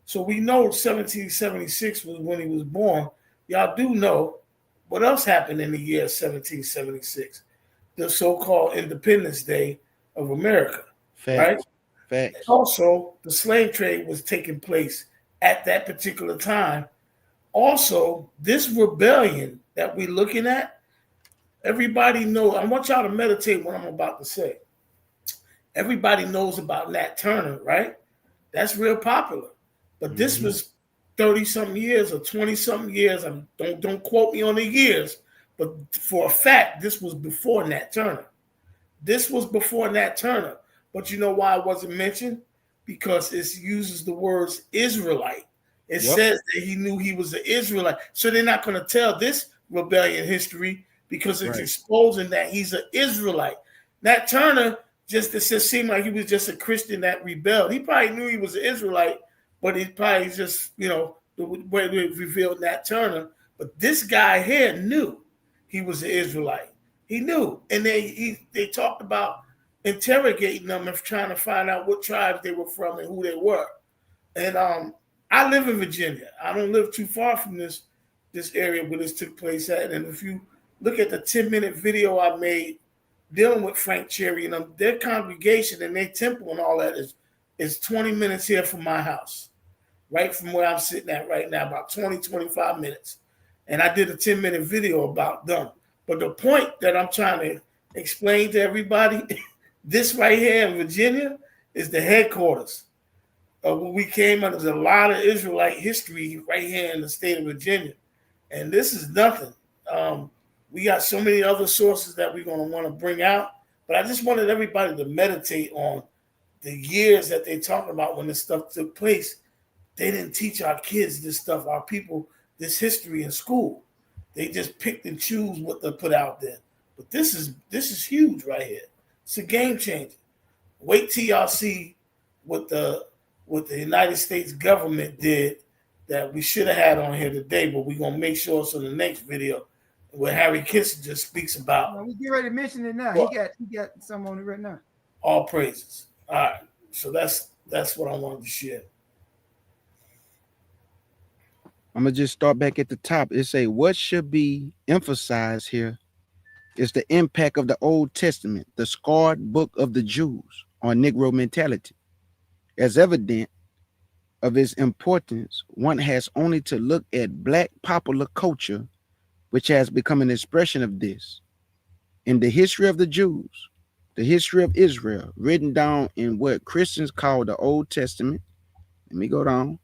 So we know 1776 was when he was born. Y'all do know what else happened in the year 1776? The so-called Independence Day of America, right? Facts. Facts. Also, the slave trade was taking place at that particular time. Also, this rebellion that we're looking at, everybody knows. I want y'all to meditate what I'm about to say. Everybody knows about Nat Turner, right? That's real popular. But this was 30-something years or 20-something years. Don't quote me on the years, but for a fact, this was before Nat Turner. This was before Nat Turner. But you know why it wasn't mentioned? Because it uses the words Israelite. It says that he knew he was an Israelite. So they're not going to tell this rebellion history because it's exposing that he's an Israelite. Nat Turner just seemed like he was just a Christian that rebelled. He probably knew he was an Israelite, but he probably just, the way we revealed Nat Turner. But this guy here knew he was an Israelite. He knew. And they talked about interrogating them and trying to find out what tribes they were from and who they were. And I live in Virginia. I don't live too far from this area where this took place at. And if you look at the 10-minute video I made dealing with Frank Cherry and them, their congregation and their temple and all that is 20 minutes here from my house, right from where I'm sitting at right now, about 20, 25 minutes. And I did a 10-minute video about them. But the point that I'm trying to explain to everybody, this right here in Virginia is the headquarters. When we came under, there's a lot of Israelite history right here in the state of Virginia. And this is nothing. We got so many other sources that we're going to want to bring out. But I just wanted everybody to meditate on the years that they're talking about when this stuff took place. They didn't teach our kids this stuff, our people, this history in school. They just picked and choose what they put out there. But this is huge right here. It's a game changer. Wait till y'all see what the United States government did that we should have had on here today, but we're going to make sure it's in the next video where Harry Kissinger speaks about. Well, we get ready to mention it now. What? He got some on it right now. All praises. All right. So that's what I wanted to share. I'm gonna just start back at the top. It say what should be emphasized here is the impact of the Old Testament, the scarred book of the Jews on Negro mentality, as evident of its importance, one has only to look at black popular culture, which has become an expression of this. In the history of the Jews, the history of Israel, written down in what Christians call the Old Testament. Let me go down.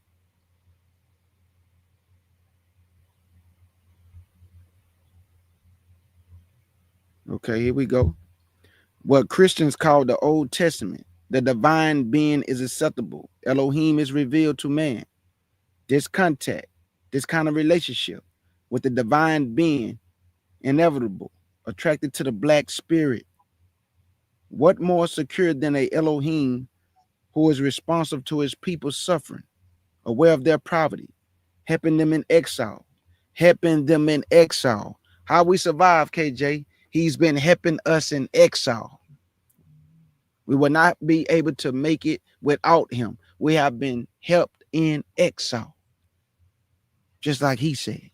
Okay, here we go. What Christians call the Old Testament. The divine being is acceptable. Elohim is revealed to man. This contact, this kind of relationship with the divine being, inevitable, attracted to the black spirit. What more secure than a Elohim who is responsive to his people's suffering, aware of their poverty, helping them in exile, helping them in exile. How we survive, KJ? He's been helping us in exile. We will not be able to make it without him. We have been helped in exile, just like he said.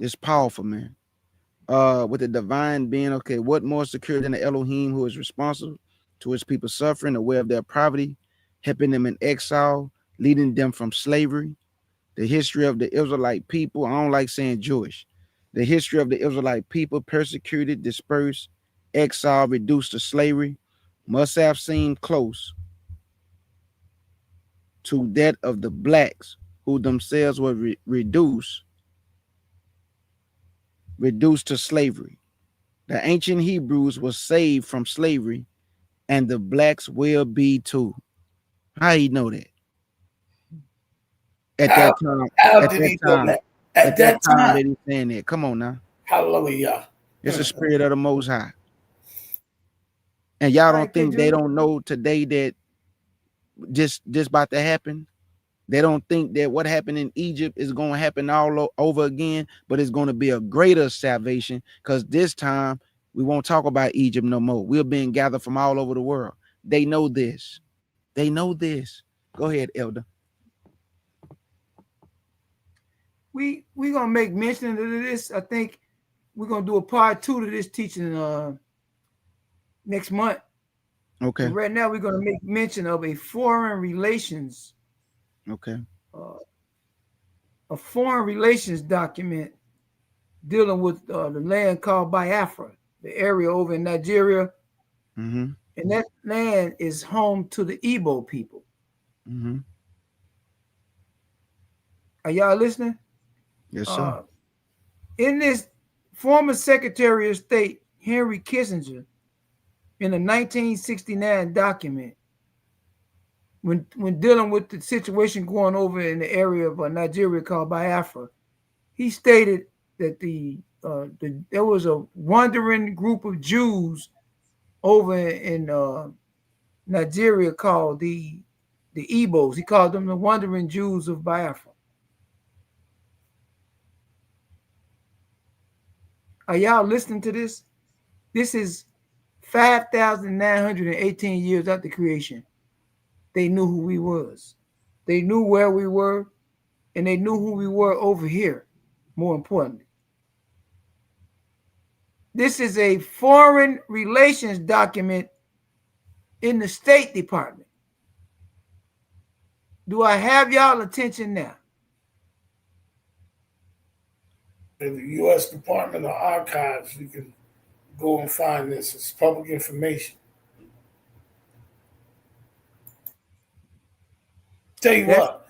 It's powerful, man. With the divine being, okay, what more secure than the Elohim who is responsible to his people suffering, aware of their poverty, helping them in exile, leading them from slavery. The history of the Israelite people, I don't like saying Jewish. The history of the Israelite people, persecuted, dispersed, exiled, reduced to slavery, must have seemed close to that of the blacks who themselves were reduced to slavery. The ancient Hebrews were saved from slavery, and the blacks will be too. How you know that? At How, that time, how at did that he know time, that? at At that that time time, that he's saying that. Come on now. hallelujah. It's the spirit of the Most High. And y'all All don't right, think KJ. they don't know today that this about to happen? They don't think that what happened in Egypt is going to happen all over again, but it's going to be a greater salvation because this time we won't talk about Egypt no more. We're being gathered from all over the world. They know this. They know this. Go ahead, Elder. We gonna make mention of this. I think we're gonna do a part two to this teaching next month. But Okay. right now we're gonna make mention of a foreign relations Okay. uh, a foreign relations document dealing with the land called Biafra, the area over in Nigeria, Mm-hmm. and that land is home to the Igbo people. Mm-hmm. Are y'all listening? Yes, sir. Uh, in this, former Secretary of State Henry Kissinger, in a 1969 document, when dealing with the situation going over in the area of Nigeria called Biafra, he stated that there was a wandering group of Jews over in Nigeria called the Igbos. He called them the wandering Jews of Biafra. Are y'all listening to this? This is 5,918 years after creation. They knew who we was. They knew where we were, and they knew who we were over here, more importantly. This is a foreign relations document in the State Department. Do I have y'all attention now? In the U.S. Department of Archives, you can go and find this. It's public information. Tell you That's what,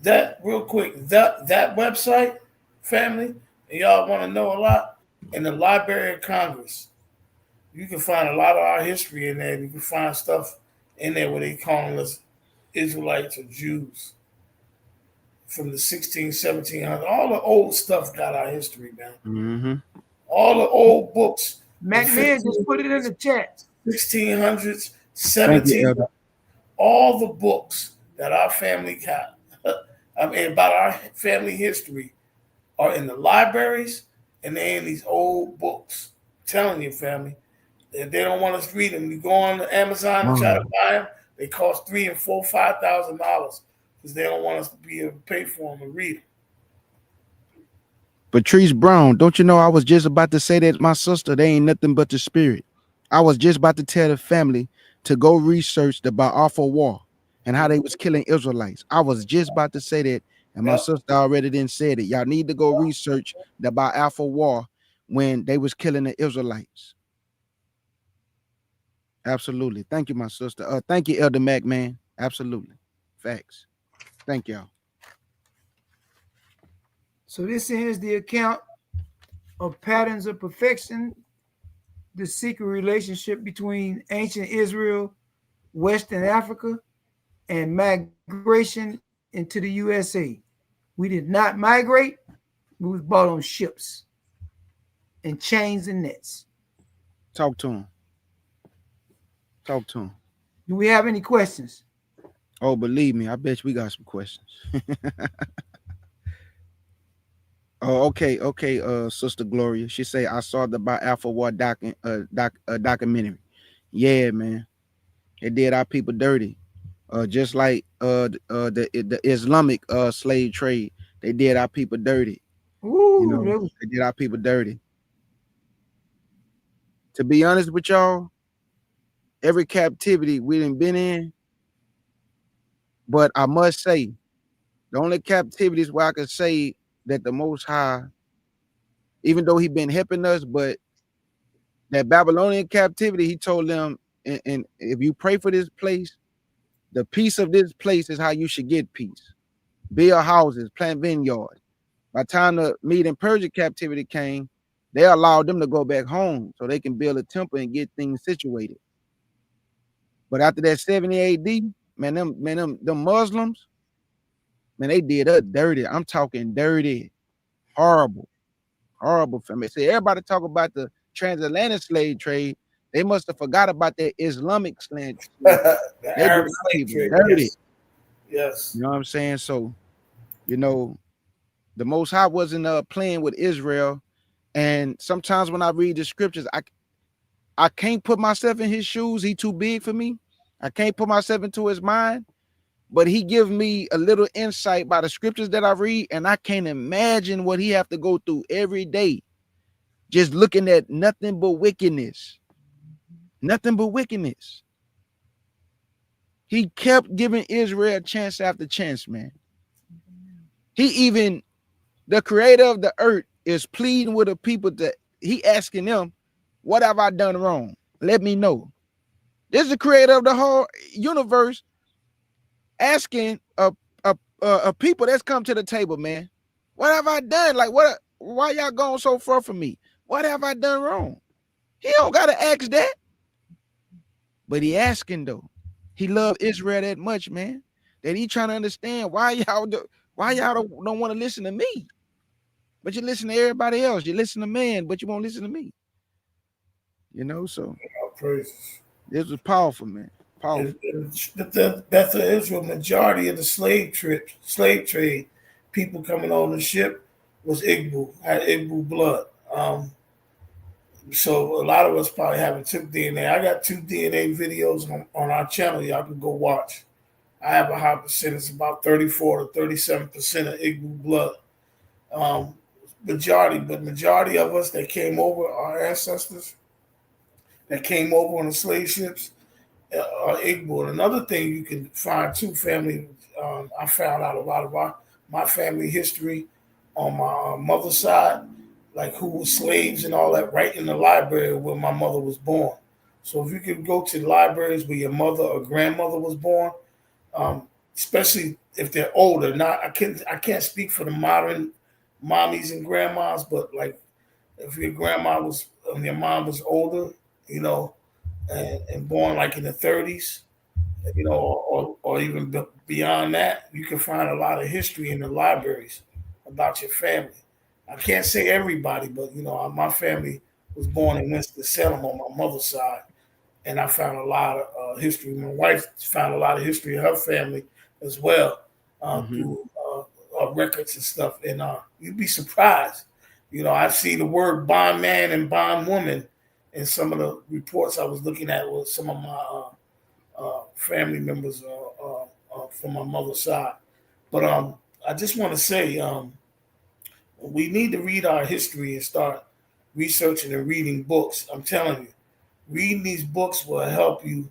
that real quick, that website, family, and y'all want to know a lot, in the Library of Congress, you can find a lot of our history in there. You can find stuff in there where they calling us Israelites or Jews from the 16, 1700s. All the old stuff got our history, man. Mm-hmm. All the old books, the Mac Man just put it in 1500s, the chat. 1600s, Thank you, 1700s, Elder. all the books that our family got, I mean, about our family history are in the libraries and they're in these old books. I'm telling you, family, if they don't want us to read them, you go on Amazon and try to Wow. buy them. They cost $3,000 and $4,000, $5,000 because they don't want us to be able to pay for them and read them. Patrice Brown, don't you know I was just about to say that my sister, they ain't nothing but the spirit. I was just about to tell the family to go research the Biafra War. and how they was killing Israelites. I was just about to say that, and my Yep. sister already didn't say it. Y'all need to go research the Alpha War when they was killing the Israelites. Absolutely. Thank you, my sister. Thank you, Elder Mac, man. Absolutely. Facts. Thank y'all. So this is the account of patterns of perfection, the secret relationship between ancient Israel, Western Africa, and migration into the USA. We did not migrate. We was bought on ships and chains and nets. Talk to him. Talk to him. Do we have any questions? Oh, believe me, I bet you we got some questions. Oh, okay, okay, Sister Gloria. She say I saw the Alpha War documentary. Yeah, man. It did our people dirty. Just like the Islamic slave trade, they did our people dirty. You Ooh, know, that was they did our people dirty. To be honest with y'all, every captivity we done been in, but I must say, the only captivities where I could say that the Most High, even though He been helping us, but that Babylonian captivity, He told them, and if you pray for this place, the peace of this place is how you should get peace. Build houses, plant vineyards. By the time the Mede and Persia captivity came, they allowed them to go back home so they can build a temple and get things situated. But after that 70 AD, man, them Muslims, man, they did us dirty. I'm talking dirty, horrible, horrible for me. See, everybody talk about the transatlantic slave trade. They must have forgot about that Islamic slave trade. The They did Arab our slave people trade. dirty. Yes. Yes. You know what I'm saying? So, you know, the Most High wasn't playing with Israel. And sometimes when I read the scriptures, I can't put myself in his shoes. He too big for me. I can't put myself into his mind. But he gives me a little insight by the scriptures that I read, and I can't imagine what he have to go through every day, just looking at nothing but wickedness. Nothing but wickedness. He kept giving Israel chance after chance, man. He even, the creator of the earth, is pleading with the people that he asking them, what have I done wrong? Let me know. This is the creator of the whole universe asking a people that's come to the table, man. What have I done? Like, what? Why y'all going so far from me? What have I done wrong? He don't gotta ask that, but he asking though. He loved Israel that much, man, that he trying to understand why y'all don't want to listen to me, but you listen to everybody else. You listen to man, but you won't listen to me. You know, so Our praises. this was powerful, man. Powerful. The death of Israel, majority of the slave trade, people coming on the ship was Igbo, had Igbo blood. So a lot of us probably haven't took DNA. I got 2 DNA videos on our channel. Y'all can go watch. I have a high percentage, about 34 to 37% of Igbo blood. Um, majority of us that came over, our ancestors that came over on the slave ships, Igbo. Another thing you can find too, family. I found out a lot of my family history on my mother's side, like who was slaves and all that, right in the library where my mother was born. So if you could go to the libraries where your mother or grandmother was born, um, especially if they're older. Not I can't speak for the modern mommies and grandmas, but like if your grandma was your mom was older, you know, and born like in the 30s, you know, or even beyond that, you can find a lot of history in the libraries about your family. I can't say everybody, but you know, my family was born in Winston-Salem on my mother's side, and I found a lot of history. My wife found a lot of history of her family as well Mm-hmm. through records and stuff, and you'd be surprised. You know, I see the word bondman and bondwoman in some of the reports I was looking at with some of my family members from my mother's side. But I just want to say we need to read our history and start researching and reading books. I'm telling you, reading these books will help you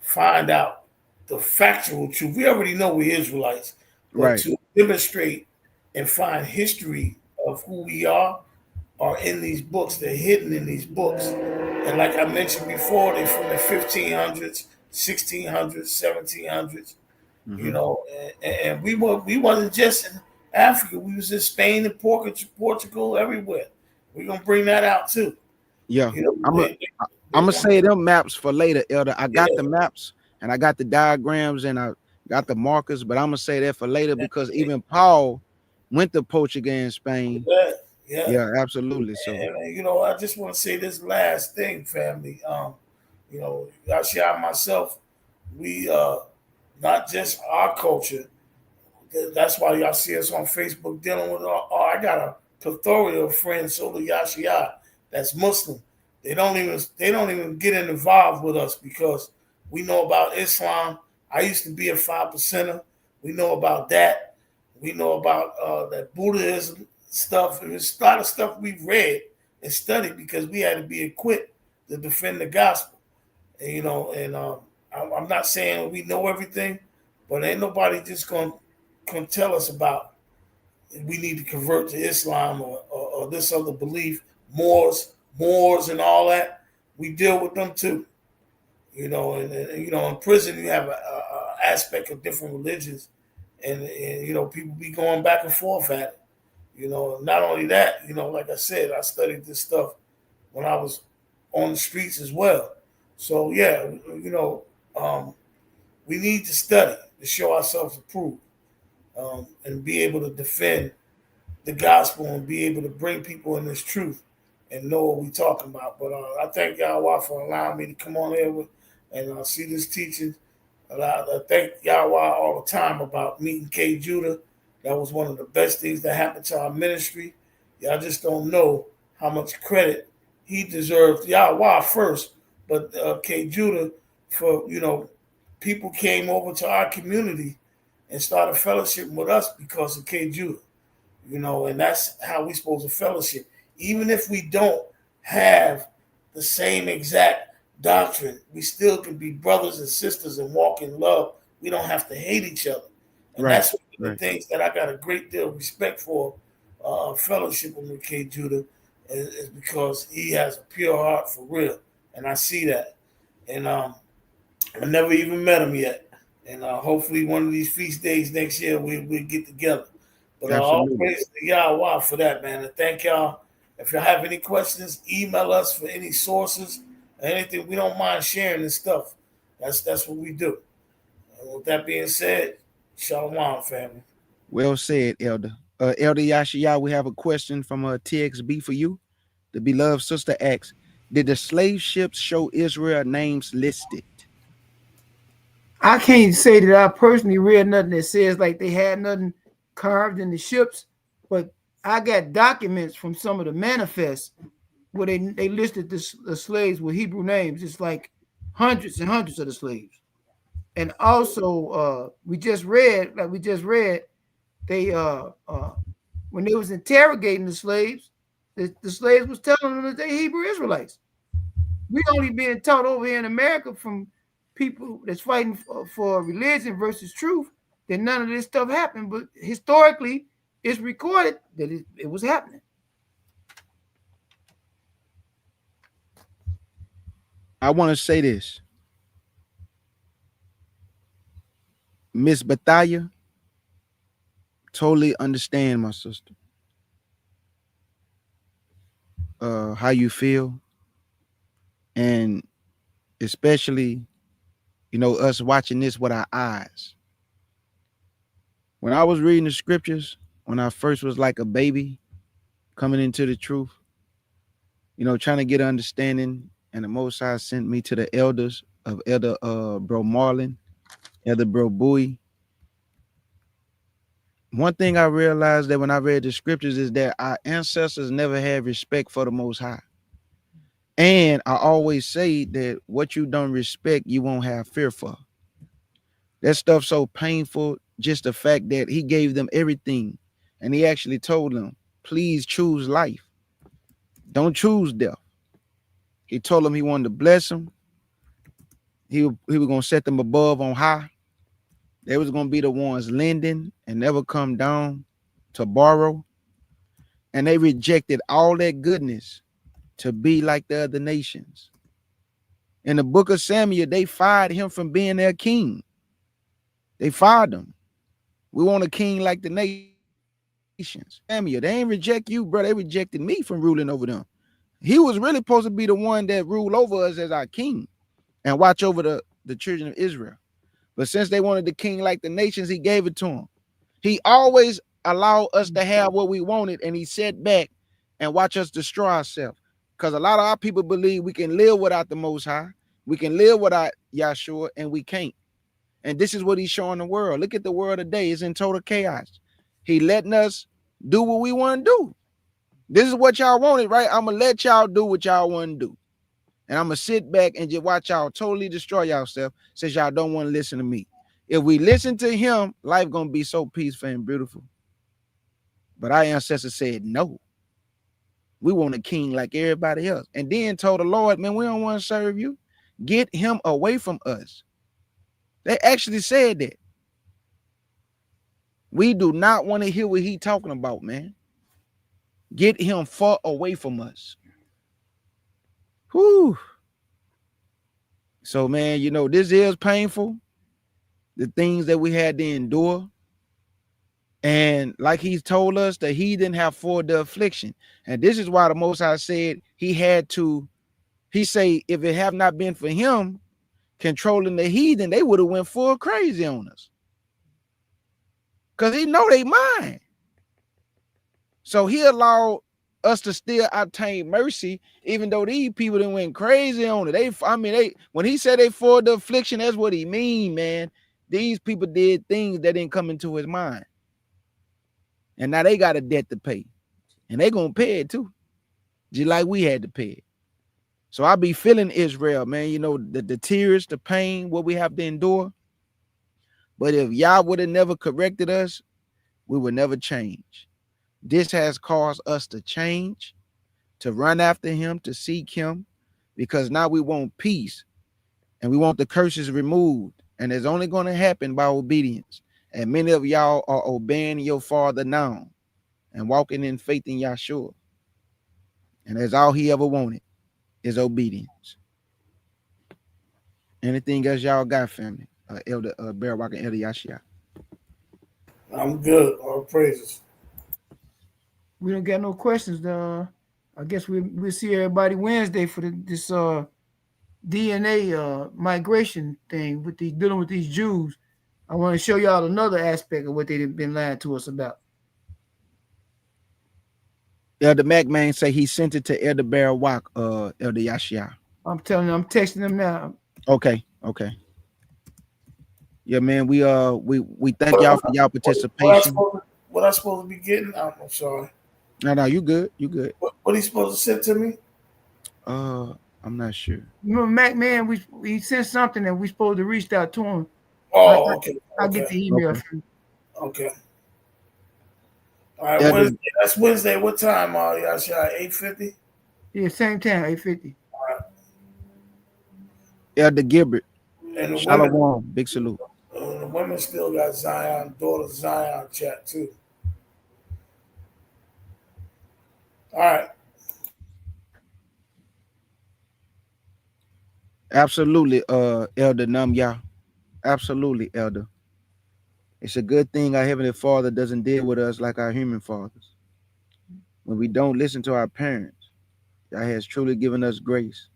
find out the factual truth. We already know we're Israelites, but Right. to demonstrate and find history of who we are in these books. They're hidden in these books. And like I mentioned before, they're from the 1500s, 1600s, 1700s, you Mm-hmm. know, and we wasn't just in Africa. We was in Spain and Portugal, everywhere. We're going to bring that out too. Yeah. You know, I'm a, I'm gonna say them maps for later, Elder. I got the yeah, maps and I got the diagrams and I got the markers, but I'm gonna say that for later because yeah, even Paul went to Portugal and Spain. yeah, yeah. Yeah, absolutely. So And you know, I just want to say this last thing, family. You know, Yashia myself, we not just our culture. That's why y'all see us on Facebook dealing with. I got a plethora of friends, Sola Yashia, that's Muslim. They don't even get involved with us because we know about Islam. I used to be a 5%er. We know about that. We know about that Buddhism stuff. There's a lot of stuff we've read and studied because we had to be equipped to defend the gospel. And, you know, and I'm not saying we know everything, but ain't nobody just gonna tell us about we need to convert to Islam or this other belief, Moors and all that. We deal with them too, you know. And you know, in prison you have a aspect of different religions, and you know people be going back and forth at it. You know, not only that, you know, like I said, I studied this stuff when I was on the streets as well. So yeah, you know, um, we need to study to show ourselves approved, and be able to defend the gospel and be able to bring people in this truth and know what we're talking about. But I thank Yahweh for allowing me to come on here and see this teaching. I thank Yahweh all the time about meeting K. Judah. That was one of the best things that happened to our ministry. Y'all just don't know how much credit he deserved. Yahweh first, but K. Judah for, you know, people came over to our community and started fellowship with us because of K. Judah, you know, and that's how we supposed to fellowship. Even if we don't have the same exact doctrine, we still can be brothers and sisters and walk in love. We don't have to hate each other. And right, that's one of the right. things that I got a great deal of respect for fellowship with K. Judah is because he has a pure heart for real. And I see that. And I never even met him yet. And hopefully one of these feast days next year we'll get together. But all Absolutely. praise to Yahweh for that, man. And thank y'all. If y'all have any questions, email us for any sources or anything. We don't mind sharing this stuff. That's what we do. And with that being said, Shalom, family. Well said, Elder. Elder Yashia, we have a question from TXB for you. The beloved sister asks, did the slave ships show Israel names listed? I can't say that I personally read nothing that says like they had nothing carved in the ships, but I got documents from some of the manifests where they listed the slaves with Hebrew names. It's like hundreds and hundreds of the slaves. And also, we just read, they when they was interrogating the slaves, the slaves was telling them that they Hebrew Israelites. We only being taught over here in America from people that's fighting for religion versus truth that none of this stuff happened. But historically, it's recorded that it was happening. I want to say this. Miss Bathaya, totally understand, my sister, how you feel. And especially, you know, us watching this with our eyes. When I was reading the scriptures, when I first was like a baby coming into the truth, you know, trying to get understanding, and the Most High sent me to the elders of Elder Bro Marlin, Elder Bro Bowie. One thing I realized that when I read the scriptures is that our ancestors never had respect for the Most High. And I always say that what you don't respect, you won't have fear for. That stuff so painful, just the fact that he gave them everything. And he actually told them, please choose life. Don't choose death. He told them he wanted to bless them. He was gonna set them above on high. They was gonna be the ones lending and never come down to borrow. And they rejected all that goodness to be like the other nations. In the book of Samuel, they fired him from being their king. They fired him. We want a king like the nations. Samuel, they ain't reject you, bro. They rejected me from ruling over them. He was really supposed to be the one that ruled over us as our king and watch over the children of Israel. But since they wanted the king like the nations, he gave it to them. He always allowed us to have what we wanted, and he sat back and watch us destroy ourselves. Because a lot of our people believe we can live without the Most High, we can live without Yahshua, and we can't. And this is what he's showing the world. Look at the world today; it's in total chaos. He letting us do what we want to do. This is what y'all wanted, right? I'm gonna let y'all do what y'all want to do, and I'm gonna sit back and just watch y'all totally destroy yourself since y'all don't want to listen to me. If we listen to him, life gonna be so peaceful and beautiful. But our ancestors said no. We want a king like everybody else. And then told the Lord, man, we don't want to serve you. Get him away from us. They actually said that. We do not want to hear what he talking about, man. Get him far away from us. Whew. So, man, you know, this is painful. The things that we had to endure. And like he's told us, the heathen have for the affliction. And this is why the Most High said he had to, he say, if it have not been for him controlling the heathen, they would have went full crazy on us. Because he know they mind. So he allowed us to still obtain mercy, even though these people done went crazy on it. When he said they for the affliction, that's what he mean, man. These people did things that didn't come into his mind. And now they got a debt to pay. And they gonna pay it too. Just like we had to pay it. So I be feeling Israel, man. You know, the tears, the pain, what we have to endure. But if Yah would have never corrected us, we would never change. This has caused us to change, to run after him, to seek him, because now we want peace and we want the curses removed. And it's only going to happen by obedience. And many of y'all are obeying your father now and walking in faith in Yahshua. And that's all he ever wanted is obedience. Anything else y'all got, family? Elder Bear Walker, Elder Yashia. I'm good. All praises. We don't got no questions. I guess we'll see everybody Wednesday for this DNA migration thing with these dealing with these Jews. I want to show y'all another aspect of what they've been lying to us about. Elder McMahon say he sent it to Elder Bear Walk, Elder Yashia. I'm telling you, I'm texting them now. Okay. Yeah, man. We thank y'all for y'all participation. What I supposed to be getting? I'm sorry. No, you good. You good. What he supposed to send to me? I'm not sure. Remember, Mac Man, we sent something and we supposed to reach out to him. Oh, okay. I'll get the email from you. Okay. All right, yeah, Wednesday. That's Wednesday. What time are y'all? 8:50? Yeah, same time, 8:50. All right. Elder Gilbert. And the Shalom. women, Big salute. The women still got Zion, daughter Zion chat too. All right. Absolutely, Elder Namya. Absolutely, Elder. It's a good thing our Heavenly Father doesn't deal with us like our human fathers. When we don't listen to our parents, God has truly given us grace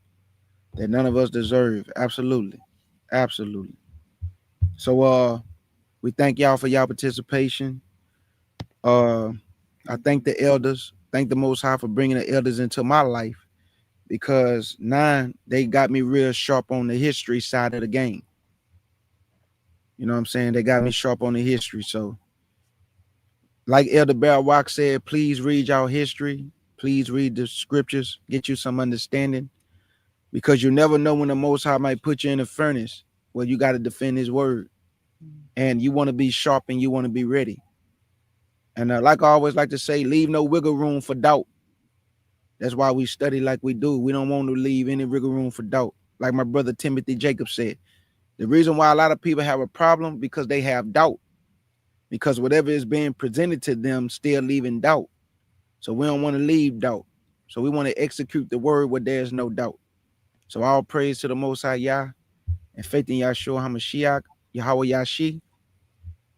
that none of us deserve. Absolutely. So we thank y'all for y'all participation. I thank the elders, thank the Most High for bringing the elders into my life, because they got me real sharp on the history side of the game. You know what I'm saying? They got me sharp on the history. So like Elder Barak said, please read y'all history. Please read the scriptures, get you some understanding, because you never know when the Most High might put you in a furnace where you got to defend his word. And you want to be sharp and you want to be ready. And like I always like to say, leave no wiggle room for doubt. That's why we study like we do. We don't want to leave any wiggle room for doubt. Like my brother Timothy Jacob said, The reason why a lot of people have a problem because they have doubt. Because whatever is being presented to them still leaving doubt. So we don't want to leave doubt. So we want to execute the word where there's no doubt. So all praise to the Most High Yah and faith in Yahshua HaMashiach, Yahweh Yashi.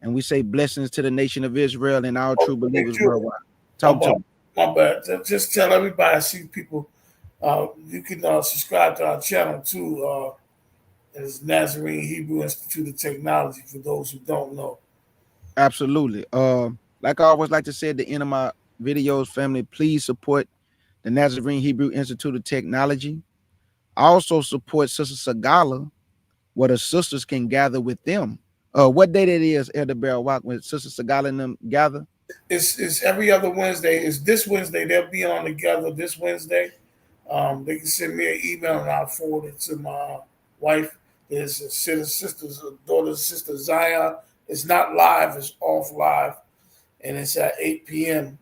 And we say blessings to the nation of Israel and all true believers worldwide. Talk to me. My bad. Just tell everybody, I see people, you can subscribe to our channel too. It's Nazarene Hebrew Institute of Technology for those who don't know. Absolutely. Like I always like to say at the end of my videos, family, please support the Nazarene Hebrew Institute of Technology. I also support Sister Sagala, where the sisters can gather with them. What day that is, Elder Barrel Walk, when Sister Sagala and them gather? It's every other Wednesday. It's this Wednesday. They'll be on together this Wednesday. They can send me an email and I'll forward it to my wife. There's a sister's daughter's sister Zion. It's not live, it's off live. And it's at 8 p.m.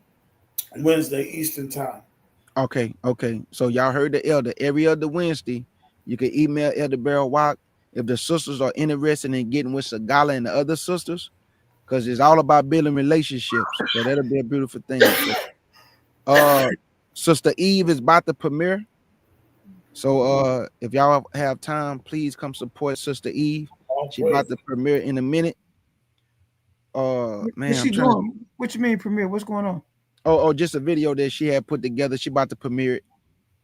Wednesday Eastern time. Okay. So y'all heard the elder. Every other Wednesday, you can email Elder Barrel Walk if the sisters are interested in getting with Sagala and the other sisters, because it's all about building relationships. So that'll be a beautiful thing. So, Sister Eve is about to premiere. So if y'all have time, please come support Sister Eve. She's about to premiere in a minute. Man, what's she doing? What you mean premiere? What's going on? Oh, just a video that she had put together. She about to premiere it.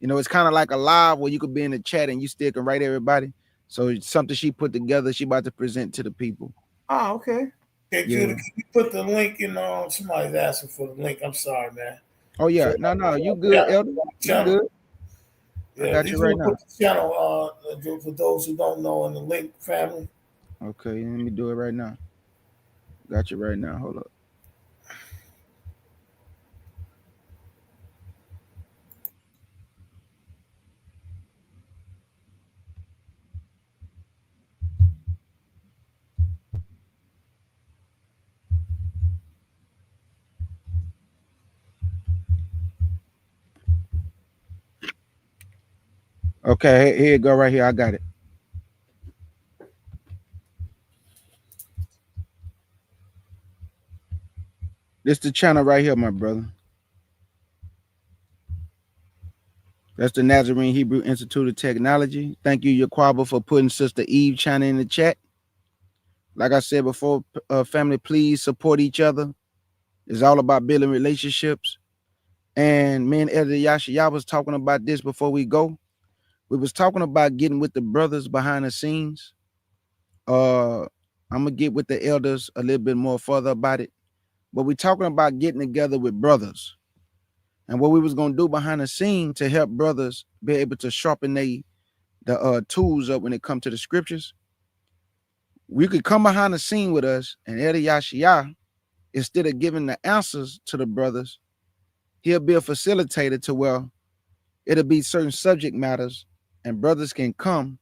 You know, it's kind of like a live where you could be in the chat and you still can write everybody. So it's something she put together. She about to present to the people. Oh, okay. Hey, Judah, can you put the link in? Somebody's asking for the link. I'm sorry, man. Oh yeah, no, you good, Elder? You good? Yeah, I got you right now. Put the channel for those who don't know in the link, family. Okay, let me do it right now. Got you right now. Hold up. Okay, here you go right here. I got it. This the channel right here, my brother. That's the Nazarene Hebrew Institute of Technology. Thank you, Yaquaba, for putting Sister Eve channel in the chat. Like I said before, family, please support each other. It's all about building relationships. And me and Elder Yashi, y'all was talking about this before we go. We was talking about getting with the brothers behind the scenes. I'm gonna get with the elders a little bit more further about it. But we're talking about getting together with brothers. And what we was gonna do behind the scene to help brothers be able to sharpen the tools up when it comes to the scriptures. We could come behind the scene with us, and Elder Yashiyah, instead of giving the answers to the brothers, he'll be a facilitator to where it'll be certain subject matters, and brothers can come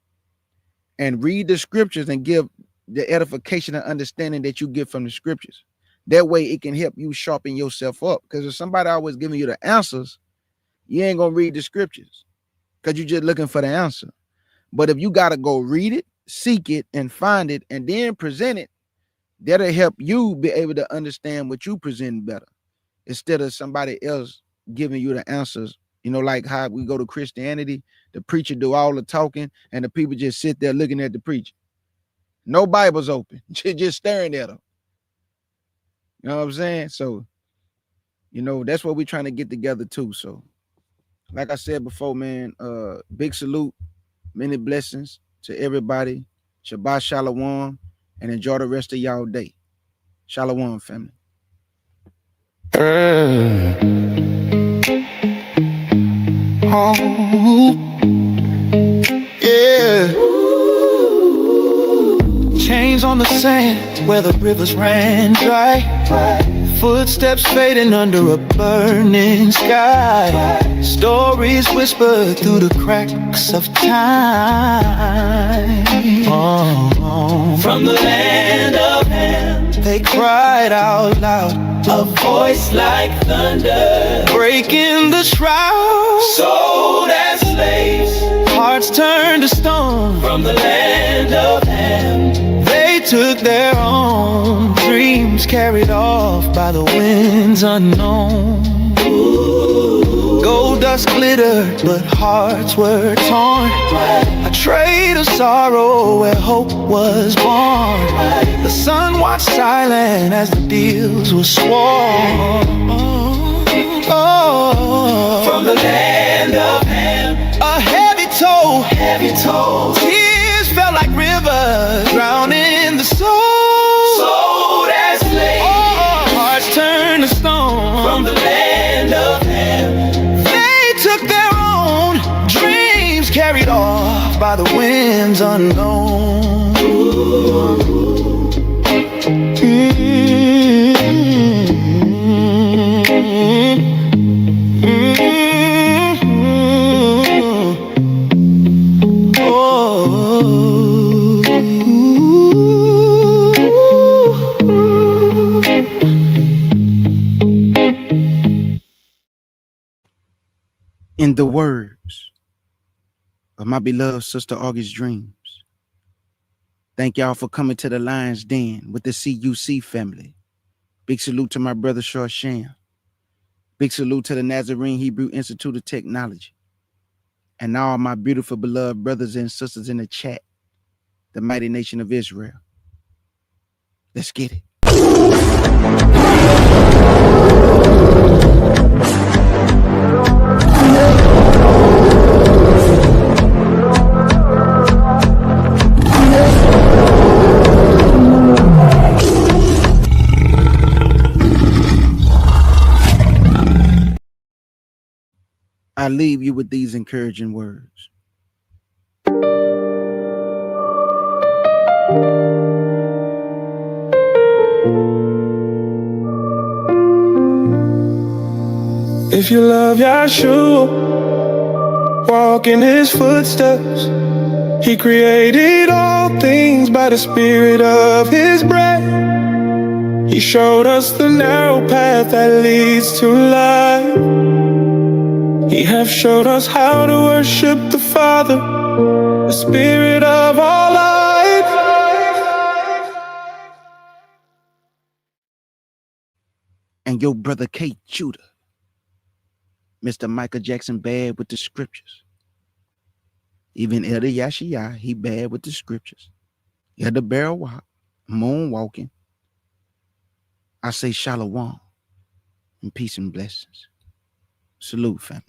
and read the scriptures and give the edification and understanding that you get from the scriptures. That way it can help you sharpen yourself up. Because if somebody always giving you the answers, you ain't gonna read the scriptures because you're just looking for the answer. But if you gotta go read it, seek it, and find it, and then present it, that'll help you be able to understand what you present better, instead of somebody else giving you the answers. You know, like how we go to Christianity, the preacher do all the talking, and the people just sit there looking at the preacher. No Bibles open, just staring at them. You know what I'm saying? So, you know, that's what we're trying to get together too. So, like I said before, man, big salute, many blessings to everybody. Shabbat Shalom, and enjoy the rest of y'all day. Shalom, family. Yeah. Chains on the sand where the rivers ran dry. Footsteps fading under a burning sky. Stories whispered through the cracks of time. From the land of Ham, they cried out loud, a voice like thunder, breaking the shroud. Sold as slaves, hearts hearts turned to stone. From the land of Ham, they took their own dreams, carried off by the winds unknown. Gold dust glittered, but hearts were torn. A trade of sorrow where hope was born. The sun watched silent as the deals were sworn. From the land of Ham, a heavy toll. Tears felt like rivers drowning the soul. Sold as slaves, hearts turned to stone. From the land of Ham, they took their own dreams, carried off by the winds unknown. In the words of my beloved sister August Dreams, thank y'all for coming to the Lion's Den with the CUC family. Big salute to my brother Short Sham. Big salute to the Nazarene Hebrew Institute of Technology. And all my beautiful beloved brothers and sisters in the chat, the mighty nation of Israel. Let's get it. I leave you with these encouraging words. If you love Yahshua, walk in his footsteps. He created all things by the spirit of his breath. He showed us the narrow path that leads to life. He hath showed us how to worship the Father, the Spirit of all light. And your brother K. Judah, Mr. Michael Jackson, bad with the scriptures. Even Elder Yashiyah, he bad with the scriptures. Elder Barawak, moonwalking. I say shalom and peace and blessings. Salute, family.